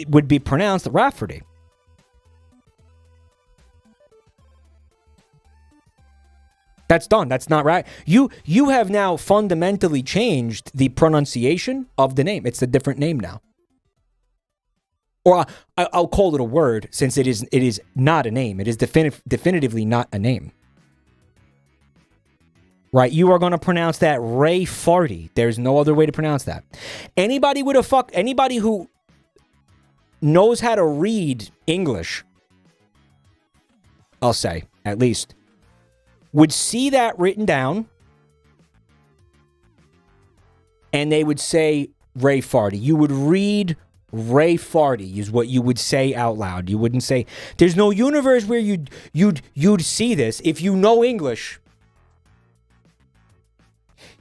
would be pronounced Rafferty. That's done. That's not right. You have now fundamentally changed the pronunciation of the name. It's a different name now. Or I'll call it a word, since it is not a name. It is definitively not a name. Right? You are going to pronounce that Raefarty. There's no other way to pronounce that. Anybody who knows how to read English, I'll say, at least, would see that written down, and they would say Raefarty. You would read Raefarty is what you would say out loud. You wouldn't say... There's no universe where you'd see this if you know English.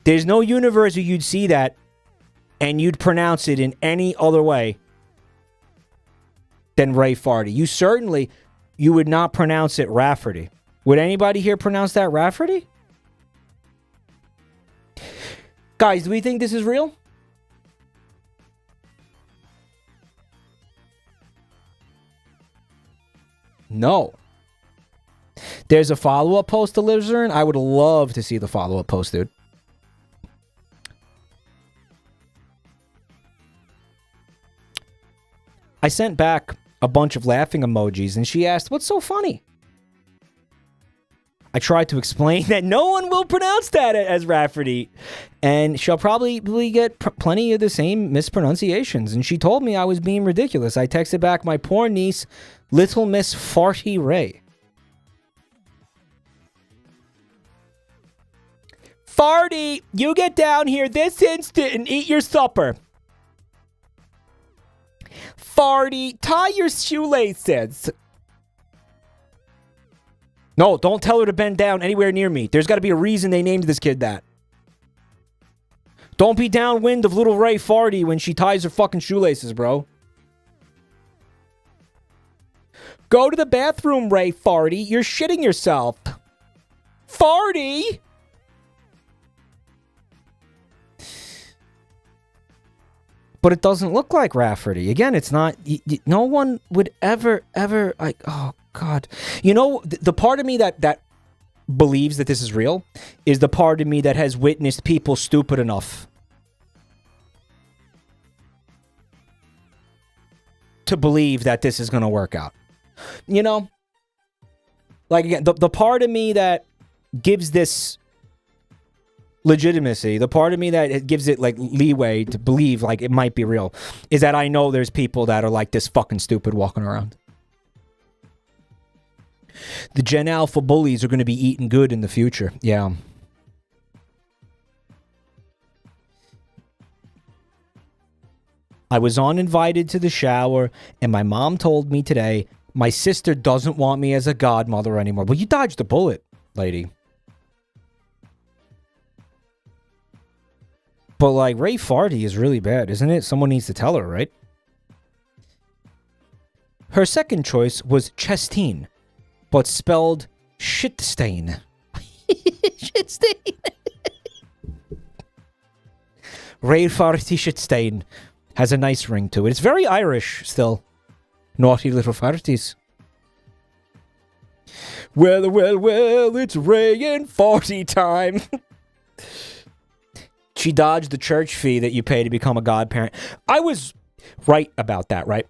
There's no universe where you'd see that and you'd pronounce it in any other way than Raefarty. You would not pronounce it Rafferty. Would anybody here pronounce that Rafferty? Guys, do we think this is real? No. There's a follow-up post to Lizern. I would love to see the follow-up post, dude. I sent back a bunch of laughing emojis, and she asked, "What's so funny?" I tried to explain that no one will pronounce that as Rafferty, and she'll probably get plenty of the same mispronunciations. And she told me I was being ridiculous. I texted back, "My poor niece, Little Miss Farty Ray." Farty, you get down here this instant and eat your supper. Farty, tie your shoelaces. No, don't tell her to bend down anywhere near me. There's got to be a reason they named this kid that. Don't be downwind of little Raefarty when she ties her fucking shoelaces, bro. Go to the bathroom, Raefarty. You're shitting yourself. Farty! But it doesn't look like Rafferty. Again, it's not... no one would ever, like... Oh, God. You know, the part of me that believes that this is real is the part of me that has witnessed people stupid enough to believe that this is going to work out. You know? Like, again, the part of me that gives this legitimacy, the part of me that it gives it, like, leeway to believe, like, it might be real, is that I know there's people that are, like, this fucking stupid walking around. The Gen Alpha bullies are going to be eating good in the future. Yeah. I was uninvited to the shower, and my mom told me today my sister doesn't want me as a godmother anymore. Well, you dodged a bullet. lady. But, like, Ray Farty is really bad, isn't it? Someone needs to tell her, right? Her second choice was Chestine, but spelled Shitstain. Shitstain. Ray Farty Shitstain has a nice ring to it. It's very Irish still. Naughty little farties. Well, well, well, it's Ray and Farty time. She dodged the church fee that you pay to become a godparent. I was right about that, right?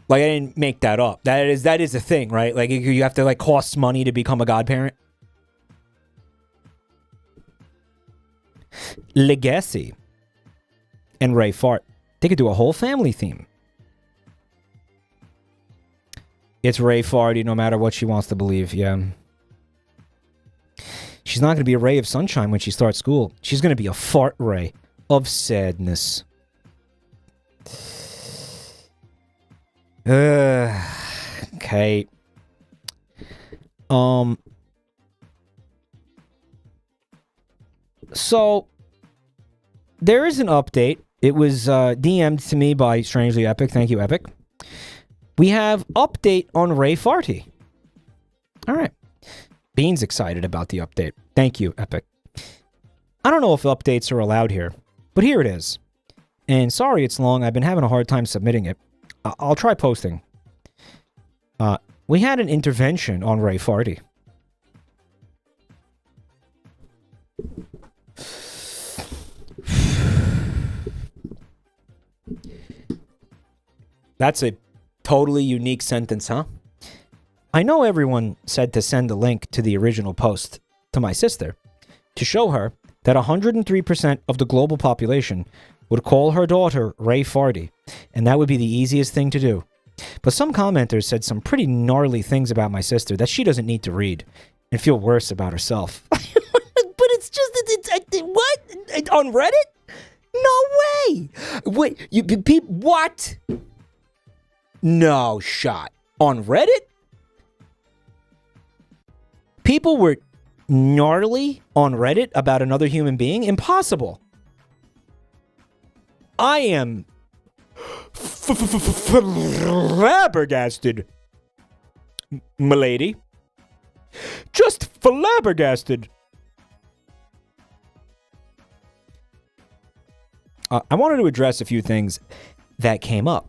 Like, I didn't make that up. That is a thing, right? Like, you have to, like, cost money to become a godparent. Legacy and Ray Fart. They could do a whole family theme. It's Ray Farty no matter what she wants to believe, yeah. She's not going to be a ray of sunshine when she starts school. She's going to be a fart ray of sadness. Okay. So, there is an update. It was DM'd to me by Strangely Epic. Thank you, Epic. We have update on Ray Farty. All right. Bean's excited about the update. Thank you, Epic. I don't know if updates are allowed here, but here it is. And sorry it's long. I've been having a hard time submitting it. I'll try posting. We had an intervention on Ray Farty. That's a totally unique sentence, huh? I know everyone said to send a link to the original post to my sister to show her that 103% of the global population would call her daughter Ray Farty, and that would be the easiest thing to do. But some commenters said some pretty gnarly things about my sister that she doesn't need to read and feel worse about herself. But it's just, what? On Reddit? No way! Wait, what? No shot. On Reddit? People were gnarly on Reddit about another human being? Impossible. I am flabbergasted, m'lady. Just flabbergasted. I wanted to address a few things that came up.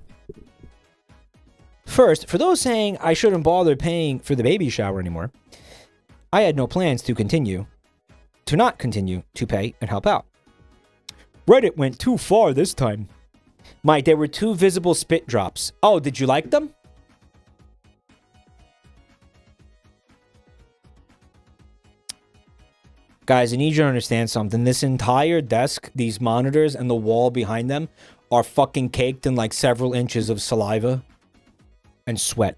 First, for those saying I shouldn't bother paying for the baby shower anymore, I had no plans to not continue to pay and help out. Reddit went too far this time. Mike, there were 2 visible spit drops. Oh, did you like them? Guys, I need you to understand something. This entire desk, these monitors, and the wall behind them are fucking caked in like several inches of saliva and sweat.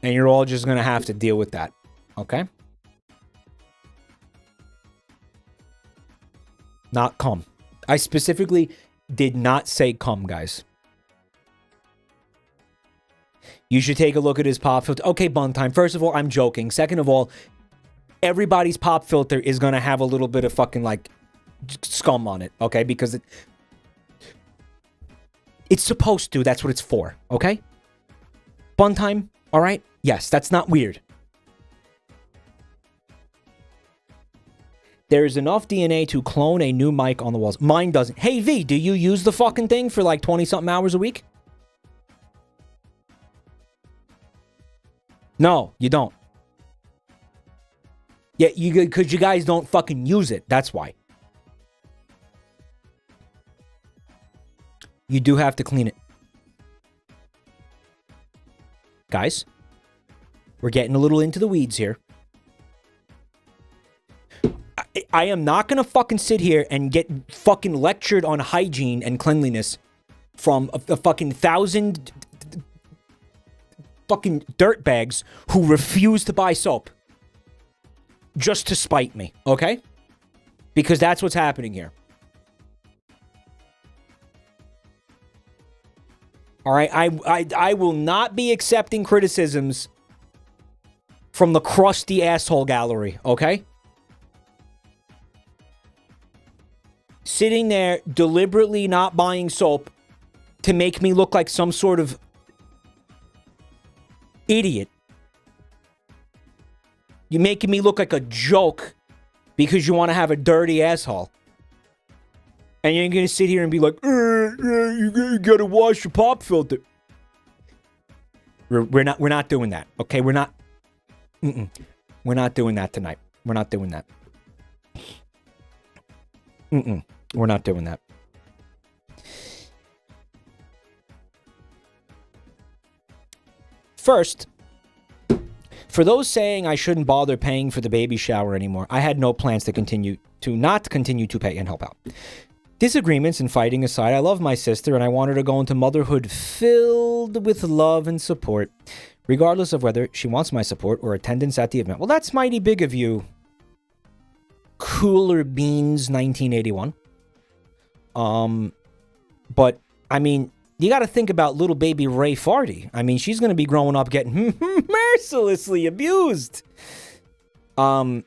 And you're all just gonna have to deal with that, okay? Not cum. I specifically did not say cum, guys. You should take a look at his pop filter. Okay, Bun Time. First of all, I'm joking. Second of all, everybody's pop filter is gonna have a little bit of fucking like scum on it, okay? Because it's supposed to. That's what it's for, okay? Bun Time, all right? Yes, that's not weird. There is enough DNA to clone a new mic on the walls. Mine doesn't. Hey, V, do you use the fucking thing for like 20-something hours a week? No, you don't. Yeah, because you guys don't fucking use it. That's why. You do have to clean it. Guys, we're getting a little into the weeds here. I am not going to fucking sit here and get fucking lectured on hygiene and cleanliness from a fucking 1,000 fucking dirtbags who refuse to buy soap just to spite me, okay? Because that's what's happening here. All right, I will not be accepting criticisms from the crusty asshole gallery, okay? Sitting there deliberately not buying soap to make me look like some sort of idiot. You're making me look like a joke because you want to have a dirty asshole. And you're going to sit here and be like, you got to wash your pop filter. We're not doing that, okay? We're not doing that tonight. We're not doing that. We're not doing that. First, for those saying I shouldn't bother paying for the baby shower anymore, I had no plans to not continue to pay and help out. Disagreements and fighting aside, I love my sister and I want her to go into motherhood filled with love and support, regardless of whether she wants my support or attendance at the event. Well, that's mighty big of you, Cooler Beans 1981. But, I mean, you got to think about little baby Ray Farty. I mean, she's going to be growing up getting mercilessly abused. You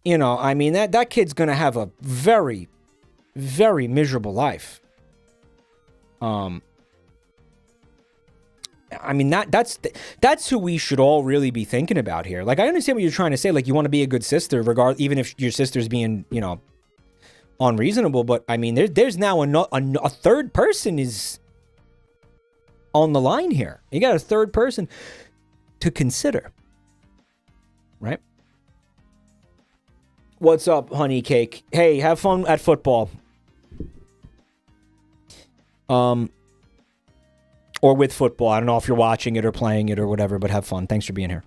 know, I mean, that kid's going to have a very, very miserable life. I mean, that's who we should all really be thinking about here. Like, I understand what you're trying to say. Like, you want to be a good sister, even if your sister's being, you know, unreasonable. But I mean, there's now a third person is on the line here. You got a third person to consider, right? What's up, honey cake? Hey, have fun at football. Or with football. I don't know if you're watching it or playing it or whatever, but have fun. Thanks for being here.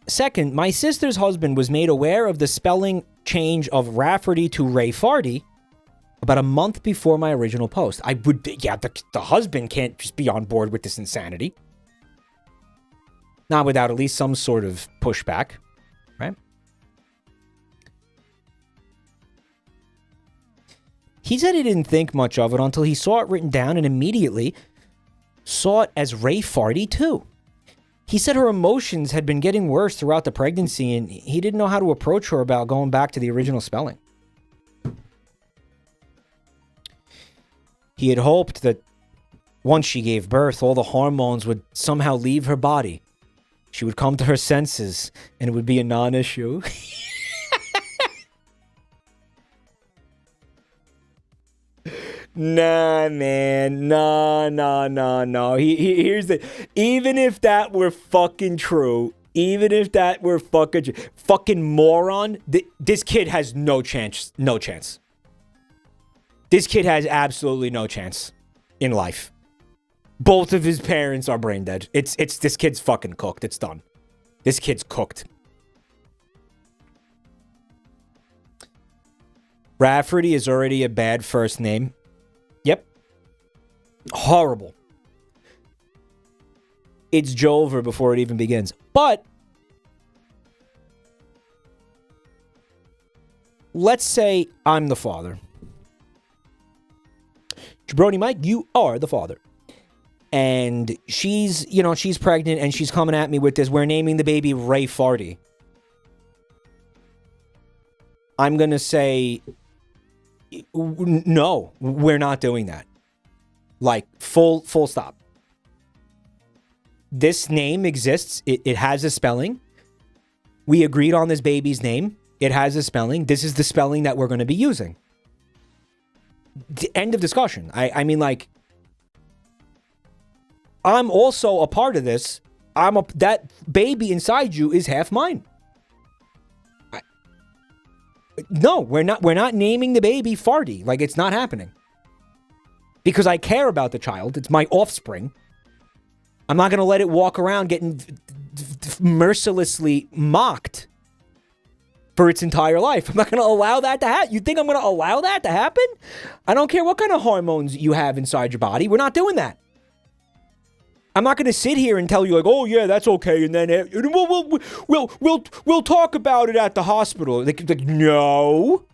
Second, my sister's husband was made aware of the spelling change of Rafferty to Ray Farty about a month before my original post. The husband can't just be on board with this insanity. Not without at least some sort of pushback, right? He said he didn't think much of it until he saw it written down and immediately saw it as Ray Farty too. He said her emotions had been getting worse throughout the pregnancy and he didn't know how to approach her about going back to the original spelling. He had hoped that once she gave birth, all the hormones would somehow leave her body. She would come to her senses and it would be a non-issue. Nah, man. No. Here's the... Even if that were fucking true, fucking moron, this kid has no chance. No chance. This kid has absolutely no chance in life. Both of his parents are brain dead. It's this kid's fucking cooked. It's done. This kid's cooked. Rafferty is already a bad first name. Yep. Horrible. It's Jover before it even begins. But let's say I'm the father. Jabroni Mike, you are the father. And she's pregnant and she's coming at me with this. We're naming the baby Ray Farty. I'm going to say, no, we're not doing that. Like, full stop. This name exists. It has a spelling. We agreed on this baby's name. It has a spelling. This is the spelling that we're going to be using. End of discussion. I mean, like, I'm also a part of this. That baby inside you is half mine. No, we're not naming the baby Farty. Like, it's not happening. Because I care about the child. It's my offspring. I'm not going to let it walk around getting mercilessly mocked for its entire life. I'm not going to allow that to happen. You think I'm going to allow that to happen? I don't care what kind of hormones you have inside your body. We're not doing that. I'm not going to sit here and tell you like, oh yeah, that's okay, and then we'll talk about it at the hospital. Like no.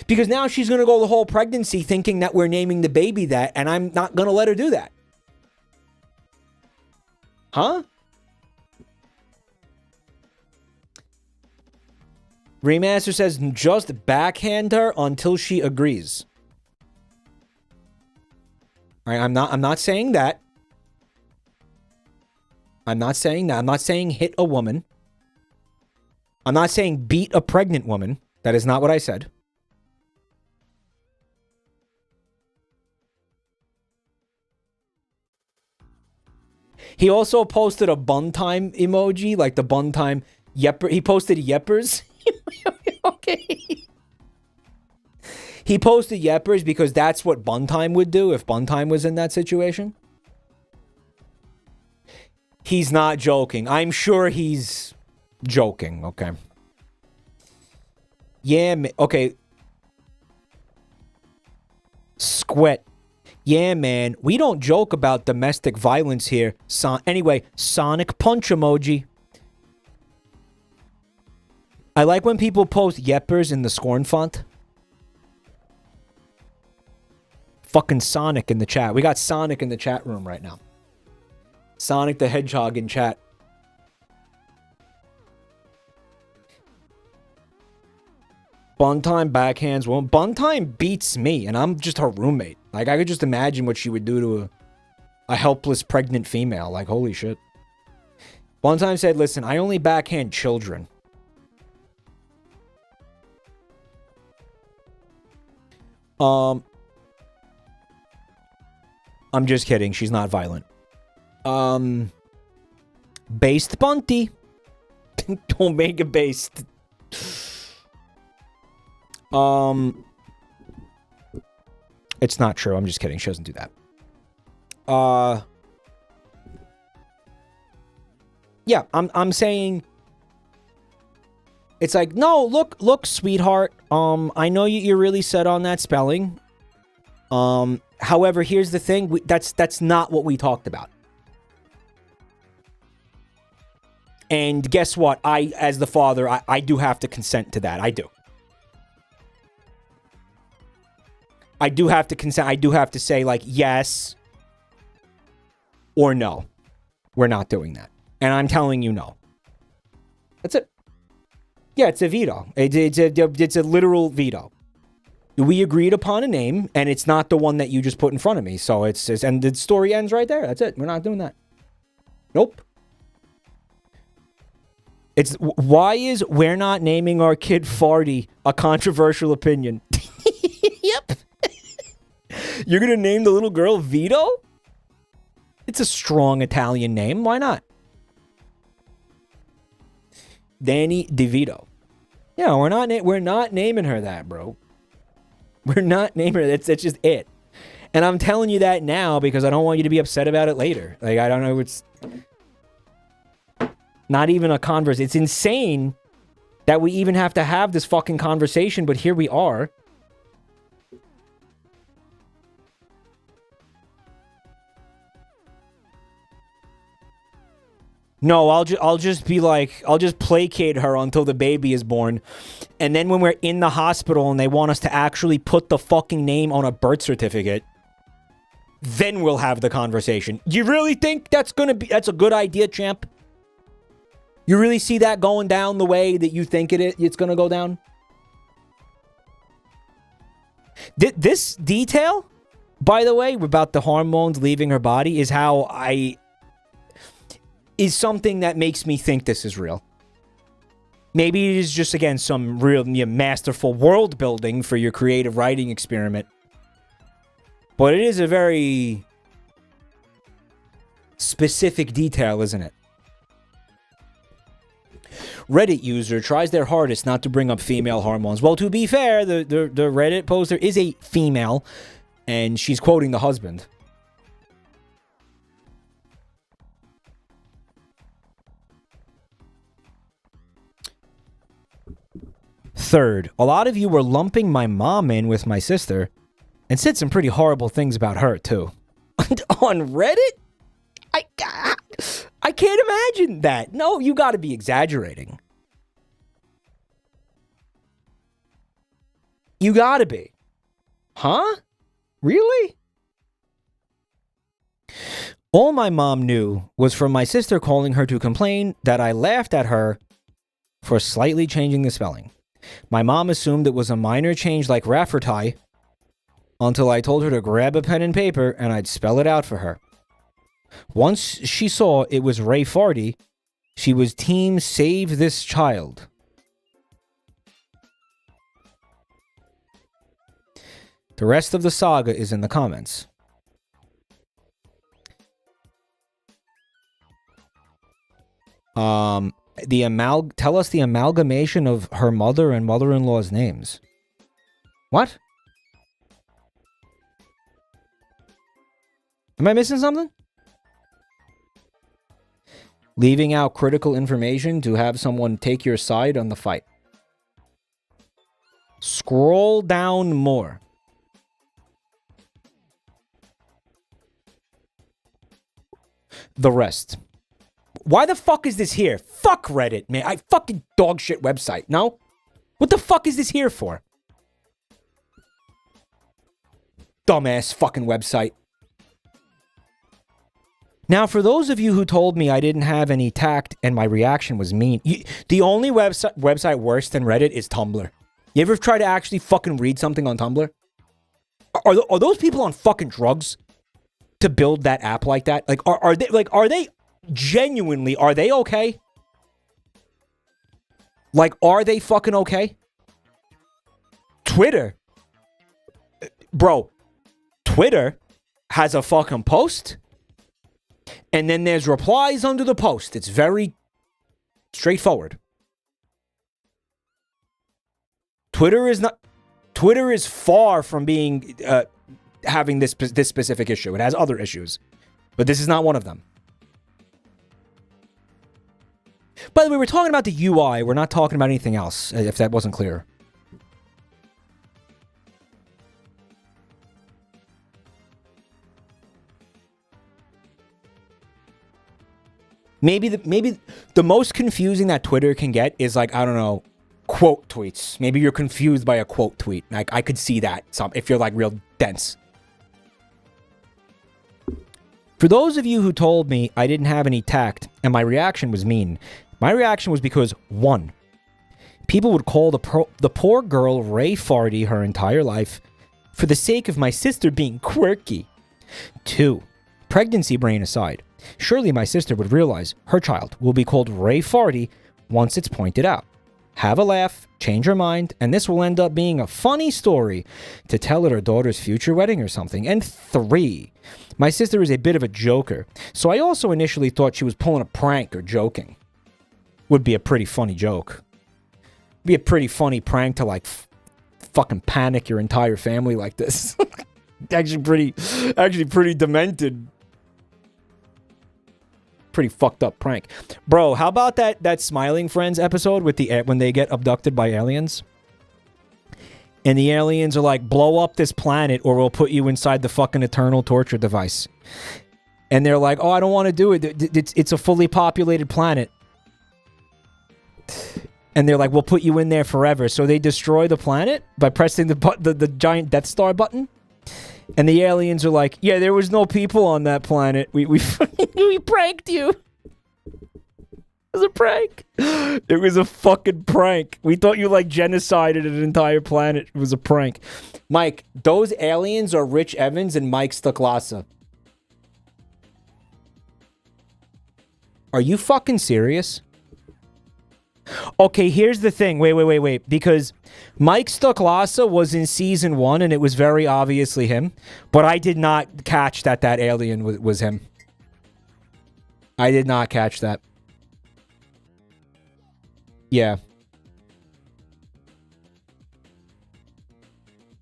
Because now she's going to go the whole pregnancy thinking that we're naming the baby that, and I'm not going to let her do that. Huh? Remaster says, just backhand her until she agrees. All right, I'm not saying that. I'm not saying that. I'm not saying hit a woman. I'm not saying beat a pregnant woman. That is not what I said. He also posted a bun time emoji, like the bun time yepper. He posted yeppers. Okay. He posted yeppers because that's what bun time would do if bun time was in that situation. He's not joking. I'm sure he's joking. Okay. Yeah, okay. Squet. Yeah, man. We don't joke about domestic violence here. Anyway, Sonic Punch emoji. I like when people post yeppers in the scorn font. Fucking Sonic in the chat. We got Sonic in the chat room right now. Sonic the Hedgehog in chat. Buntime backhands. Well, Buntime beats me, and I'm just her roommate. Like, I could just imagine what she would do to a helpless pregnant female. Like, holy shit. Buntime said, listen, I only backhand children. I'm just kidding. She's not violent. Based Bunty. Don't make it based. It's not true. I'm just kidding. She doesn't do that. Yeah, I'm saying it's like, no, look, sweetheart. I know you're really set on that spelling. However, here's the thing. That's not what we talked about. And guess what? As the father, I do have to consent to that. I do. I do have to consent. I do have to say, like, yes or no. We're not doing that. And I'm telling you no. That's it. Yeah, it's a veto. It's a literal veto. We agreed upon a name, and it's not the one that you just put in front of me. So it's and the story ends right there. That's it. We're not doing that. Nope. It's why is we're not naming our kid Farty a controversial opinion? Yep. You're gonna name the little girl Vito? It's a strong Italian name. Why not? Danny DeVito. Yeah, we're not naming her that, bro. We're not naming her. That's just it. And I'm telling you that now because I don't want you to be upset about it later. Like, I don't know. It's not even a conversation. It's insane that we even have to have this fucking conversation, but here we are. No, I'll just be like, I'll just placate her until the baby is born. And then when we're in the hospital and they want us to actually put the fucking name on a birth certificate, then we'll have the conversation. You really think that's a good idea, champ? You really see that going down the way that you think it's gonna go down? This detail, by the way, about the hormones leaving her body is something that makes me think this is real. Maybe it is just, again, some real masterful world building for your creative writing experiment. But it is a very specific detail, isn't it? Reddit user tries their hardest not to bring up female hormones. Well, to be fair, the Reddit poster is a female, and she's quoting the husband. Third, a lot of you were lumping my mom in with my sister and said some pretty horrible things about her, too. On Reddit? I can't imagine that. No, you gotta be exaggerating. You gotta be. Huh? Really? All my mom knew was from my sister calling her to complain that I laughed at her for slightly changing the spelling. My mom assumed it was a minor change like Rafferty until I told her to grab a pen and paper and I'd spell it out for her. Once she saw it was Ray Farty, she was team save this child. The rest of the saga is in the comments. Tell us the amalgamation of her mother and mother-in-law's names. What? Am I missing something? Leaving out critical information to have someone take your side on the fight. Scroll down more. The rest. Why the fuck is this here? Fuck Reddit, man. I fucking dog shit website. No? What the fuck is this here for? Dumbass fucking website. Now, for those of you who told me I didn't have any tact and my reaction was mean, the only website worse than Reddit is Tumblr. You ever try to actually fucking read something on Tumblr? Are those people on fucking drugs to build that app like that? Like, are they genuinely, are they okay? Like, are they fucking okay? Twitter. Bro, Twitter has a fucking post. And then there's replies under the post. It's very straightforward. Twitter is far from being having this specific issue. It has other issues, but this is not one of them. By the way, we're talking about the UI. We're not talking about anything else, if that wasn't clear. Maybe the most confusing that Twitter can get is like, I don't know, quote tweets. Maybe you're confused by a quote tweet. Like, I could see that if you're like real dense. For those of you who told me I didn't have any tact and my reaction was mean, my reaction was because, 1, people would call the poor girl Ray Farty her entire life for the sake of my sister being quirky. 2, pregnancy brain aside, surely my sister would realize her child will be called Ray Farty once it's pointed out. Have a laugh, change her mind, and this will end up being a funny story to tell at her daughter's future wedding or something. And 3, my sister is a bit of a joker, so I also initially thought she was pulling a prank or joking. Would be a pretty funny joke. Be a pretty funny prank to like fucking panic your entire family like this. actually pretty demented. Pretty fucked up prank. Bro, how about that Smiling Friends episode with when they get abducted by aliens? And the aliens are like, blow up this planet or we'll put you inside the fucking eternal torture device. And they're like, oh, I don't want to do it. It's a fully populated planet. And they're like, we'll put you in there forever. So they destroy the planet by pressing the giant Death Star button. And the aliens are like, yeah, there was no people on that planet. We pranked you. It was a prank. It was a fucking prank. We thought you like genocided an entire planet. It was a prank. Mike, those aliens are Rich Evans and Mike Stuklasa. Are you fucking serious? Okay, here's the thing. Wait. Because Mike Stuklasa was in season 1 and it was very obviously him. But I did not catch that alien was him. I did not catch that. Yeah.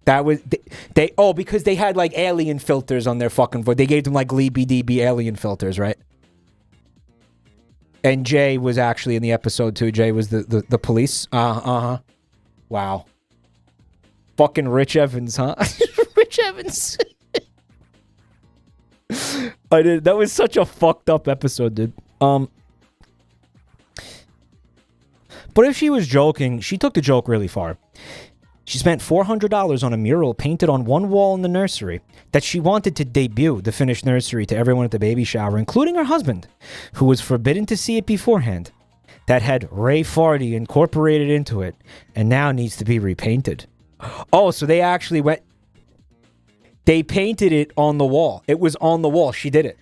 That was... because they had like alien filters on their fucking voice. They gave them like GleeBDB alien filters, right? And Jay was actually in the episode too. Jay was the police. Wow. Fucking Rich Evans, huh? Rich Evans. That was such a fucked up episode, dude. But if she was joking, she took the joke really far. She spent $400 on a mural painted on one wall in the nursery that she wanted to debut the finished nursery to everyone at the baby shower, including her husband, who was forbidden to see it beforehand. That had Ray Farty incorporated into it and now needs to be repainted. Oh, so they actually went... They painted it on the wall. It was on the wall. She did it.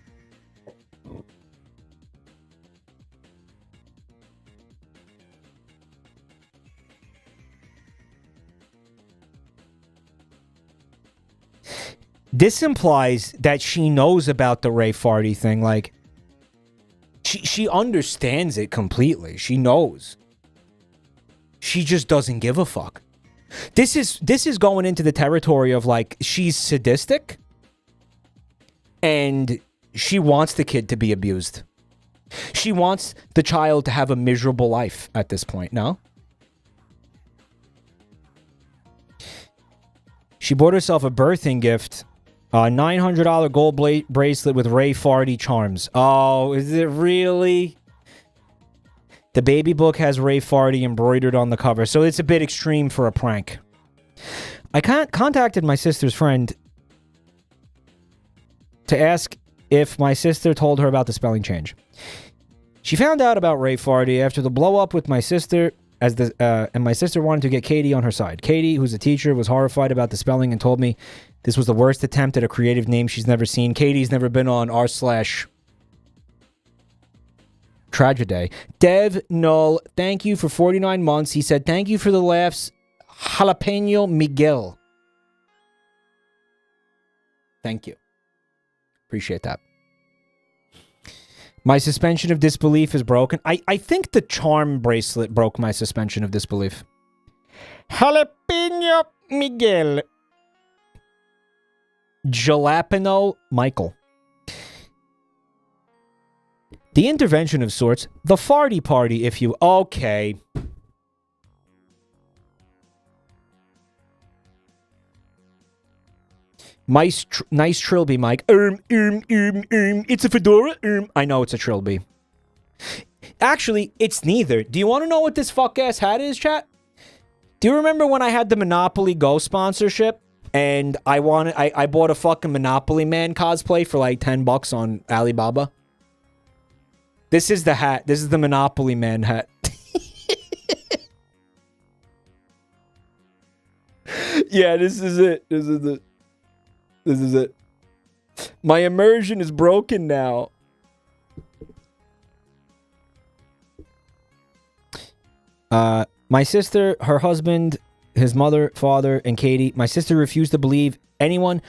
This implies that she knows about the Ray Farty thing. Like, she understands it completely. She knows. She just doesn't give a fuck. This is going into the territory of, like, she's sadistic and she wants the kid to be abused. She wants the child to have a miserable life at this point, no? She bought herself a birthing gift, a $900 gold bracelet with Ray Farty charms. Oh, is it really? The baby book has Ray Farty embroidered on the cover, so it's a bit extreme for a prank. I contacted my sister's friend to ask if my sister told her about the spelling change. She found out about Ray Farty after the blow up with my sister, and my sister wanted to get Katie on her side. Katie, who's a teacher, was horrified about the spelling and told me this was the worst attempt at a creative name she's never seen. Katie's never been on r/Tragedy. Dev Null, thank you for 49 months. He said, thank you for the laughs. Jalapeno Miguel. Thank you. Appreciate that. My suspension of disbelief is broken. I think the charm bracelet broke my suspension of disbelief. Jalapeno Miguel. Jalapeno Michael. The intervention of sorts. The farty party, if you... Okay. Nice Trilby, Mike. It's a fedora. I know it's a Trilby. Actually, it's neither. Do you want to know what this fuck-ass hat is, chat? Do you remember when I had the Monopoly Go sponsorship? And I bought a fucking Monopoly Man cosplay for like $10 on Alibaba? This is the hat. This is the Monopoly Man hat. Yeah, this is it. This is it. This is it. My immersion is broken now. My sister, her husband, his mother, father, and Katie. My sister refused to believe anyone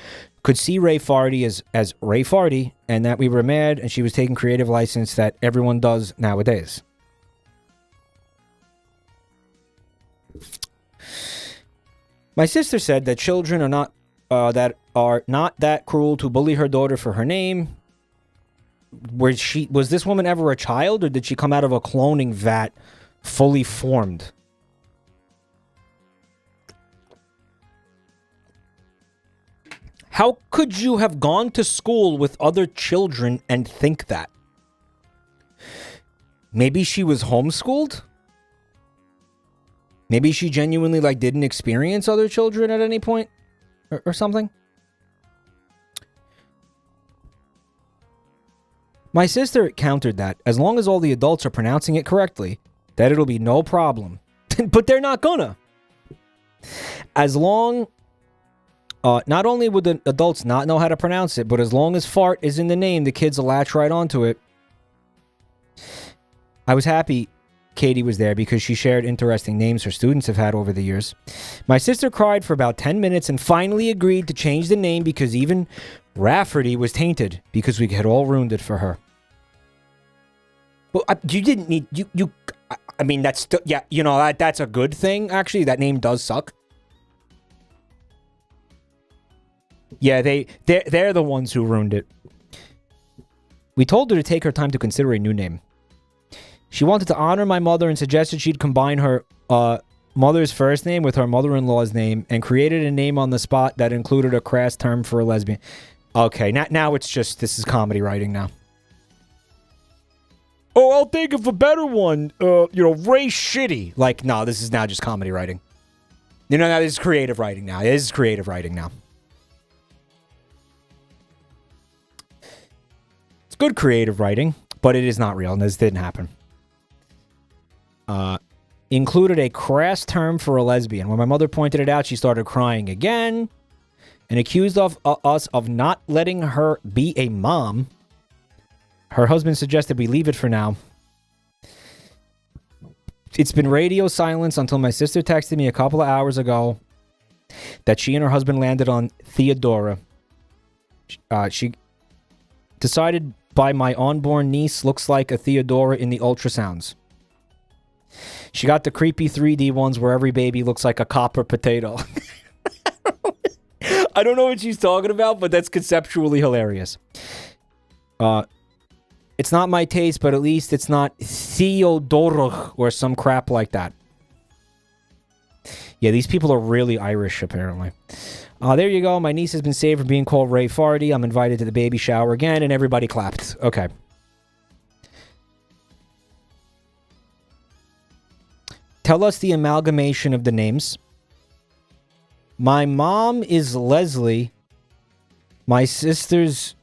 could see Ray Farty as Ray Farty, and that we were mad, and she was taking creative license that everyone does nowadays. My sister said that children are not that cruel to bully her daughter for her name. Was this woman ever a child, or did she come out of a cloning vat fully formed? How could you have gone to school with other children and think that? Maybe she was homeschooled? Maybe she genuinely, like, didn't experience other children at any point? Or something? My sister countered that, as long as all the adults are pronouncing it correctly, that it'll be no problem. But they're not gonna. As long... not only would the adults not know how to pronounce it, but as long as fart is in the name, the kids will latch right onto it. I was happy Katie was there because she shared interesting names her students have had over the years. My sister cried for about 10 minutes and finally agreed to change the name because even Rafferty was tainted because we had all ruined it for her. Well, you didn't need... I mean, that's still... Yeah, you know, that's a good thing, actually. That name does suck. Yeah, they're the ones who ruined it. We told her to take her time to consider a new name. She wanted to honor my mother and suggested she'd combine her mother's first name with her mother-in-law's name and created a name on the spot that included a crass term for a lesbian. Okay, now it's just, this is comedy writing now. Oh, I'll think of a better one. Ray Shitty. Like, no, this is now just comedy writing. No, this is creative writing now. This is creative writing now. It's good creative writing, but it is not real, and this didn't happen. Included a crass term for a lesbian. When my mother pointed it out, she started crying again and accused us of not letting her be a mom. Her husband suggested we leave it for now. It's been radio silence until my sister texted me a couple of hours ago that she and her husband landed on Theodora. She decided by my unborn niece looks like a Theodora in the ultrasounds. She got the creepy 3D ones where every baby looks like a copper potato. I don't know what she's talking about, but that's conceptually hilarious. It's not my taste, but at least it's not Theodora or some crap like that. Yeah, these people are really Irish, apparently. There you go. My niece has been saved from being called Ray Farty. I'm invited to the baby shower again, and everybody clapped. Okay. Tell us the amalgamation of the names. My mom is Leslie. My sister's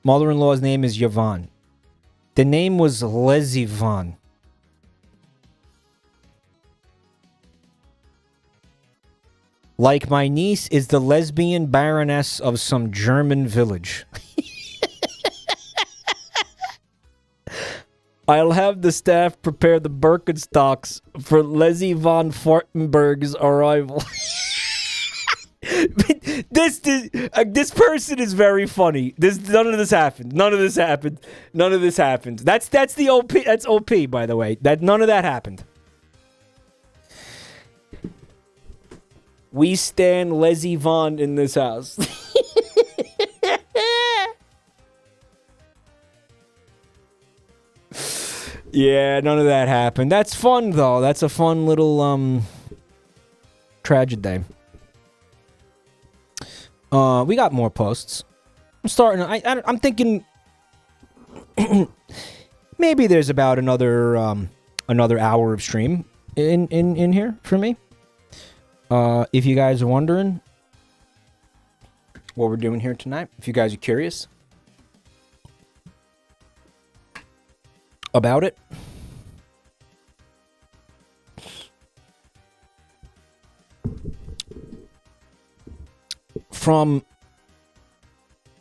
mother-in-law's name is Yvonne. The name was Leslie Von. Like my niece is the lesbian baroness of some German village. I'll have the staff prepare the Birkenstocks for Leslie von Fortenberg's arrival. This person is very funny. None of this happened. That's the OP. That's OP, by the way. None of that happened. We stand Leslie Von in this house. Yeah, none of that happened. That's fun, though. That's a fun little tragedy. We got more posts. I'm starting. I'm thinking maybe there's about another hour of stream in here for me. If you guys are wondering what we're doing here tonight, if you guys are curious about it. From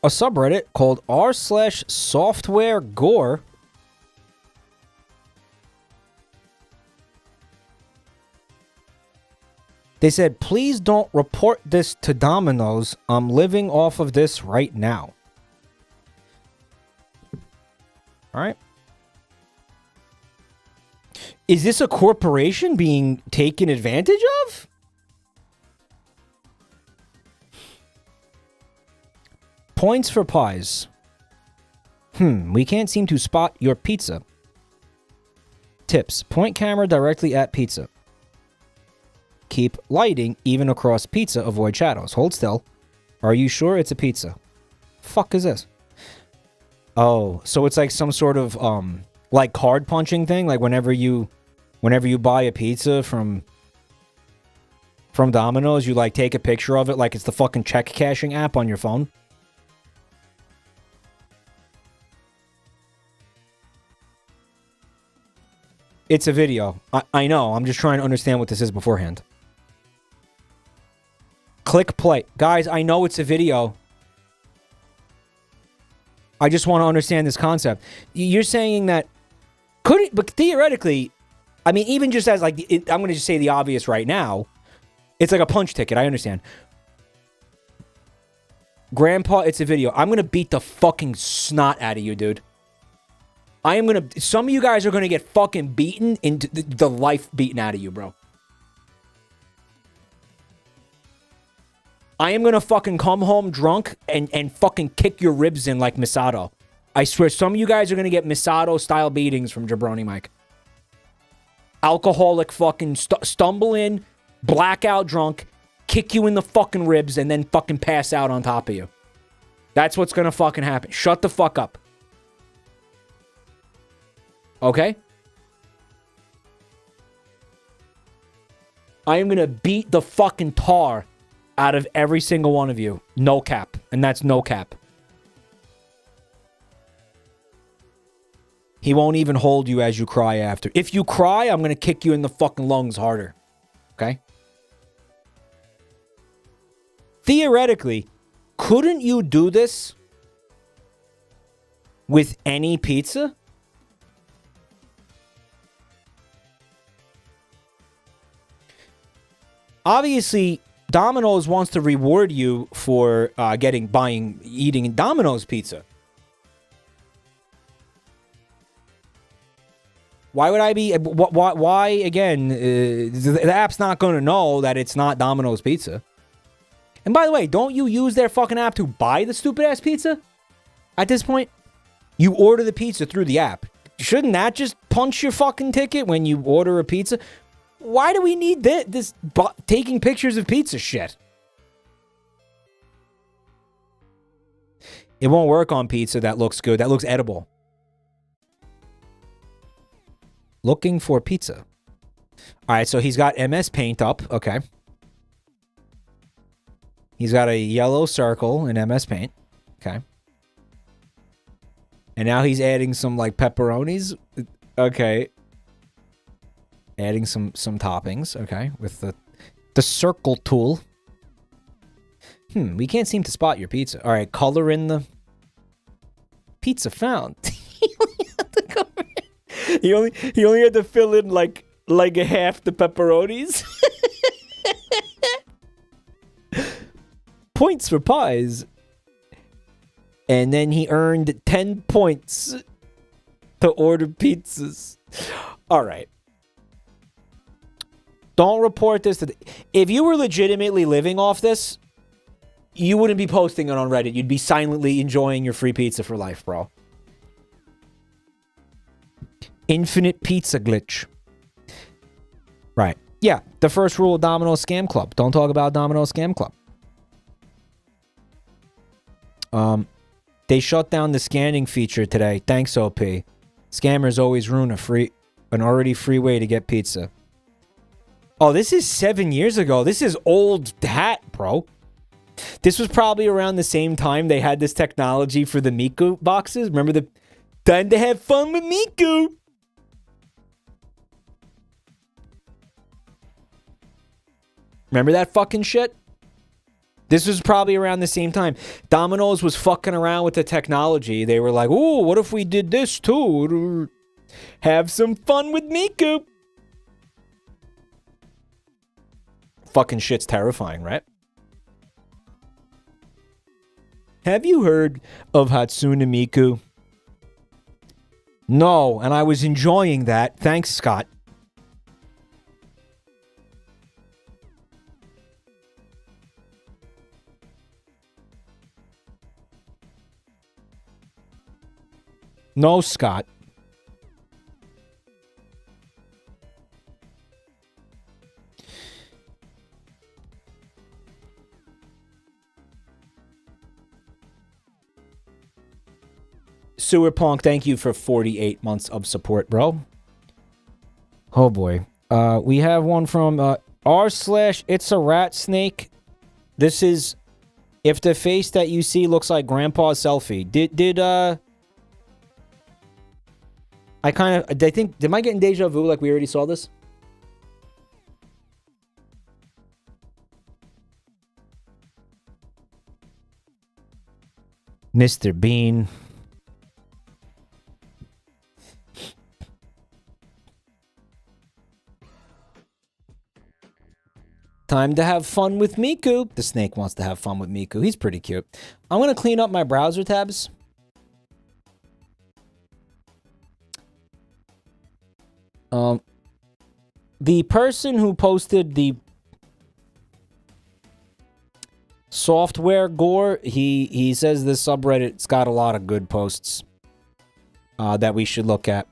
a subreddit called r/softwaregore. They said, please don't report this to Domino's. I'm living off of this right now. All right. Is this a corporation being taken advantage of? Points for pies. We can't seem to spot your pizza. Tips. Point camera directly at pizza. Keep lighting even across pizza. Avoid shadows. Hold still. Are you sure it's a pizza? Fuck is this? Oh, so it's like some sort of like card punching thing. Like whenever you buy a pizza from Domino's, you like take a picture of it like it's the fucking check cashing app on your phone. It's a video. I know. I'm just trying to understand what this is beforehand. Click play. Guys, I know it's a video. I just want to understand this concept. You're saying that... Could it... But theoretically... I mean, even just as like... I'm going to just say the obvious right now. It's like a punch ticket. I understand. Grandpa, it's a video. I'm going to beat the fucking snot out of you, dude. I am going to... Some of you guys are going to get fucking beaten into the life beaten out of you, bro. I am going to fucking come home drunk and fucking kick your ribs in like Misato. I swear, some of you guys are going to get Misato-style beatings from Jabroni Mike. Alcoholic fucking stumble in, blackout drunk, kick you in the fucking ribs, and then fucking pass out on top of you. That's what's going to fucking happen. Shut the fuck up. Okay? I am going to beat the fucking tar out of every single one of you. No cap. And that's no cap. He won't even hold you as you cry after. If you cry, I'm going to kick you in the fucking lungs harder. Okay? Theoretically, couldn't you do this with any pizza? Obviously, Domino's wants to reward you for eating Domino's pizza. Why would I be? Why again? The app's not going to know that it's not Domino's pizza. And by the way, don't you use their fucking app to buy the stupid ass pizza? At this point, you order the pizza through the app. Shouldn't that just punch your fucking ticket when you order a pizza? Why do we need this taking pictures of pizza shit? It won't work on pizza that looks good. That looks edible. Looking for pizza. All right, so he's got MS Paint up. Okay. He's got a yellow circle in MS Paint. Okay. And now he's adding some, like, pepperonis. Okay. Adding some toppings. Okay. With the circle tool. We can't seem to spot your pizza. All right, color in the pizza found. He only had to fill in like a half the pepperonis. Points for pies. And then he earned 10 points to order pizzas. All right. Don't report this to if you were legitimately living off this, you wouldn't be posting it on Reddit. You'd be silently enjoying your free pizza for life, bro. Infinite pizza glitch. Right. Yeah, the first rule of Domino's Scam Club. Don't talk about Domino's Scam Club. They shut down the scanning feature today. Thanks, OP. Scammers always ruin an already free way to get pizza. Oh, this is 7 years ago. This is old hat, bro. This was probably around the same time they had this technology for the Miku boxes. Remember the time to have fun with Miku? Remember that fucking shit? This was probably around the same time. Domino's was fucking around with the technology. They were like, ooh, what if we did this too? Have some fun with Miku. Fucking shit's terrifying, right? Have you heard of Hatsune Miku? No, and I was enjoying that. Thanks, Scott. No, Scott. Sewerpunk, thank you for 48 months of support, bro. Oh, boy. We have one from r/It's a rat snake. This is if the face that you see looks like Grandpa's selfie. I think, am I getting deja vu like we already saw this? Mr. Bean. Time to have fun with Miku. The snake wants to have fun with Miku. He's pretty cute. I'm going to clean up my browser tabs. The person who posted the software gore, he says this subreddit's got a lot of good posts that we should look at.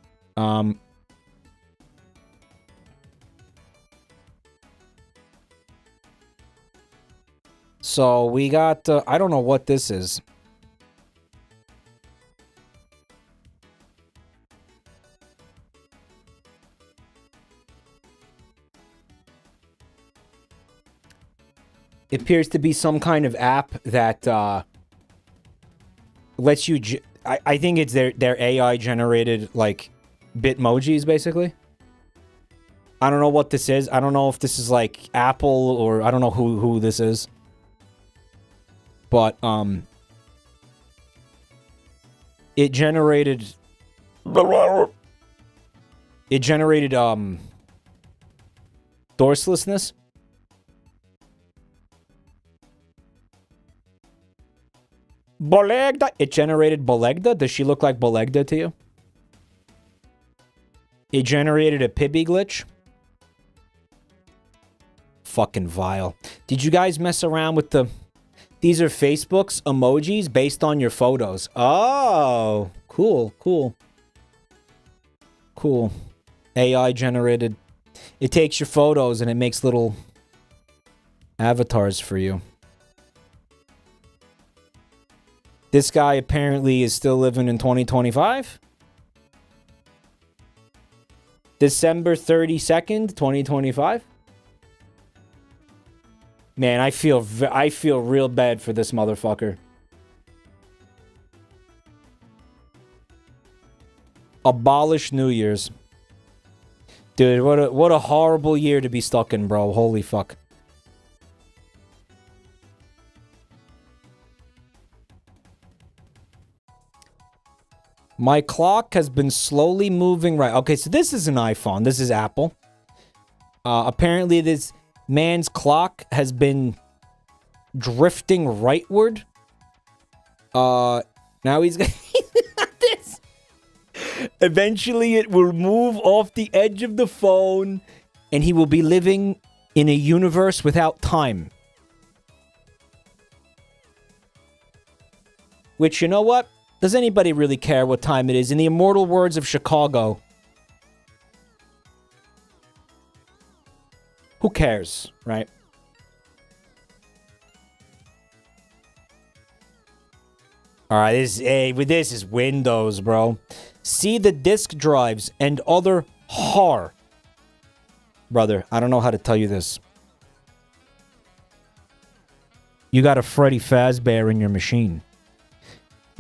So we got, I don't know what this is. It appears to be some kind of app that lets you... I think it's their AI generated, like, Bitmojis, basically. I don't know what this is. I don't know if this is, like, Apple or... I don't know who this is. But, it generated... It generated, dorselessness. Bolegda. It generated Bolegda. Does she look like Bolegda to you? It generated a Pibby glitch. Fucking vile. Did you guys mess around with the... These are Facebook's emojis based on your photos. Oh, cool, cool. Cool. AI generated. It takes your photos and it makes little avatars for you. This guy apparently is still living in 2025. December 32nd, 2025. Man, I feel real bad for this motherfucker. Abolish New Year's. Dude, what a horrible year to be stuck in, bro. Holy fuck. My clock has been slowly moving right. Okay, so this is an iPhone. This is Apple. Apparently this man's clock has been drifting rightward. Now he's got this. Eventually it will move off the edge of the phone and he will be living in a universe without time. Which, you know what? Does anybody really care what time it is? In the immortal words of Chicago, who cares, right? Alright, this is Windows, bro. See the disk drives and other har. Brother, I don't know how to tell you this. You got a Freddy Fazbear in your machine.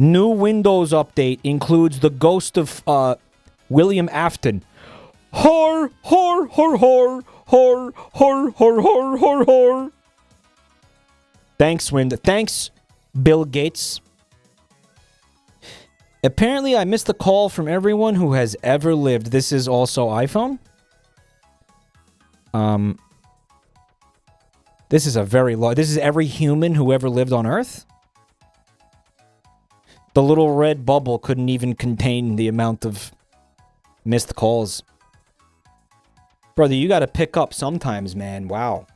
New Windows update includes the ghost of William Afton. Hor, hor, hor, hor, hor, hor, hor, hor, hor, hor. Thanks, Thanks, Bill Gates. Apparently, I missed a call from everyone who has ever lived. This is also iPhone. This is a very large... This is every human who ever lived on Earth. The little red bubble couldn't even contain the amount of missed calls. Brother, you gotta pick up sometimes, man. Wow.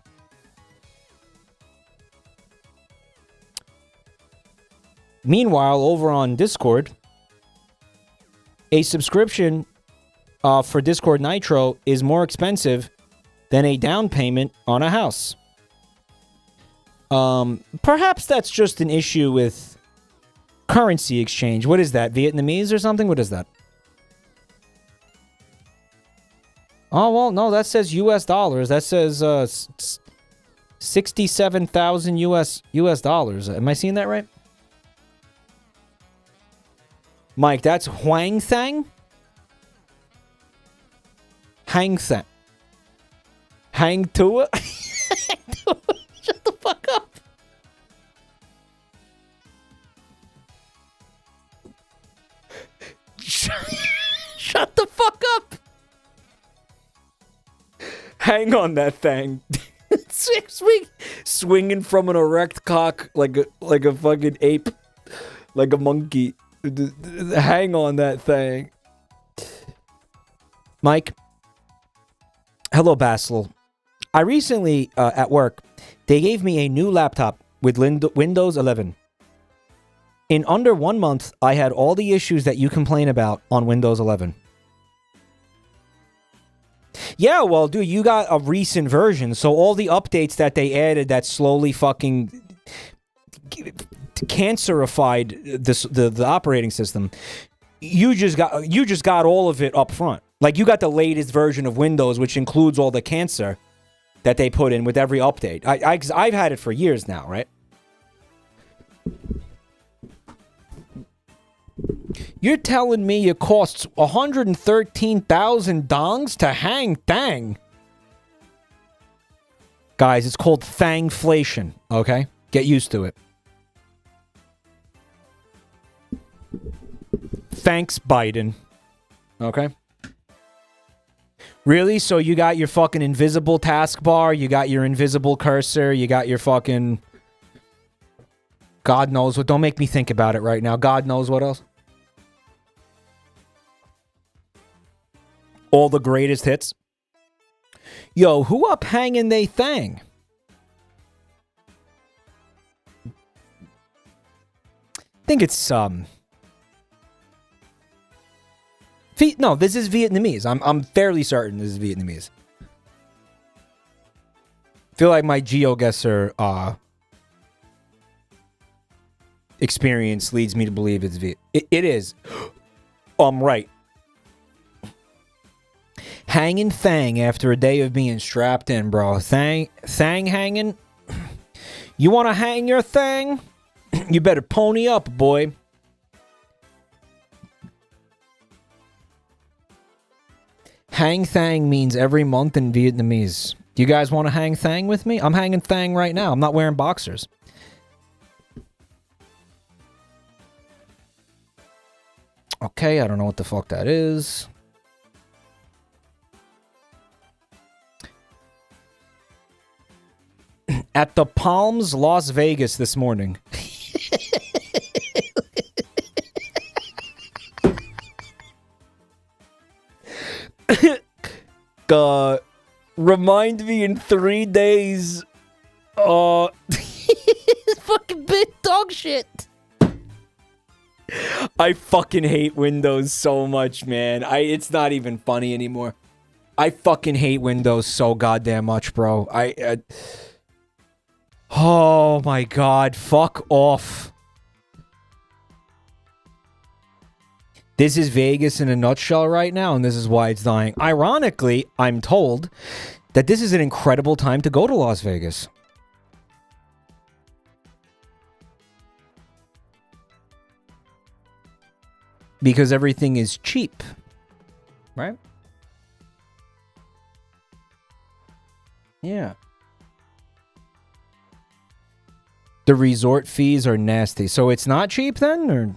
Meanwhile, over on Discord, a subscription for Discord Nitro is more expensive than a down payment on a house. Perhaps that's just an issue with currency exchange. What is that? Vietnamese or something? What is that? Oh, well, no, that says US dollars. That says 67,000 US dollars. Am I seeing that right? Mike, that's Huang Thang? Hang Thang. Hang Tua? Shut the fuck up. Shut the fuck up. Hang on that thing. Swinging from an erect cock like a fucking ape, like a monkey. Hang on that thing. Mike. Hello, Basil. I recently, at work, they gave me a new laptop with Windows 11. In under 1 month, I had all the issues that you complain about on Windows 11. Yeah, well, dude, you got a recent version, so all the updates that they added that slowly fucking cancerified the operating system, you just got all of it up front. Like, you got the latest version of Windows, which includes all the cancer. that they put in with every update. Because I've had it for years now, right? You're telling me it costs 113,000 dongs to hang Thang? Guys, it's called Thangflation, okay? Get used to it. Thanks, Biden. Okay? Really? So you got your fucking invisible taskbar, you got your invisible cursor, you got your fucking... God knows what. Don't make me think about it right now. God knows what else. All the greatest hits. Yo, who up hanging they thang? I think it's no, this is Vietnamese. I'm fairly certain this is Vietnamese. Feel like my GeoGuessr experience leads me to believe it's Viet. It is. I'm right. Hanging Thang after a day of being strapped in, bro. Thang hanging. You want to hang your thing? You better pony up, boy. Hang Thang means every month in Vietnamese. Do you guys want to hang Thang with me? I'm hanging Thang right now. I'm not wearing boxers. Okay, I don't know what the fuck that is. At the Palms, Las Vegas this morning. Remind me in 3 days. Fucking big dog shit. I fucking hate Windows so much, man. It's not even funny anymore. I fucking hate Windows so goddamn much, bro. Oh my god, fuck off. This is Vegas in a nutshell right now, and this is why it's dying. Ironically, I'm told that this is an incredible time to go to Las Vegas. Because everything is cheap, right? Yeah. The resort fees are nasty. So it's not cheap then? Or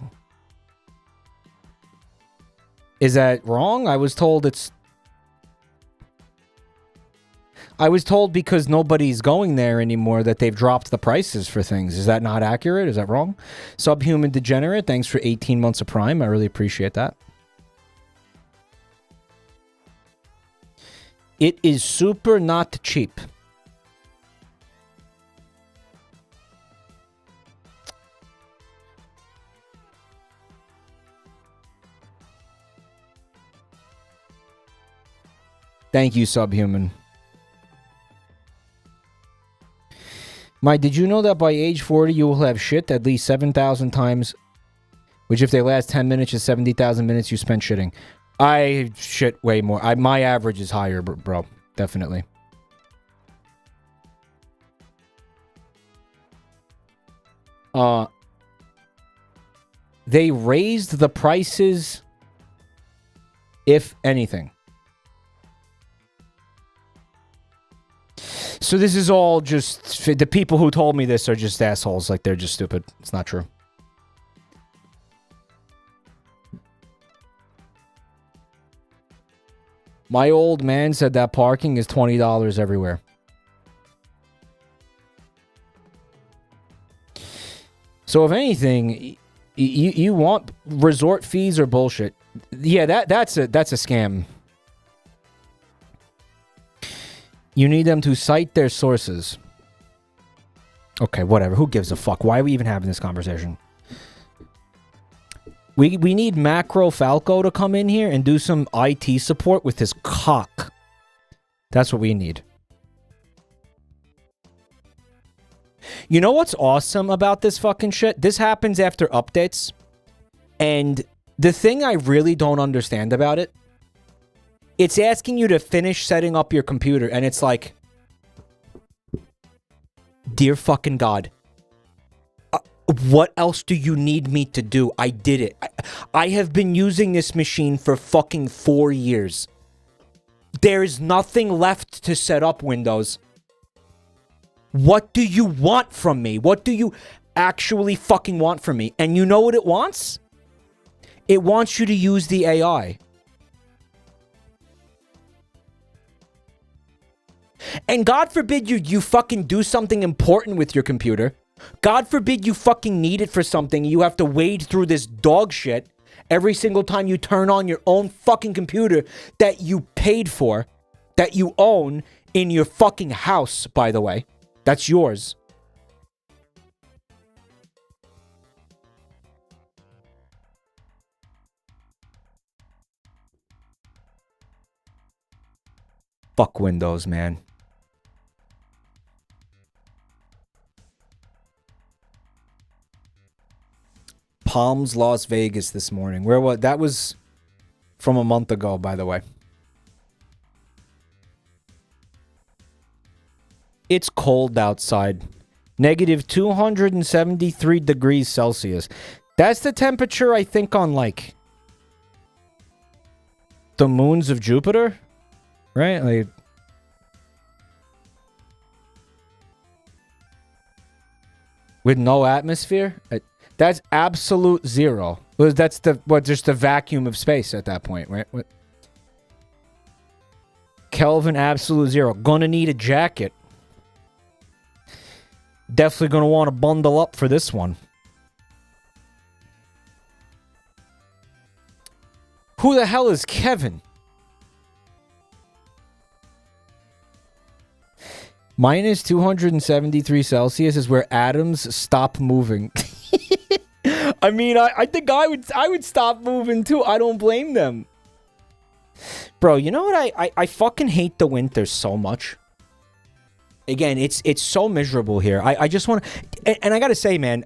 is that wrong? I was told because nobody's going there anymore that they've dropped the prices for things. Is that not accurate? Is that wrong? Subhuman Degenerate, thanks for 18 months of Prime. I really appreciate that. It is super not cheap. Thank you, Subhuman. Mike, did you know that by age 40 you will have shit at least 7,000 times? Which if they last 10 minutes is 70,000 minutes you spent shitting. I shit way more. My average is higher, bro. Definitely. They raised the prices, if anything. So this is all just... The people who told me this are just assholes. Like, they're just stupid. It's not true. My old man said that parking is $20 everywhere. So if anything, you want resort fees or bullshit. Yeah, that's a scam. You need them to cite their sources. Okay, whatever. Who gives a fuck? Why are we even having this conversation? We need Macro Falco to come in here and do some IT support with his cock. That's what we need. You know what's awesome about this fucking shit? This happens after updates. And the thing I really don't understand about it, it's asking you to finish setting up your computer. And it's like, Dear fucking God. What else do you need me to do? I did it. I have been using this machine for fucking 4 years. There is nothing left to set up, Windows. What do you want from me? What do you actually fucking want from me? And you know what it wants? It wants you to use the AI. And God forbid you fucking do something important with your computer. God forbid you fucking need it for something. You have to wade through this dog shit every single time you turn on your own fucking computer that you paid for, that you own in your fucking house, by the way. That's yours. Fuck Windows, man. Palms, Las Vegas this morning. Where was that? Was from a month ago, by the way. It's cold outside. Negative 273 degrees Celsius. That's the temperature, I think, on, like, the moons of Jupiter, right? Like, with no atmosphere? That's absolute zero. That's just the vacuum of space at that point, right? What? Kelvin, absolute zero. Gonna need a jacket. Definitely gonna want to bundle up for this one. Who the hell is Kevin? Minus 273 Celsius is where atoms stop moving. I mean, I think I would stop moving too. I don't blame them. Bro, you know what? I fucking hate the winter so much. Again, it's so miserable here. I just want to... And I gotta say, man...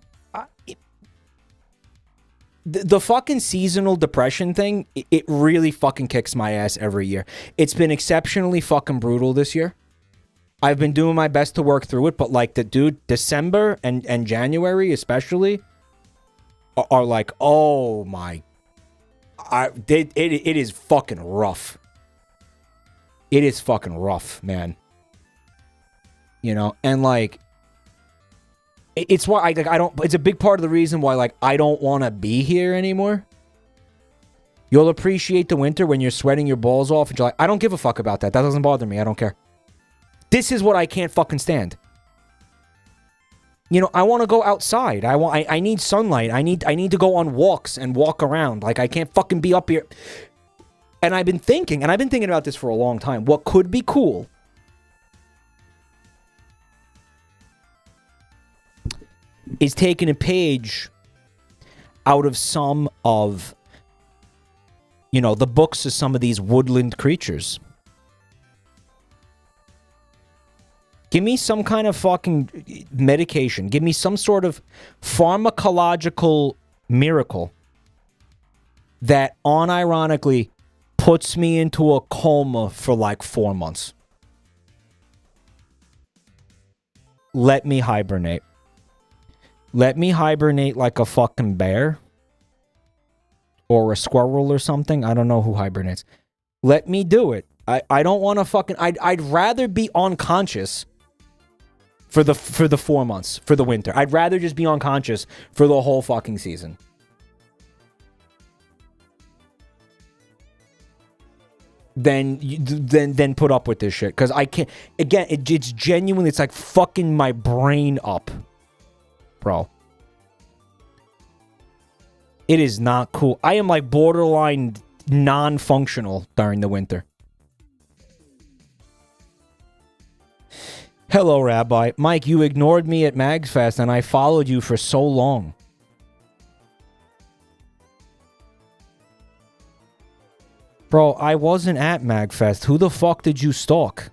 The fucking seasonal depression thing, it really fucking kicks my ass every year. It's been exceptionally fucking brutal this year. I've been doing my best to work through it, but like December and January especially are like, oh my... It is fucking rough. It is fucking rough, man. You know, and like... It's why I don't... It's a big part of the reason why, like, I don't want to be here anymore. You'll appreciate the winter when you're sweating your balls off and you're like, I don't give a fuck about that. That doesn't bother me. I don't care. This is what I can't fucking stand. You know, I want to go outside. I need sunlight. I need to go on walks and walk around. Like, I can't fucking be up here. And I've been thinking about this for a long time. What could be cool is taking a page out of some of, you know, the books of some of these woodland creatures. Give me some kind of fucking medication. Give me some sort of pharmacological miracle that unironically puts me into a coma for like 4 months. Let me hibernate. Let me hibernate like a fucking bear. Or a squirrel or something. I don't know who hibernates. Let me do it. I don't want to fucking... I'd rather be unconscious for the 4 months. For the winter. I'd rather just be unconscious for the whole fucking season. Then put up with this shit. Because I can't... Again, it's genuinely... It's like fucking my brain up. Bro. It is not cool. I am like borderline non-functional during the winter. Hello, Rabbi. Mike, you ignored me at MagsFest and I followed you for so long. Bro, I wasn't at MagFest. Who the fuck did you stalk?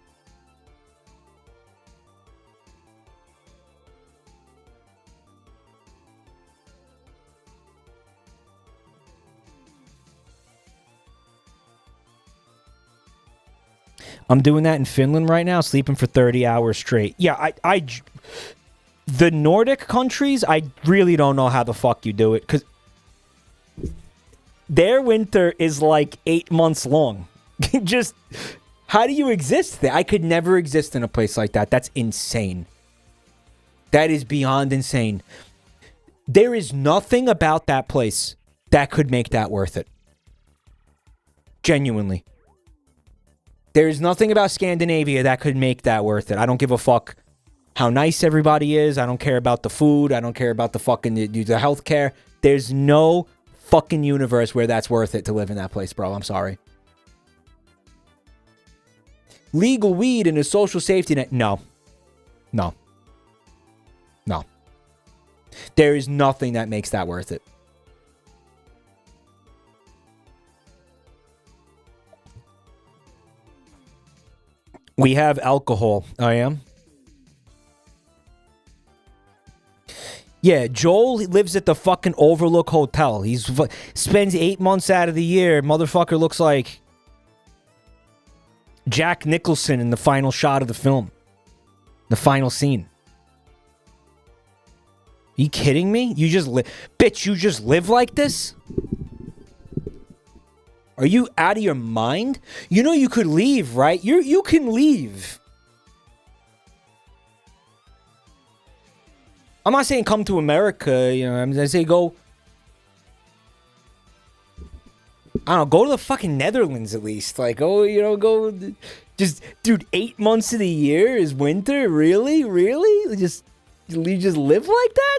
I'm doing that in Finland right now, sleeping for 30 hours straight. Yeah, The Nordic countries, I really don't know how the fuck you do it, because their winter is like 8 months long. Just, how do you exist there? I could never exist in a place like that. That's insane. That is beyond insane. There is nothing about that place that could make that worth it. Genuinely. There is nothing about Scandinavia that could make that worth it. I don't give a fuck how nice everybody is. I don't care about the food. I don't care about the fucking the healthcare. There's no fucking universe where that's worth it to live in that place, bro. I'm sorry. Legal weed and a social safety net. No. No. No. There is nothing that makes that worth it. We have alcohol. I am. Yeah, Joel lives at the fucking Overlook Hotel. He's spends 8 months out of the year. Motherfucker looks like Jack Nicholson in the final shot of the film. The final scene. Are you kidding me? You just bitch, you just live like this? Are you out of your mind? You know you could leave, right? You can leave. I'm not saying come to America, you know, I'm gonna say go, I don't know, go to the fucking Netherlands at least. Like, oh, you know, go, just, dude, 8 months of the year is winter? Really? Really? You just live like that?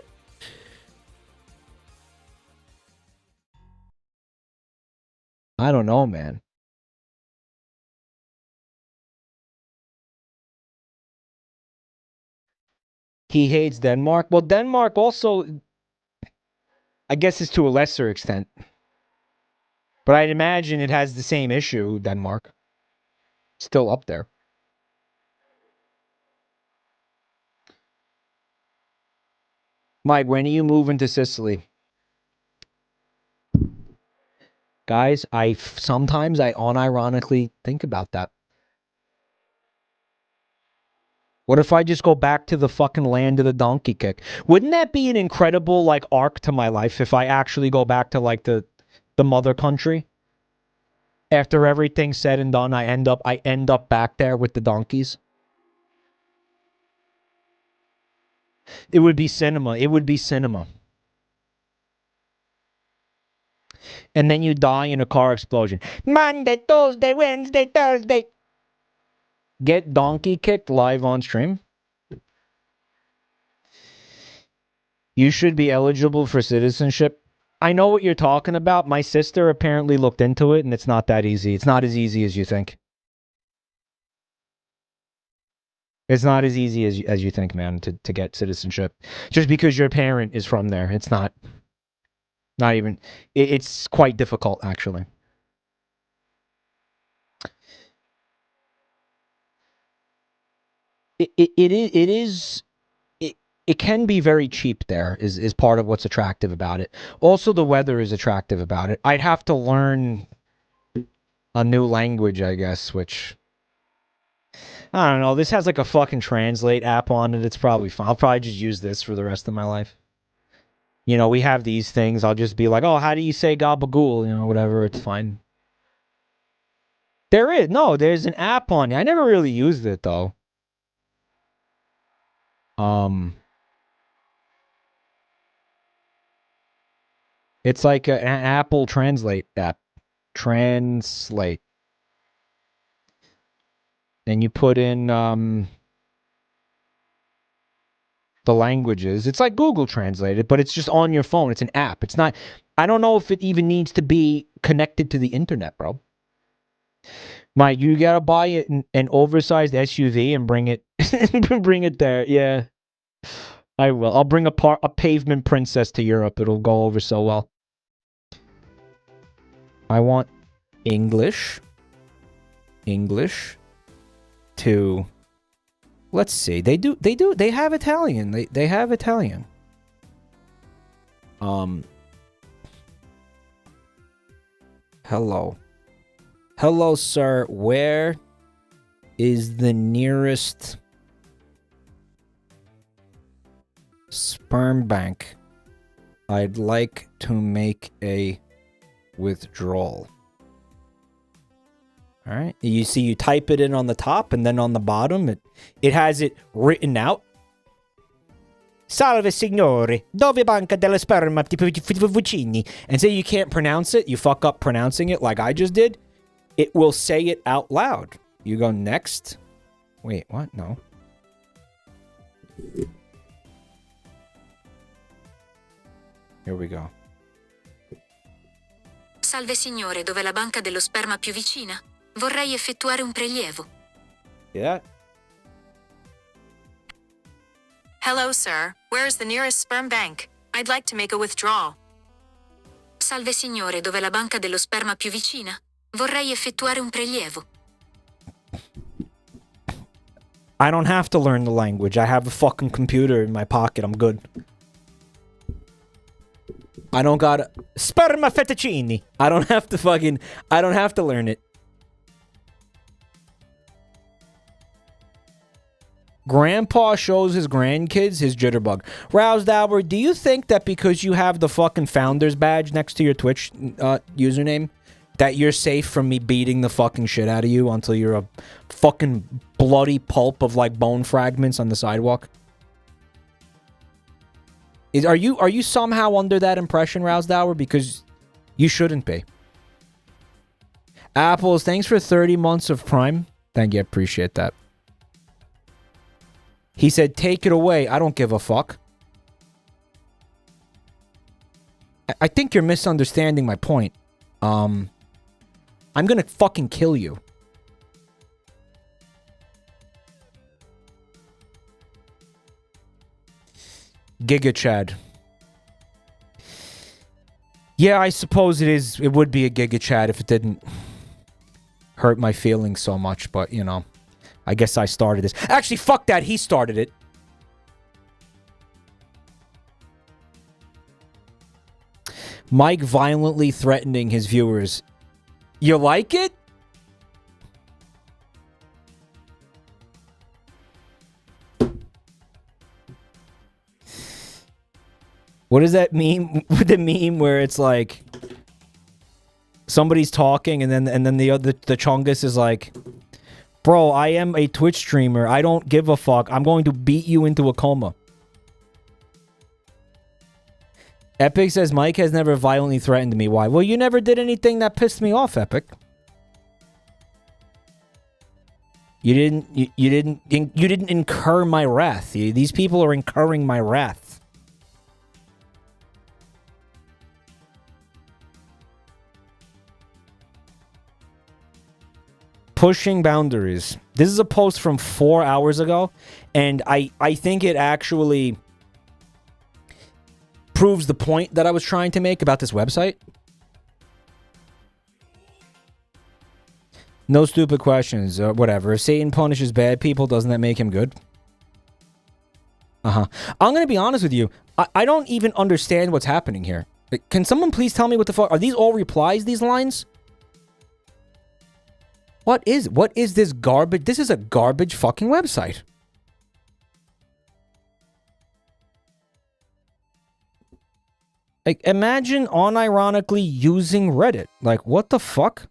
I don't know, man. He hates Denmark. Well, Denmark also, I guess, is to a lesser extent. But I'd imagine it has the same issue, Denmark. Still up there. Mike, when are you moving to Sicily? Guys, sometimes I unironically think about that. What if I just go back to the fucking land of the donkey kick? Wouldn't that be an incredible, like, arc to my life if I actually go back to, like, the mother country? After everything's said and done, I end up back there with the donkeys. It would be cinema. It would be cinema. And then you die in a car explosion. Monday, Tuesday, Wednesday, Thursday. Get donkey kicked live on stream. You should be eligible for citizenship. I know what you're talking about. My sister apparently looked into it, and it's not that easy. It's not as easy as you think. It's not as easy as you think, man, to get citizenship. Just because your parent is from there. It's not even... It's quite difficult, actually. It can be very cheap there, is part of what's attractive about it. Also, the weather is attractive about it. I'd have to learn a new language, I guess, which... I don't know. This has like a fucking translate app on it. It's probably fine. I'll probably just use this for the rest of my life. You know, we have these things. I'll just be like, oh, how do you say gabagool? You know, whatever. It's fine. There is. No, there's an app on it. I never really used it, though. It's like an Apple Translate app. Translate. And you put in the languages. It's like Google Translate, but it's just on your phone. It's an app. It's not... I don't know if it even needs to be connected to the internet, bro. Mike, you gotta buy an oversized SUV and bring it bring it there. Yeah. I will. I'll bring a pavement princess to Europe. It'll go over so well. I want English to... Let's see. They have Italian. They have Italian. Hello. Hello, sir. Where is the nearest sperm bank. I'd like to make a withdrawal. All right. You see, you type it in on the top, and then on the bottom, it has it written out. Salve signore, dove banca della sperma vicini? And say you can't pronounce it, you fuck up pronouncing it like I just did, it will say it out loud. You go next. Wait, what? No. Here we go. Salve signore, dove la banca dello sperma più vicina? Vorrei effettuare un prelievo. Yeah. Hello, sir. Where is the nearest sperm bank? I'd like to make a withdrawal. Salve signore, dove la banca dello sperma più vicina? Vorrei effettuare un prelievo. I don't have to learn the language. I have a fucking computer in my pocket. I'm good. I don't gotta... Sperma fettuccini. I don't have to learn it. Grandpa shows his grandkids his jitterbug. Roused Albert, do you think that because you have the fucking founder's badge next to your Twitch username, that you're safe from me beating the fucking shit out of you until you're a fucking bloody pulp of like bone fragments on the sidewalk? Are you somehow under that impression, Roused Hour? Because you shouldn't be. Apples, thanks for 30 months of Prime. Thank you, I appreciate that. He said, take it away. I don't give a fuck. I think you're misunderstanding my point. I'm gonna fucking kill you. Giga Chad. Yeah, I suppose it is. It would be a Giga Chad if it didn't hurt my feelings so much, but you know. I guess I started this. Actually, fuck that. He started it. Mike violently threatening his viewers. You like it? What does that mean? The meme where it's like somebody's talking and then the Chungus is like, bro, I am a Twitch streamer. I don't give a fuck. I'm going to beat you into a coma. Epic says Mike has never violently threatened me. Why? Well, you never did anything that pissed me off, Epic. You didn't incur my wrath. These people are incurring my wrath. Pushing boundaries. This is a post from 4 hours ago, and I think it actually proves the point that I was trying to make about this website. No stupid questions, whatever. If Satan punishes bad people, doesn't that make him good? I'm gonna be honest with you. I don't even understand what's happening here. Can someone please tell me what the fuck? Are these all replies, these lines? What is this garbage? This is a garbage fucking website. Like, imagine unironically using Reddit. Like, what the fuck?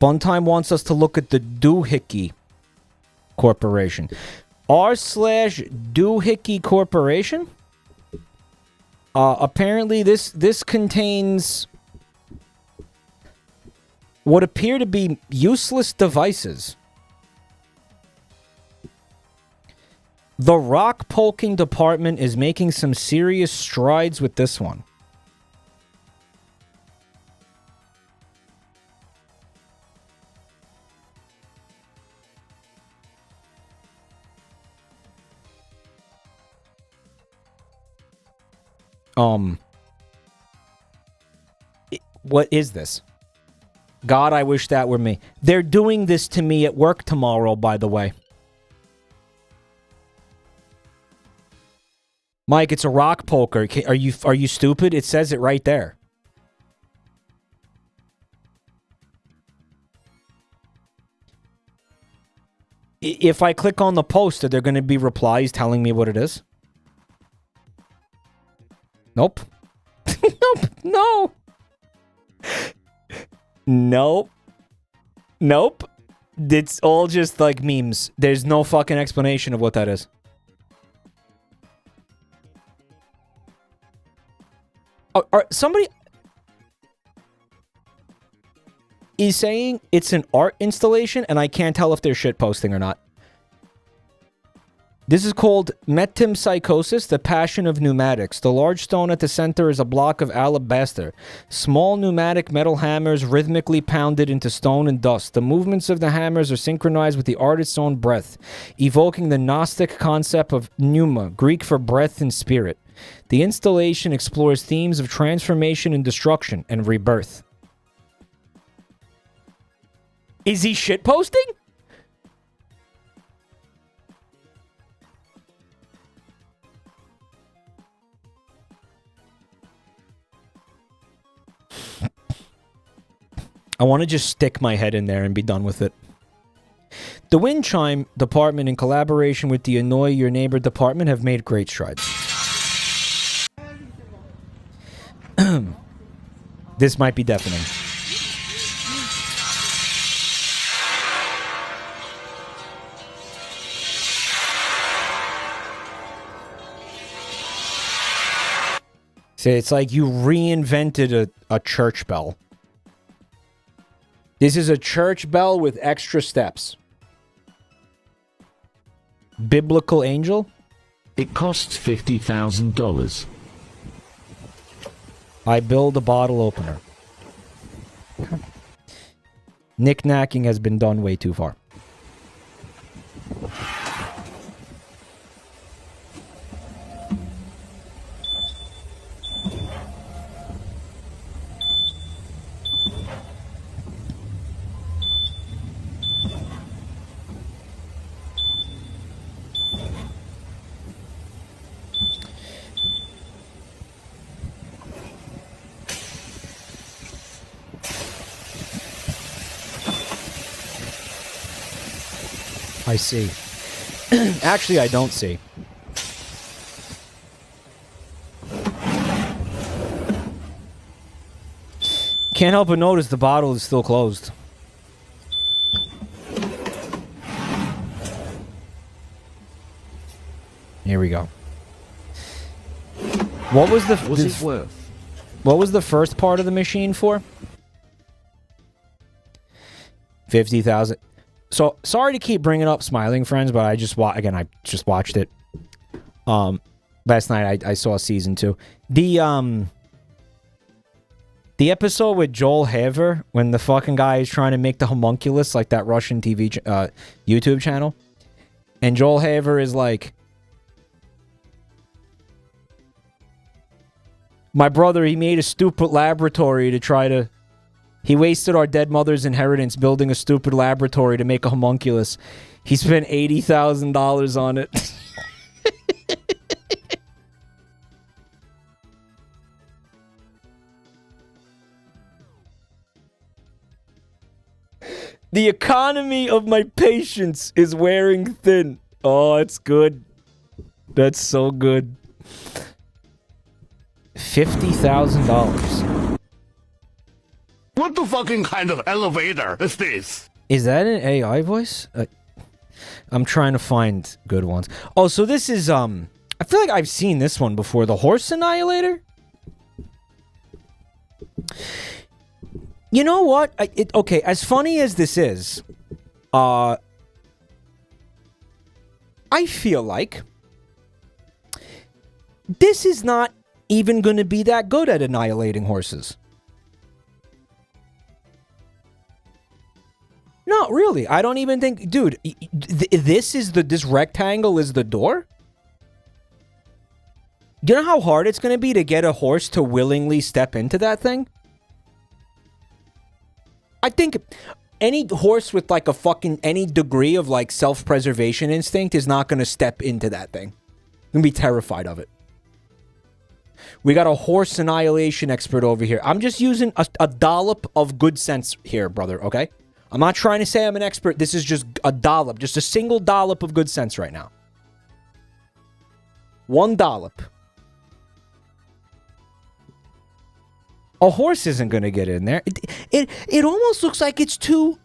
Funtime wants us to look at the Doohickey Corporation. r/Doohickey Corporation. Apparently this contains what appear to be useless devices. The rock poking department is making some serious strides with this one. What is this? God, I wish that were me. They're doing this to me at work tomorrow, by the way. Mike, it's a rock poker. Are you stupid? It says it right there. If I click on the post, are there going to be replies telling me what it is? Nope. Nope. No. Nope. Nope. It's all just like memes. There's no fucking explanation of what that is. Somebody is saying it's an art installation, and I can't tell if they're shitposting or not. This is called Metempsychosis, the Passion of Pneumatics. The large stone at the center is a block of alabaster. Small pneumatic metal hammers rhythmically pounded into stone and dust. The movements of the hammers are synchronized with the artist's own breath, evoking the Gnostic concept of pneuma, Greek for breath and spirit. The installation explores themes of transformation and destruction and rebirth. Is he shitposting? I want to just stick my head in there and be done with it. The Wind Chime Department, in collaboration with the Annoy Your Neighbor Department, have made great strides. This might be deafening. See, it's like you reinvented a church bell. This is a church bell with extra steps. Biblical Angel? It costs $50,000. I build a bottle opener. Okay. Knick-knacking has been done way too far. I see. Actually, I don't see. Can't help but notice the bottle is still closed. Here we go. What was the... What's it worth? What was the first part of the machine for? 50,000. So, sorry to keep bringing up Smiling Friends, but I just I just watched it. Last night I saw season 2. The episode with Joel Haver, when the fucking guy is trying to make the homunculus, like that Russian TV YouTube channel, and Joel Haver is like, my brother, he made a stupid laboratory to try to... He wasted our dead mother's inheritance building a stupid laboratory to make a homunculus. He spent $80,000 on it. The economy of my patience is wearing thin. Oh, it's good. That's so good. $50,000. What the fucking kind of elevator is this? Is that an AI voice? I'm trying to find good ones. Oh, so this is, I feel like I've seen this one before. The Horse Annihilator? You know what? Okay, as funny as this is, I feel like this is not even going to be that good at annihilating horses. Not really. I don't even think... Dude, this rectangle is the door? You know how hard it's going to be to get a horse to willingly step into that thing? I think any horse with like a fucking... any degree of like self-preservation instinct is not going to step into that thing. Going to be terrified of it. We got a horse annihilation expert over here. I'm just using a dollop of good sense here, brother, okay? I'm not trying to say I'm an expert. This is just a dollop, just a single dollop of good sense right now. One dollop. A horse isn't going to get in there. It almost looks like it's too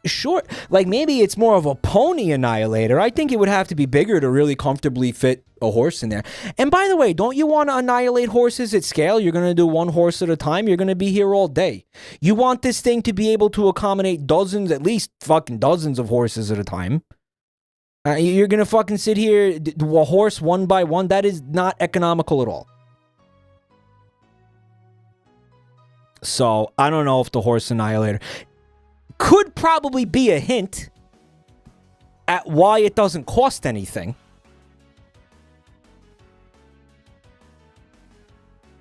short. Like maybe it's more of a pony annihilator. I think it would have to be bigger to really comfortably fit a horse in there. And by the way, don't you want to annihilate horses at scale? You're going to do one horse at a time. You're going to be here all day. You want this thing to be able to accommodate dozens, at least fucking dozens of horses at a time. You're going to fucking sit here, do a horse one by one. That is not economical at all. So, I don't know if the horse annihilator could probably be a hint at why it doesn't cost anything.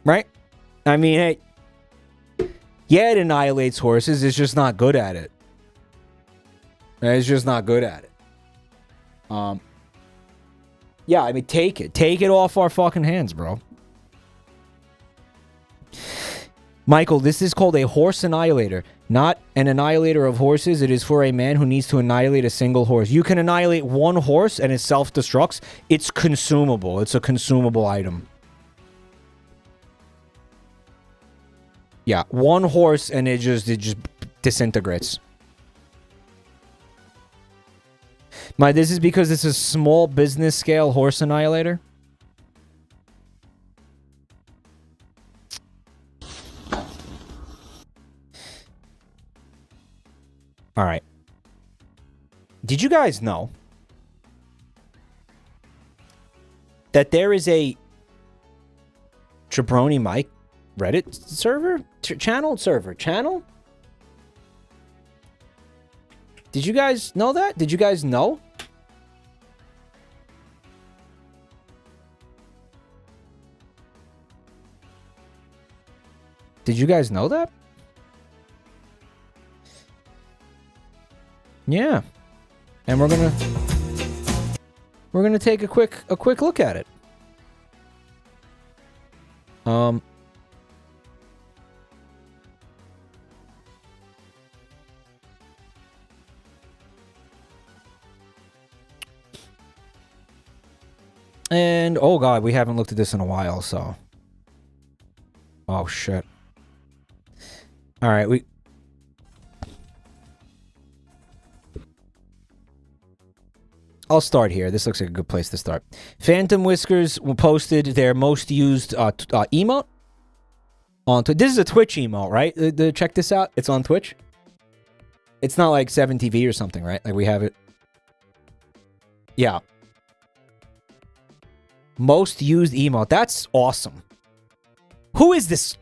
Right? I mean, hey, yeah, it annihilates horses. It's just not good at it. It's just not good at it. Yeah, I mean, take it. Take it off our fucking hands, bro. Michael, this is called a horse annihilator, not an annihilator of horses. It is for a man who needs to annihilate a single horse. You can annihilate one horse and it self-destructs. It's consumable. It's a consumable item. Yeah, one horse and it just disintegrates. This is because it's a small business scale horse annihilator. All right. Did you guys know that there is a Jabroni Mike Reddit server? Channel? Did you guys know that? Did you guys know? Did you guys know that? Yeah. And we're gonna take a quick look at it. And oh god, we haven't looked at this in a while, so oh shit. All right, I'll start here. This looks like a good place to start. Phantom Whiskers posted their most used emote on this is a Twitch emote, right? Check this out. It's on Twitch. It's not like 7TV or something, right? Like we have it. Yeah. Most used emote. That's awesome. Who is this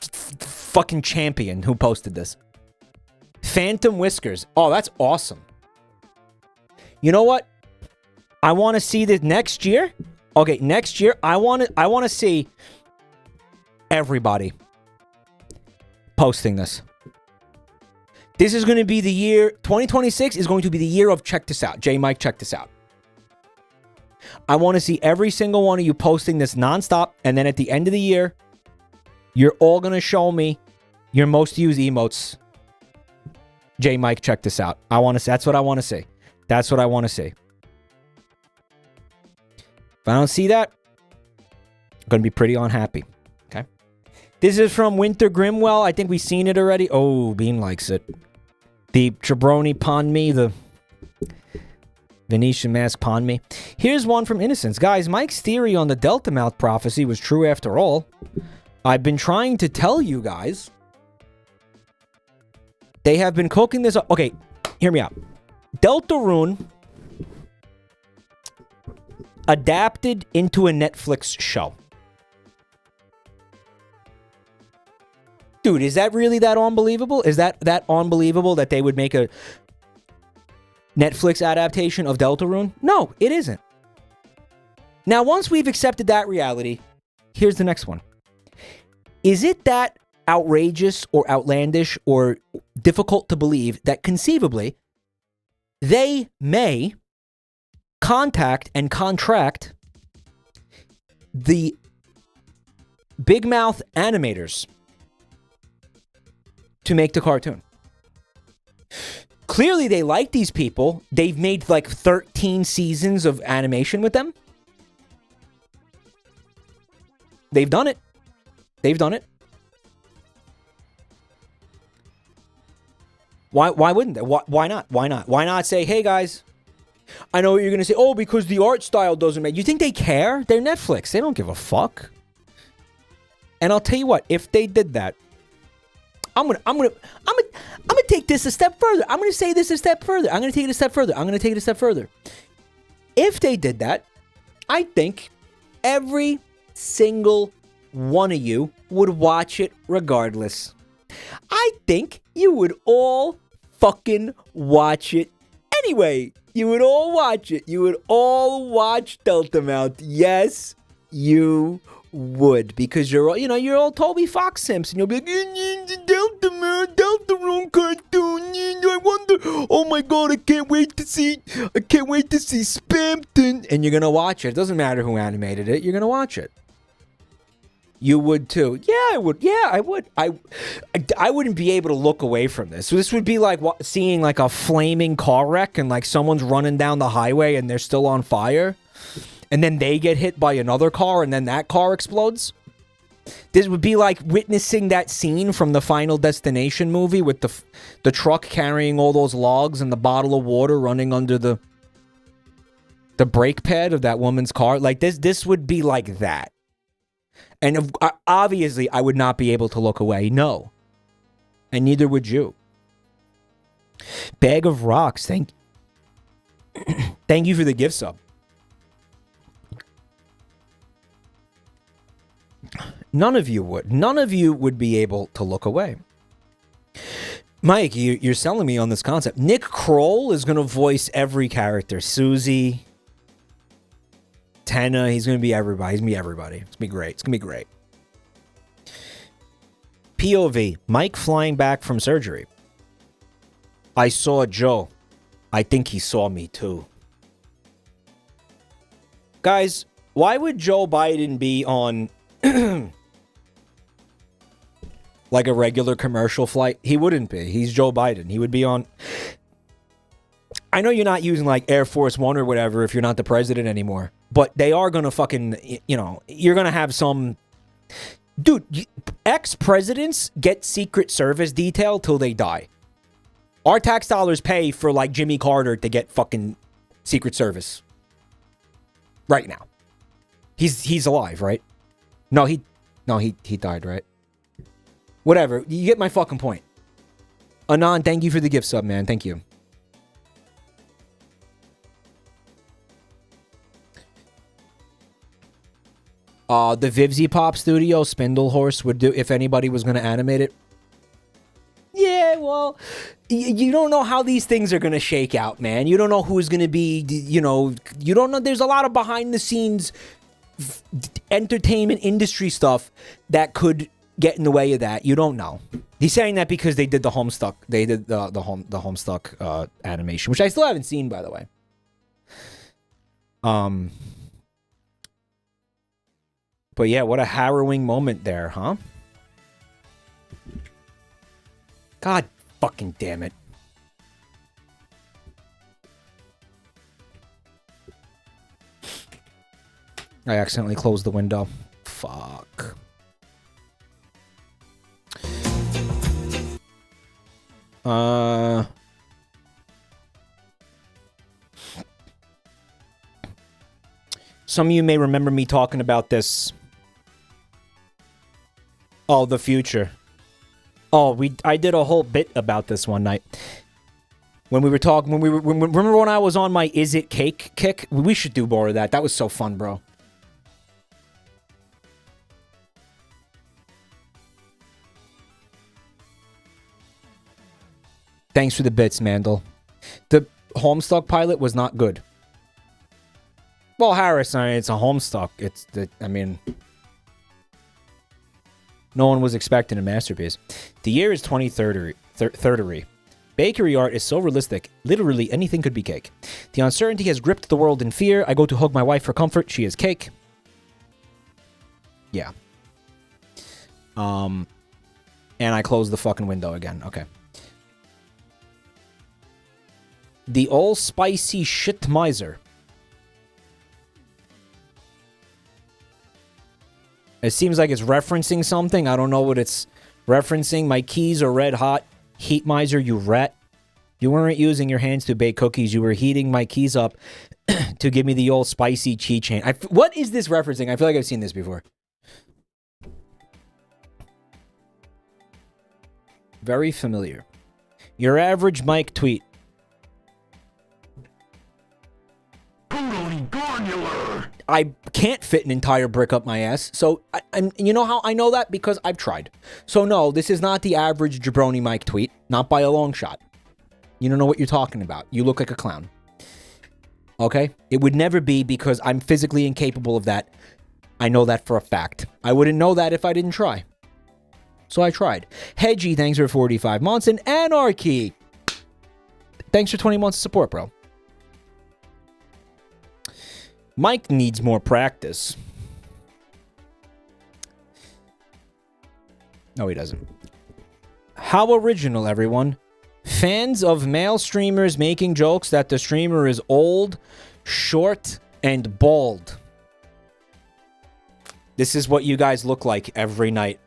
fucking champion who posted this? Phantom Whiskers. Oh, that's awesome. You know what? I want to see this next year. Okay, next year I want to see everybody posting this. This is going to be the year 2026 is going to be the year of check this out. J Mike, check this out. I want to see every single one of you posting this nonstop, and then at the end of the year, you're all going to show me your most used emotes. J Mike, check this out. That's what I want to see. That's what I want to see. If I don't see that, I'm going to be pretty unhappy. Okay. This is from Winter Grimwell. I think we've seen it already. Oh, Bean likes it. The Jabroni Pond Me, the Venetian Mask Pond Me. Here's one from Innocence. Guys, Mike's theory on the Delta Mouth prophecy was true after all. I've been trying to tell you guys. They have been cooking this up. Okay, hear me out. Deltarune adapted into a Netflix show. Dude, is that really that unbelievable? Is that unbelievable that they would make a Netflix adaptation of Deltarune? No, it isn't. Now, once we've accepted that reality, here's the next one. Is it that outrageous or outlandish or difficult to believe that conceivably they may contact and contract the Big Mouth animators to make the cartoon? Clearly, they like these people. They've made like 13 seasons of animation with them. They've done it. They've done it. Why wouldn't they? Why not? Why not? Why not say, hey, guys, I know what you're going to say. Oh, because the art style doesn't make... You think they care? They're Netflix. They don't give a fuck. And I'll tell you what, if they did that, I'm gonna take this a step further. I'm gonna say this a step further. I'm gonna take it a step further. I'm gonna take it a step further. If they did that, I think every single one of you would watch it regardless. I think you would all fucking watch it anyway. You would all watch it. You would all watch Delta Mount. Yes, you would, because you're all, you're all Toby Fox simps, and you'll be like, Delta Man, Deltarune cartoon. I wonder. Oh my god, I can't wait to see Spampton. And you're gonna watch it. It doesn't matter who animated it. You're gonna watch it. You would too. Yeah, I would. Yeah, I would. I wouldn't be able to look away from this. So this would be like seeing like a flaming car wreck and like someone's running down the highway and they're still on fire. And then they get hit by another car, and then that car explodes. This would be like witnessing that scene from the Final Destination movie with the truck carrying all those logs and the bottle of water running under the brake pad of that woman's car. Like this would be like that. And obviously, I would not be able to look away. No. And neither would you. Bag of Rocks, thank you for the gift sub. None of you would. None of you would be able to look away. Mike, you're selling me on this concept. Nick Kroll is going to voice every character. Susie, Tenna, he's going to be everybody. He's going to be everybody. It's going to be great. It's going to be great. POV, Mike flying back from surgery. I saw Joe. I think he saw me too. Guys, why would Joe Biden be on... like a regular commercial flight? He wouldn't be. He's Joe Biden. He would be on... I know you're not using like Air Force One or whatever if you're not the president anymore, but they are going to fucking, you're going to have some... Dude, ex-presidents get Secret Service detail till they die. Our tax dollars pay for like Jimmy Carter to get fucking Secret Service. Right now. He's alive, right? No, he died, right? Whatever. You get my fucking point. Anon, thank you for the gift sub, man. Thank you. The Vivzy Pop Studio Spindle Horse would do if anybody was going to animate it. Yeah, well, you don't know how these things are going to shake out, man. You don't know who's going to be, you don't know. There's a lot of behind the scenes entertainment industry stuff that could get in the way of that. You don't know. He's saying that because they did the Homestuck. They did the Homestuck animation, which I still haven't seen, by the way. But yeah, what a harrowing moment there, huh? God fucking damn it. I accidentally closed the window. Fuck. Some of you may remember me talking about this. Oh, the future. Oh, I did a whole bit about this one night. When we were talking, remember when I was on my Is It Cake kick? We should do more of that. That was so fun, bro. Thanks for the bits, Mandel. The Homestuck pilot was not good. Well, Harris, it's a Homestuck. No one was expecting a masterpiece. The year is 2030. Bakery art is so realistic, literally anything could be cake. The uncertainty has gripped the world in fear. I go to hug my wife for comfort. She is cake. Yeah. And I close the fucking window again. Okay. The all spicy shit miser. It seems like it's referencing something. I don't know what it's referencing. My keys are red hot. Heat miser, you rat. You weren't using your hands to bake cookies. You were heating my keys up to give me the old spicy cheat chain. What is this referencing? I feel like I've seen this before. Very familiar. Your average Mike tweet. I can't fit an entire brick up my ass. So, you know how I know that? Because I've tried. So, no, this is not the average Jabroni Mike tweet. Not by a long shot. You don't know what you're talking about. You look like a clown. Okay? It would never be because I'm physically incapable of that. I know that for a fact. I wouldn't know that if I didn't try. So I tried. Hedgie, thanks for 45 months. And Anarchy, thanks for 20 months of support, bro. Mike needs more practice. No, he doesn't. How original, everyone. Fans of male streamers making jokes that the streamer is old, short, and bald. This is what you guys look like every night.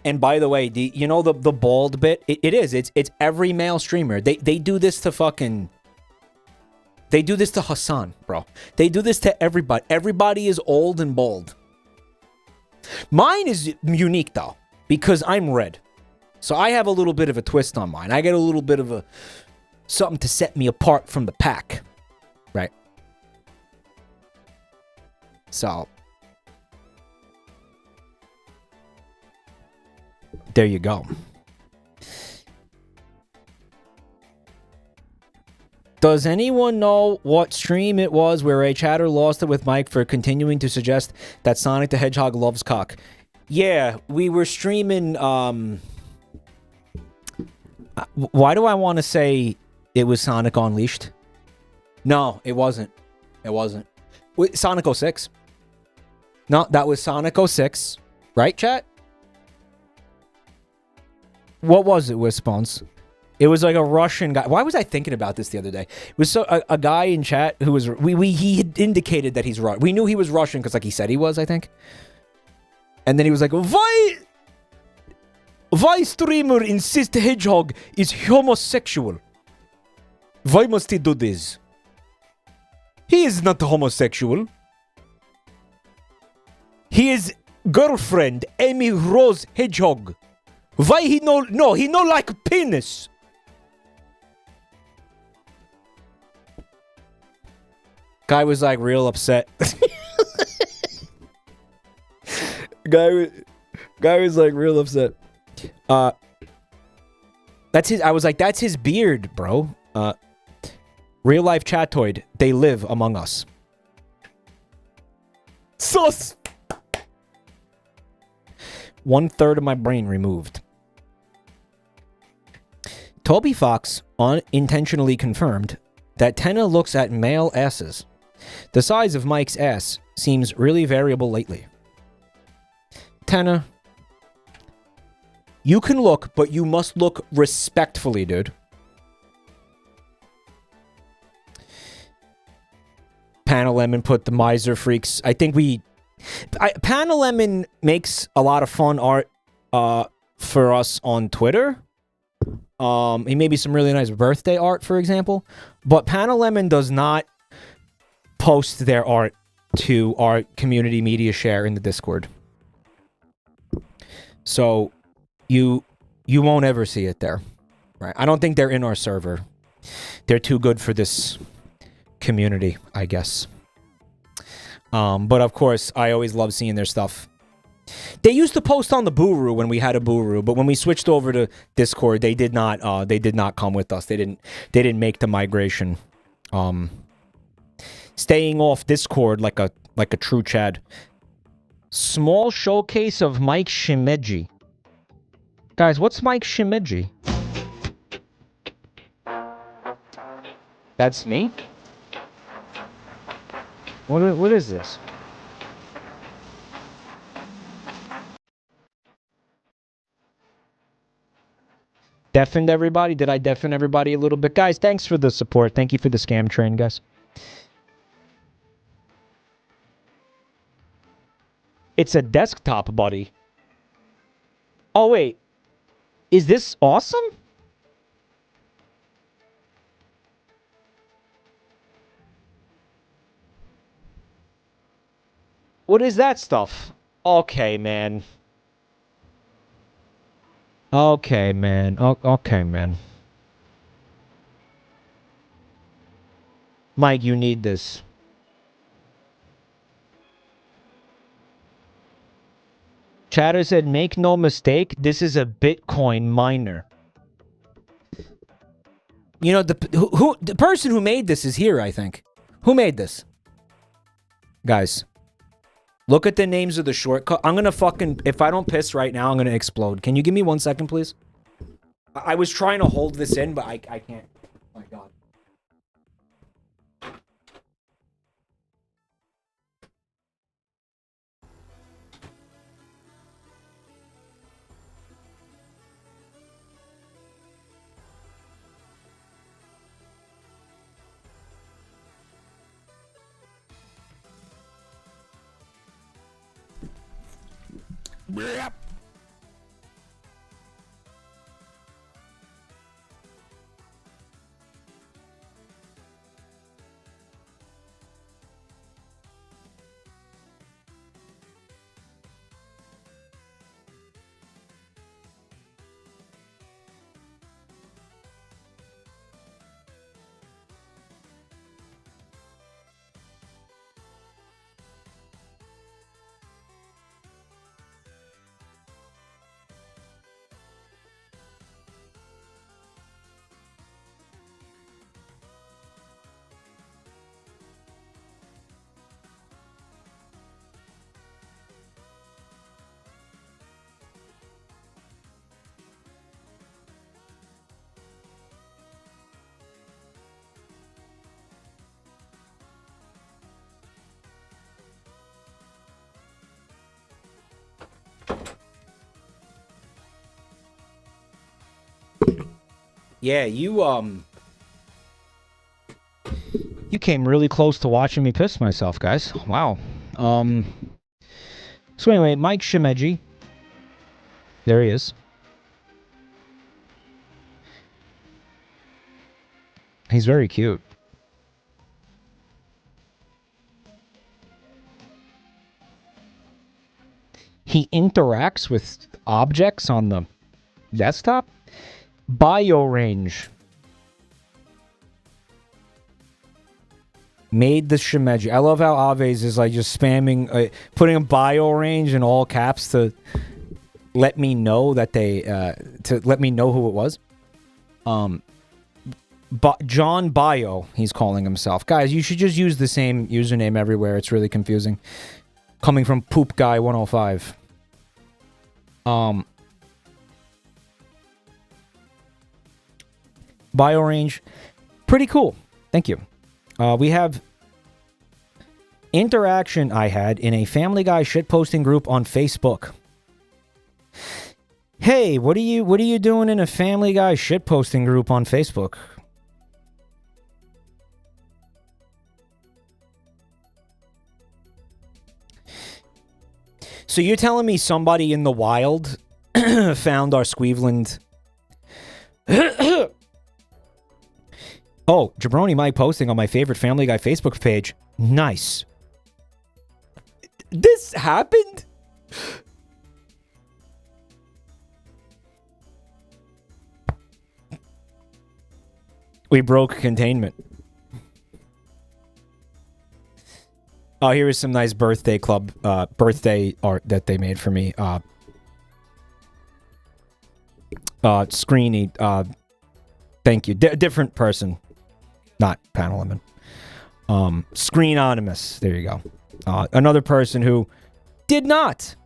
And by the way, you know the bald bit? It is. It's every male streamer. They do this to fucking... They do this to Hassan, bro. They do this to everybody. Everybody is old and bald. Mine is unique, though, because I'm red. So I have a little bit of a twist on mine. I get a little bit of a... something to set me apart from the pack. Right? So... there you go. Does anyone know what stream it was where a chatter lost it with Mike for continuing to suggest that Sonic the Hedgehog loves cock? Yeah, we were streaming, why do I want to say it was Sonic Unleashed? No, it wasn't. It wasn't. Wait, Sonic 06. No, that was Sonic 06. Right, chat? What was it, Wisponse? It was like a Russian guy. Why was I thinking about this the other day? It was a guy in chat who was... He had indicated that he's Russian. We knew he was Russian because like he said he was, I think. And then he was like, Why streamer insist Hedgehog is homosexual? Why must he do this? He is not homosexual. His girlfriend, Amy Rose Hedgehog. Why he no, he no like penis. Guy was like real upset. Guy was like real upset. That's his. I was like, that's his beard, bro. Real life chatoid. They live among us. Sus. 1/3 of my brain removed. Toby Fox unintentionally confirmed that Tenna looks at male asses. The size of Mike's ass seems really variable lately. Tenna, you can look, but you must look respectfully, dude. Panalemon put the miser freaks. I think Panalemon makes a lot of fun art for us on Twitter. He maybe some really nice birthday art, for example. But Panalemon does not post their art to our community media share in the Discord. So you won't ever see it there. Right? I don't think they're in our server. They're too good for this community, I guess. But of course, I always love seeing their stuff. They used to post on the Buru when we had a Buru, but when we switched over to Discord, they did not come with us. They didn't make the migration. Staying off Discord like a true Chad. Small showcase of Mike Shimeji. Guys, what's Mike Shimeji? That's me? What is this? Deafened everybody? Did I deafen everybody a little bit? Guys, thanks for the support. Thank you for the scam train, guys. It's a desktop, buddy. Oh, wait. Is this awesome? What is that stuff? Okay, man. Okay, man. Okay, man. Mike, you need this. Chatter said, make no mistake, this is a Bitcoin miner. You know, the person who made this is here, I think. Who made this? Guys, look at the names of the shortcut. I'm gonna fucking, if I don't piss right now, I'm gonna explode. Can you give me 1 second, please? I was trying to hold this in, but I can't. Oh my God. Yeah, you came really close to watching me piss myself, guys. Wow. So anyway, Mike Shimeji. There he is. He's very cute. He interacts with objects on the desktop. BioRange made the Shimeji. I love how Aves is like just spamming, putting a BioRange in all caps to let me know that they, to let me know who it was. John Bio, he's calling himself. Guys, you should just use the same username everywhere. It's really confusing. Coming from Poop Guy 105. BioRange, pretty cool. Thank you. We have interaction I had in a Family Guy shitposting group on Facebook. Hey, what are you doing in a Family Guy shitposting group on Facebook? So you're telling me somebody in the wild found our Squeveland? Oh, Jabroni Mike posting on my favorite Family Guy Facebook page. Nice. This happened? We broke containment. Oh, here is some nice birthday club, birthday art that they made for me. Screeny, thank you. Different person. Not Panel Lemon. Screen Anonymous. There you go. Another person who did not.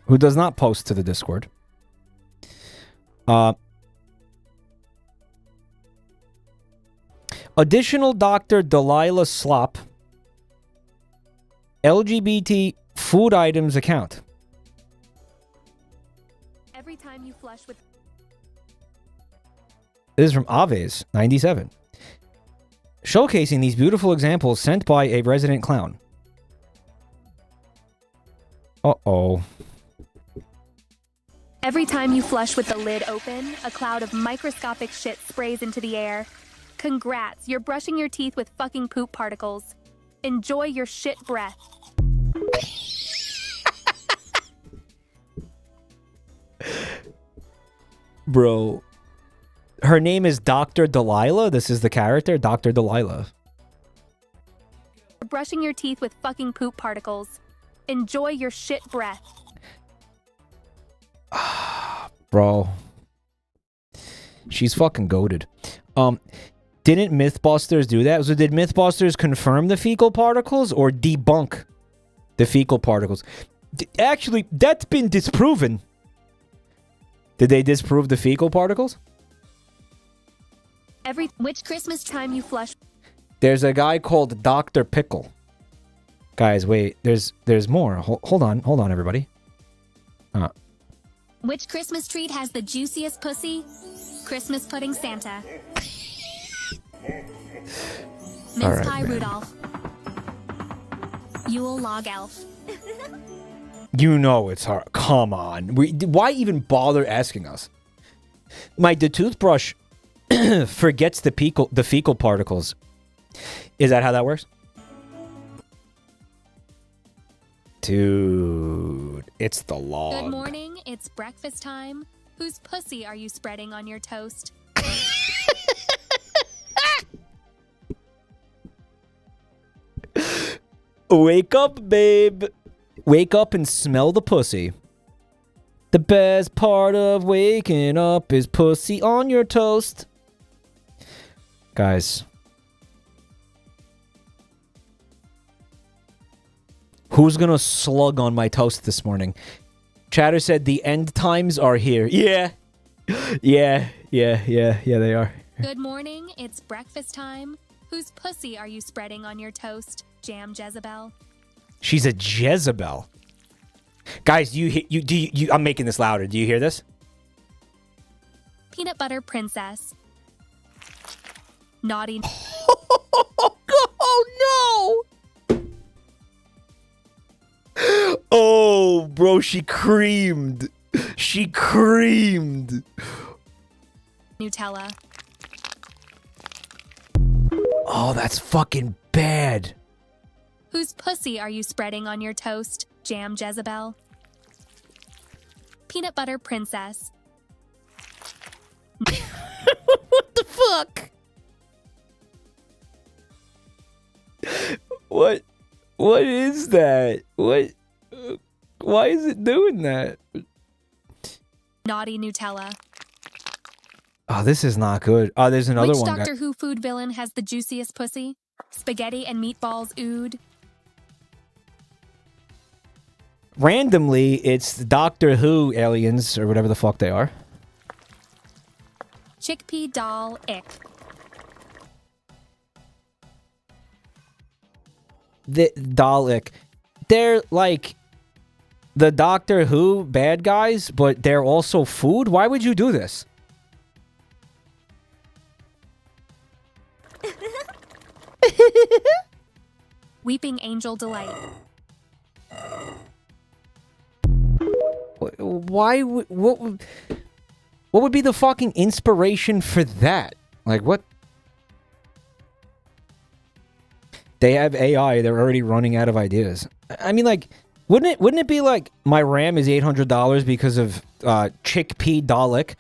Who does not post to the Discord. Additional Dr. Delilah Slop. LGBT food items account. Every time you flush with This is from Aves 97. Showcasing these beautiful examples sent by a resident clown. Uh-oh. Every time you flush with the lid open, a cloud of microscopic shit sprays into the air. Congrats, you're brushing your teeth with fucking poop particles. Enjoy your shit breath. Bro. Her name is Dr. Delilah. This is the character, Dr. Delilah. You're brushing your teeth with fucking poop particles. Enjoy your shit breath. Bro. She's fucking goated. Didn't Mythbusters do that? So did Mythbusters confirm the fecal particles or debunk the fecal particles? Actually, that's been disproven. Did they disprove the fecal particles? Which Christmas time you flush? There's a guy called Dr. Pickle. Guys, wait. There's more. Hold on, everybody. Which Christmas treat has the juiciest pussy? Christmas pudding Santa. Mince All right, pie man. Rudolph. Yule log elf. You know it's hard. Come on. Why even bother asking us? The toothbrush forgets the fecal particles. Is that how that works? Dude, it's the log. Good morning, it's breakfast time. Whose pussy are you spreading on your toast? Wake up, babe. Wake up and smell the pussy. The best part of waking up is pussy on your toast. Guys. Who's gonna slug on my toast this morning? Chatter said the end times are here. Yeah. Yeah, they are. Good morning, it's breakfast time. Whose pussy are you spreading on your toast? Jam Jezebel. She's a Jezebel. Guys, I'm making this louder. Do you hear this? Peanut butter princess. Naughty. Oh no! Oh, bro, she creamed. She creamed. Nutella. Oh, that's fucking bad. Whose pussy are you spreading on your toast? Jam Jezebel. Peanut butter princess. What the fuck? What is that? What? Why is it doing that? Naughty Nutella. Oh, this is not good. Oh, there's another Which one. Doctor Who food villain has the juiciest pussy? Spaghetti and meatballs ood. Randomly, it's Doctor Who aliens or whatever the fuck they are. Chickpea doll ick. The Dalek. They're like the Doctor Who bad guys, but they're also food? Why would you do this? Weeping Angel Delight. Why would... What would be the fucking inspiration for that? Like, what? They have AI. They're already running out of ideas. I mean, like, wouldn't it be like my RAM is $800 because of chickpea Dalek?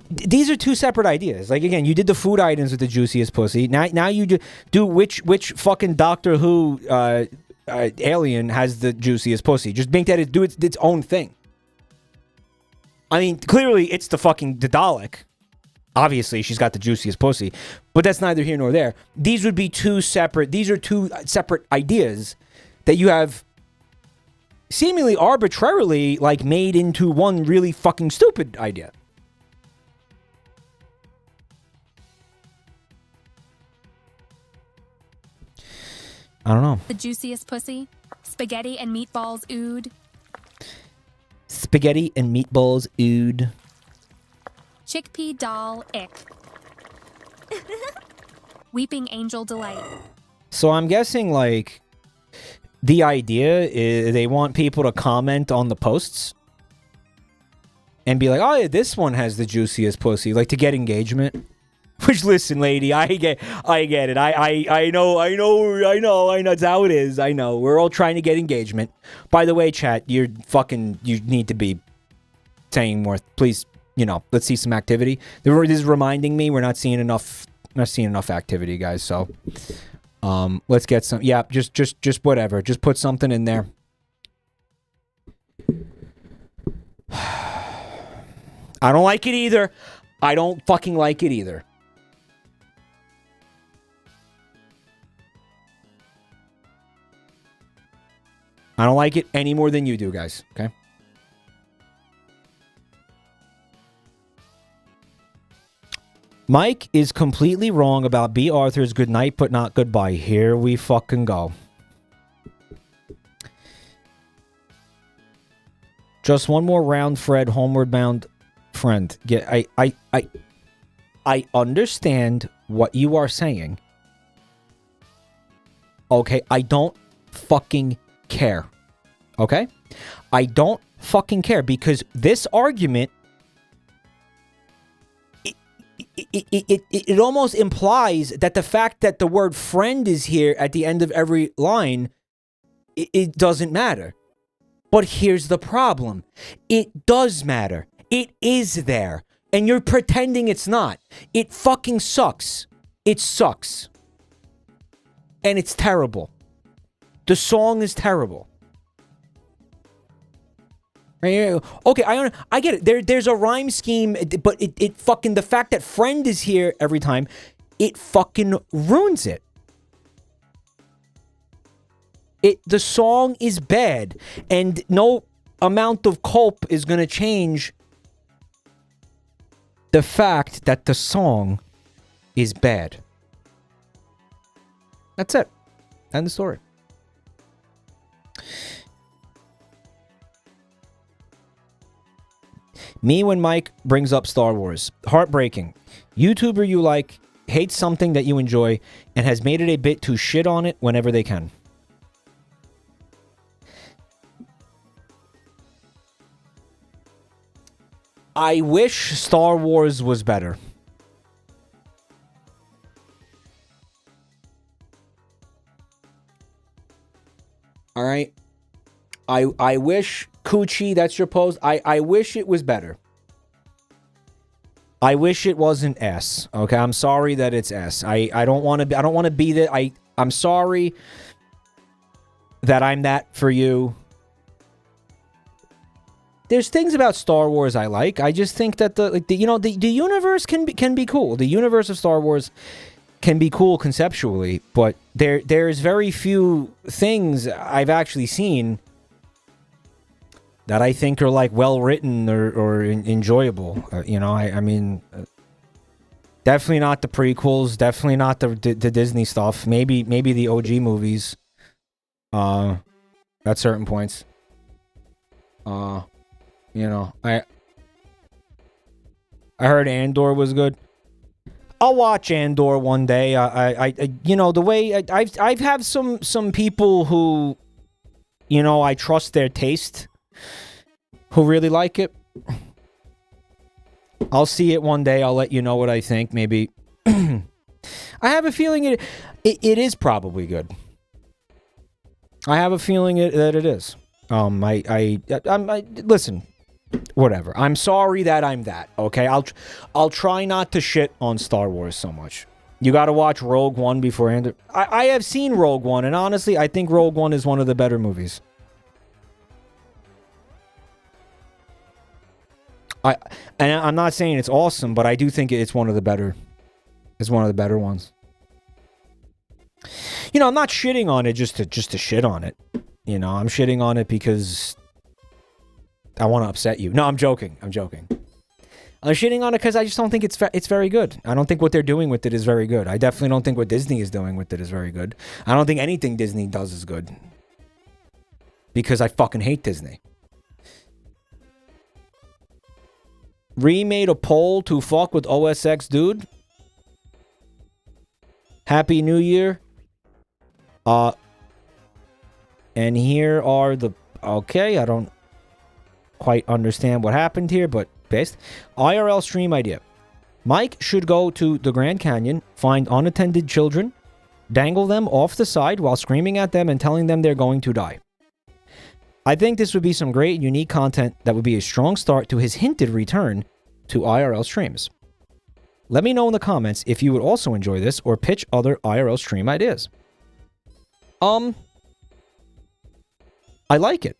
These are two separate ideas. Like, again, you did the food items with the juiciest pussy. Now you do which fucking Doctor Who alien has the juiciest pussy. Just make that do its own thing. I mean, clearly it's the Dalek. Obviously, she's got the juiciest pussy, but that's neither here nor there. These are two separate ideas that you have seemingly arbitrarily, like, made into one really fucking stupid idea. I don't know. The juiciest pussy. Spaghetti and meatballs ood. Spaghetti and meatballs, ood. Chickpea doll ick. Weeping angel delight. So I'm guessing, like, the idea is they want people to comment on the posts and be like, oh, yeah, this one has the juiciest pussy, like, to get engagement. Which, listen, lady, I get it. I know. That's how it is. I know. We're all trying to get engagement. By the way, chat, you need to be saying more. Please, let's see some activity. This is reminding me we're not seeing enough activity, guys. So, let's get some. Yeah, just whatever. Just put something in there. I don't like it either. I don't fucking like it either. I don't like it any more than you do, guys. Okay? Mike is completely wrong about B. Arthur's good night but not goodbye. Here we fucking go. Just one more round, Fred. Homeward bound friend. Yeah, I understand what you are saying. Okay, I don't fucking care. Okay? I don't care because this argument it almost implies that the fact that the word friend is here at the end of every line, it doesn't matter. But here's the problem. It does matter. It is there. And you're pretending it's not. It fucking sucks. It sucks. And it's terrible. The song is terrible. Okay, I get it. There's a rhyme scheme, but it fucking, the fact that friend is here every time, it fucking ruins it. The song is bad, and no amount of culp is gonna change the fact that the song is bad. That's it. End the story. Me when Mike brings up Star Wars. Heartbreaking. YouTuber you like hates something that you enjoy and has made it a bit to shit on it whenever they can. I wish Star Wars was better. All right. I wish, Coochie, that's your post. I wish it was better. I wish it wasn't S. Okay, I'm sorry that it's S. I don't want to be that. I'm sorry that I'm that for you. There's things about Star Wars I like. I just think that the universe can be cool. The universe of Star Wars can be cool conceptually, but there's very few things I've actually seen that I think are like well written or enjoyable. I mean, definitely not the prequels, definitely not the Disney stuff. Maybe the OG movies. At certain points. I heard Andor was good. I'll watch Andor one day. The way I've have some people who, I trust their taste, who really like it. I'll see it one day. I'll let you know what I think. Maybe. I have a feeling it is probably good. I have a feeling that it is. Listen. Whatever. I'm sorry that I'm that. Okay, I'll try not to shit on Star Wars so much. You got to watch Rogue One before Andor. I have seen Rogue One, and honestly, I think Rogue One is one of the better movies. I'm not saying it's awesome, but I do think it's one of the better. It's one of the better ones. I'm not shitting on it just to shit on it. I'm shitting on it because I want to upset you. No, I'm joking. I'm shitting on it because I just don't think it's very good. I don't think what they're doing with it is very good. I definitely don't think what Disney is doing with it is very good. I don't think anything Disney does is good. Because I fucking hate Disney. Remade a poll to fuck with OSX dude. Happy New Year. And here are the... Okay, I don't quite understand what happened here, but based. IRL stream idea. Mike should go to the Grand Canyon, find unattended children, dangle them off the side while screaming at them and telling them they're going to die. I think this would be some great and unique content that would be a strong start to his hinted return to IRL streams. Let me know in the comments if you would also enjoy this or pitch other IRL stream ideas. I like it.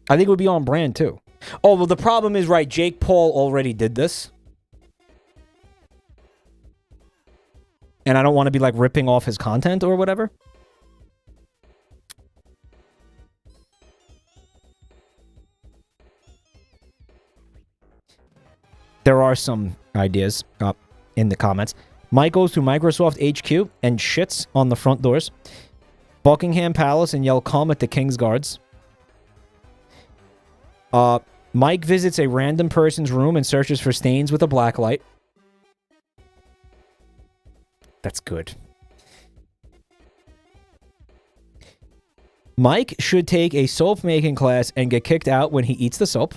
I think it would be on brand too. Oh, well, the problem is, right, Jake Paul already did this. And I don't want to be, like, ripping off his content or whatever. There are some ideas up in the comments. Mike goes to Microsoft HQ and shits on the front doors. Buckingham Palace and yell "come" at the King's Guards. Mike visits a random person's room and searches for stains with a black light. That's good. Mike should take a soap making class and get kicked out when he eats the soap.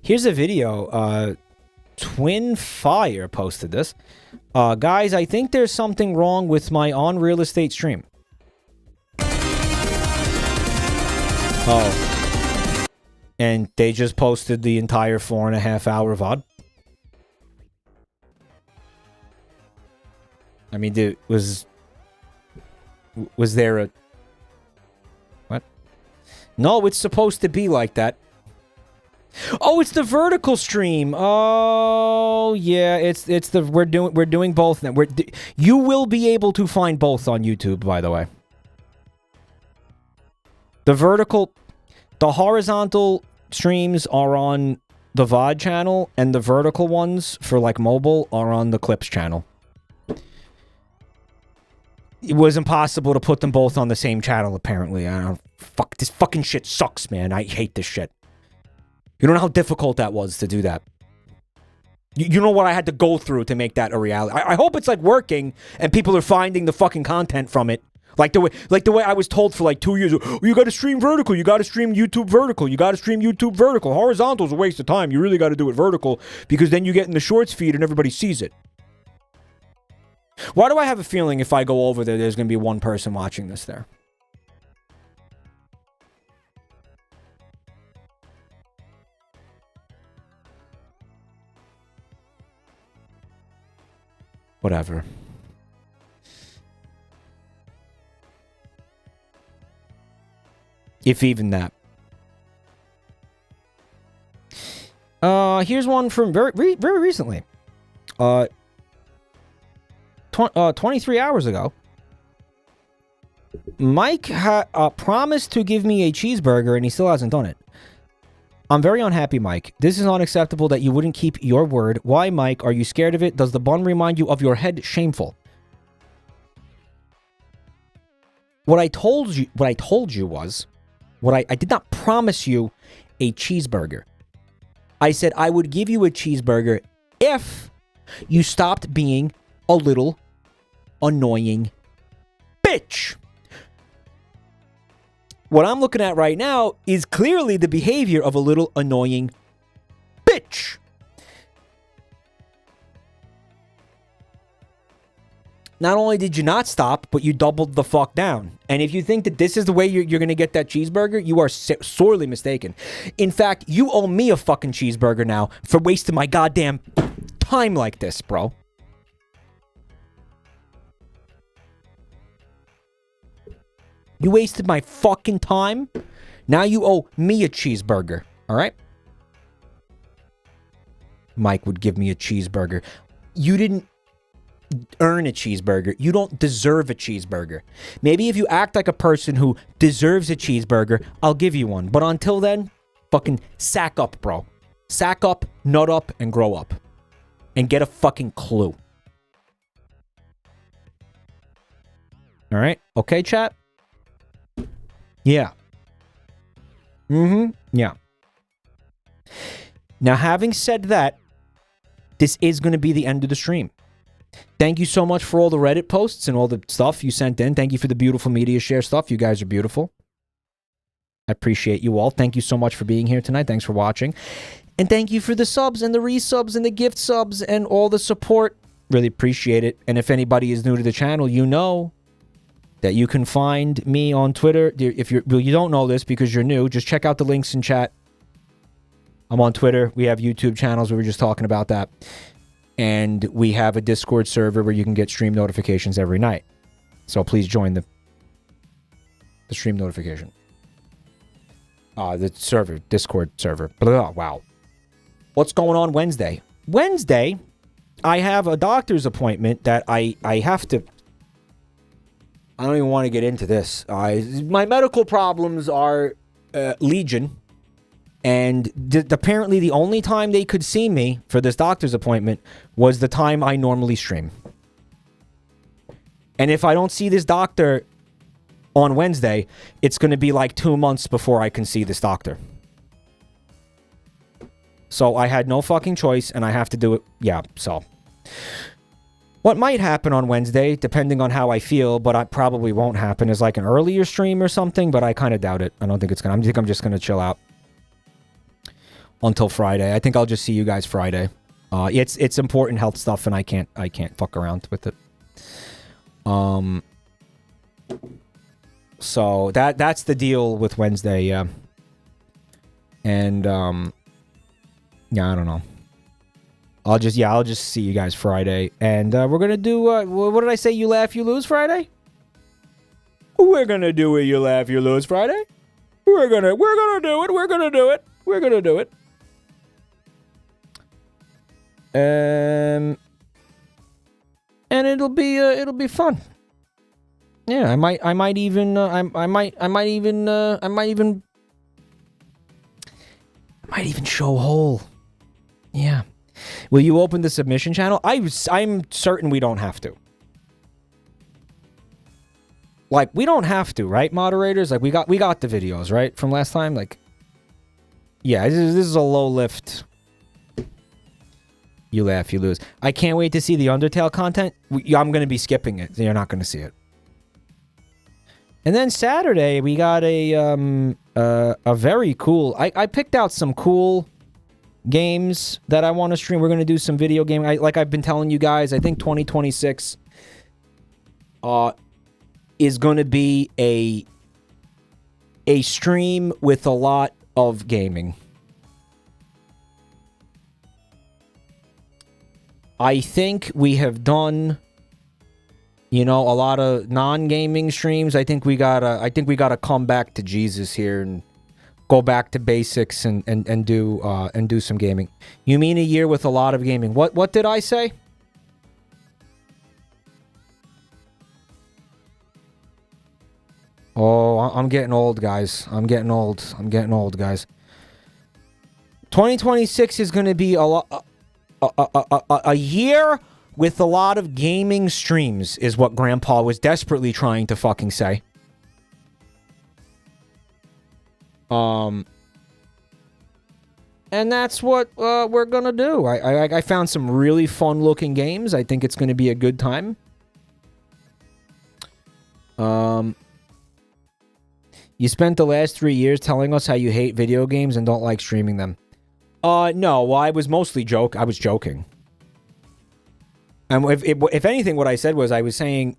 Here's a video. Twin Fire posted this. Guys, I think there's something wrong with my on real estate stream. Oh. And they just posted the entire 4.5 hour VOD. I mean, dude, was there a... What? No, it's supposed to be like that. Oh, it's the vertical stream. Oh, yeah, it's the we're doing both now. You will be able to find both on YouTube, by the way. The horizontal streams are on the VOD channel, and the vertical ones for like mobile are on the Clips channel. It was impossible to put them both on the same channel, apparently. I don't... Fuck, this fucking shit sucks, man. I hate this shit. You don't know how difficult that was to do that. You know what I had to go through to make that a reality. I hope it's like working and people are finding the fucking content from it. Like the way I was told for like 2 years. Oh, you gotta stream vertical. You gotta stream YouTube vertical. You gotta stream YouTube vertical. Horizontal's a waste of time. You really gotta do it vertical because then you get in the shorts feed and everybody sees it. Why do I have a feeling if I go over there, there's gonna be one person watching this there? Whatever. If even that. Here's one from very recently. 23 hours ago. Mike promised to give me a cheeseburger and he still hasn't done it. I'm very unhappy, Mike. This is unacceptable that you wouldn't keep your word. Why, Mike? Are you scared of it? Does the bun remind you of your head? Shameful. What I told you was, I did not promise you a cheeseburger. I said I would give you a cheeseburger if you stopped being a little annoying bitch. What I'm looking at right now is clearly the behavior of a little annoying bitch. Not only did you not stop, but you doubled the fuck down. And if you think that this is the way you're going to get that cheeseburger, you are sorely mistaken. In fact, you owe me a fucking cheeseburger now for wasting my goddamn time like this, bro. You wasted my fucking time. Now you owe me a cheeseburger. All right? Mike would give me a cheeseburger. You didn't earn a cheeseburger. You don't deserve a cheeseburger. Maybe if you act like a person who deserves a cheeseburger, I'll give you one. But until then, fucking sack up, bro. Sack up, nut up, and grow up. And get a fucking clue. All right? Okay, chat? Yeah. Yeah. Now, having said that, this is going to be the end of the stream. Thank you so much for all the Reddit posts and all the stuff you sent in. Thank you for the beautiful media share stuff. You guys are beautiful. I appreciate you all. Thank you so much for being here tonight. Thanks for watching. And thank you for the subs and the resubs and the gift subs and all the support. Really appreciate it. And if anybody is new to the channel, you know that you can find me on Twitter. If you don't know this because you're new, just check out the links in chat. I'm on Twitter. We have YouTube channels. We were just talking about that. And we have a Discord server where you can get stream notifications every night. So please join the stream notification. The server, Discord server. Blah, wow. What's going on Wednesday? Wednesday, I have a doctor's appointment that I have to... I don't even want to get into this. My medical problems are legion. And apparently the only time they could see me for this doctor's appointment was the time I normally stream. And if I don't see this doctor on Wednesday, it's going to be like 2 months before I can see this doctor. So I had no fucking choice, and I have to do it. Yeah, so. What might happen on Wednesday, depending on how I feel, but I probably won't happen, is like an earlier stream or something, but I kind of doubt it. I don't think it's going to. I think I'm just going to chill out until Friday. I think I'll just see you guys Friday. It's important health stuff, and I can't fuck around with it. So that's the deal with Wednesday, yeah. And yeah, I don't know. I'll just see you guys Friday, and we're gonna do what did I say? You laugh, you lose Friday. We're gonna do it. You laugh, you lose Friday. We're gonna do it. We're gonna do it. We're gonna do it. And it'll be fun. Yeah, I might even show whole. Yeah. Will you open the submission channel? I'm certain we don't have to. Like, we don't have to, right, moderators? Like, we got the videos, right, from last time? Like, yeah, this is a low lift. You laugh, you lose. I can't wait to see the Undertale content. I'm going to be skipping it. You're not going to see it. And then Saturday, we got a very cool... I picked out some cool games that I want to stream. We're going to do some video game. Like I've been telling you guys, I think 2026 is going to be a stream with a lot of gaming. I think we have done, you know, a lot of non-gaming streams. I think we gotta come back to Jesus here and go back to basics and do some gaming. You mean a year with a lot of gaming? What did I say? Oh, I'm getting old, guys. I'm getting old, guys. 2026 is going to be a year with a lot of gaming streams, is what Grandpa was desperately trying to fucking say. And that's what we're gonna do. I found some really fun looking games. I think it's gonna be a good time. You spent the last 3 years telling us how you hate video games and don't like streaming them. No, well, I was mostly I was joking. And if anything, what I said was, I was saying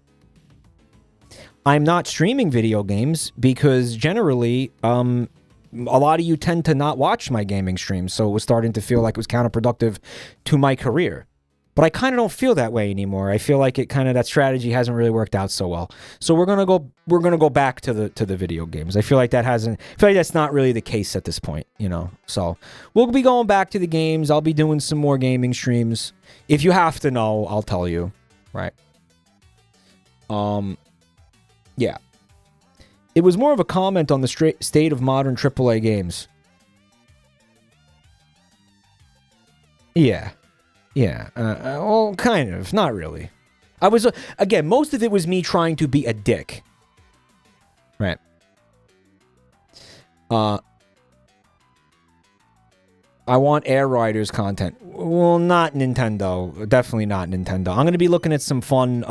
I'm not streaming video games because generally, a lot of you tend to not watch my gaming streams, so it was starting to feel like it was counterproductive to my career. But I kind of don't feel that way anymore. I feel like that strategy hasn't really worked out so well. So we're gonna go back to the video games. I feel like that's not really the case at this point, you know. So we'll be going back to the games. I'll be doing some more gaming streams. If you have to know, I'll tell you, right? Yeah. It was more of a comment on the state of modern AAA games. Yeah. Yeah. Well, kind of. Not really. I was... again, most of it was me trying to be a dick. Right. I want Air Riders content. Well, not Nintendo. Definitely not Nintendo. I'm going to be looking at some fun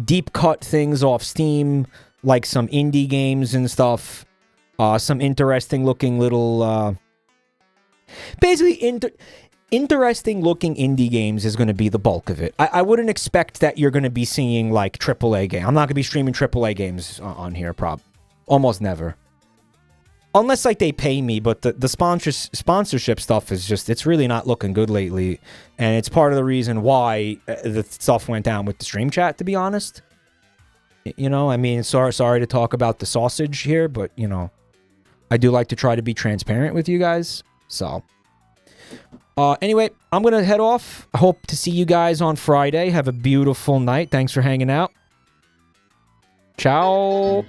deep cut things off Steam, like some indie games and stuff. Some interesting looking little... basically, interesting looking indie games is going to be the bulk of it. I wouldn't expect that you're going to be seeing like AAA game. I'm not going to be streaming AAA games on here, almost never. Unless like they pay me, but the sponsorship stuff is just, it's really not looking good lately. And it's part of the reason why the stuff went down with the stream chat, to be honest. You know, I mean, sorry to talk about the sausage here, but you know, I do like to try to be transparent with you guys. So, anyway, I'm going to head off. I hope to see you guys on Friday. Have a beautiful night. Thanks for hanging out. Ciao.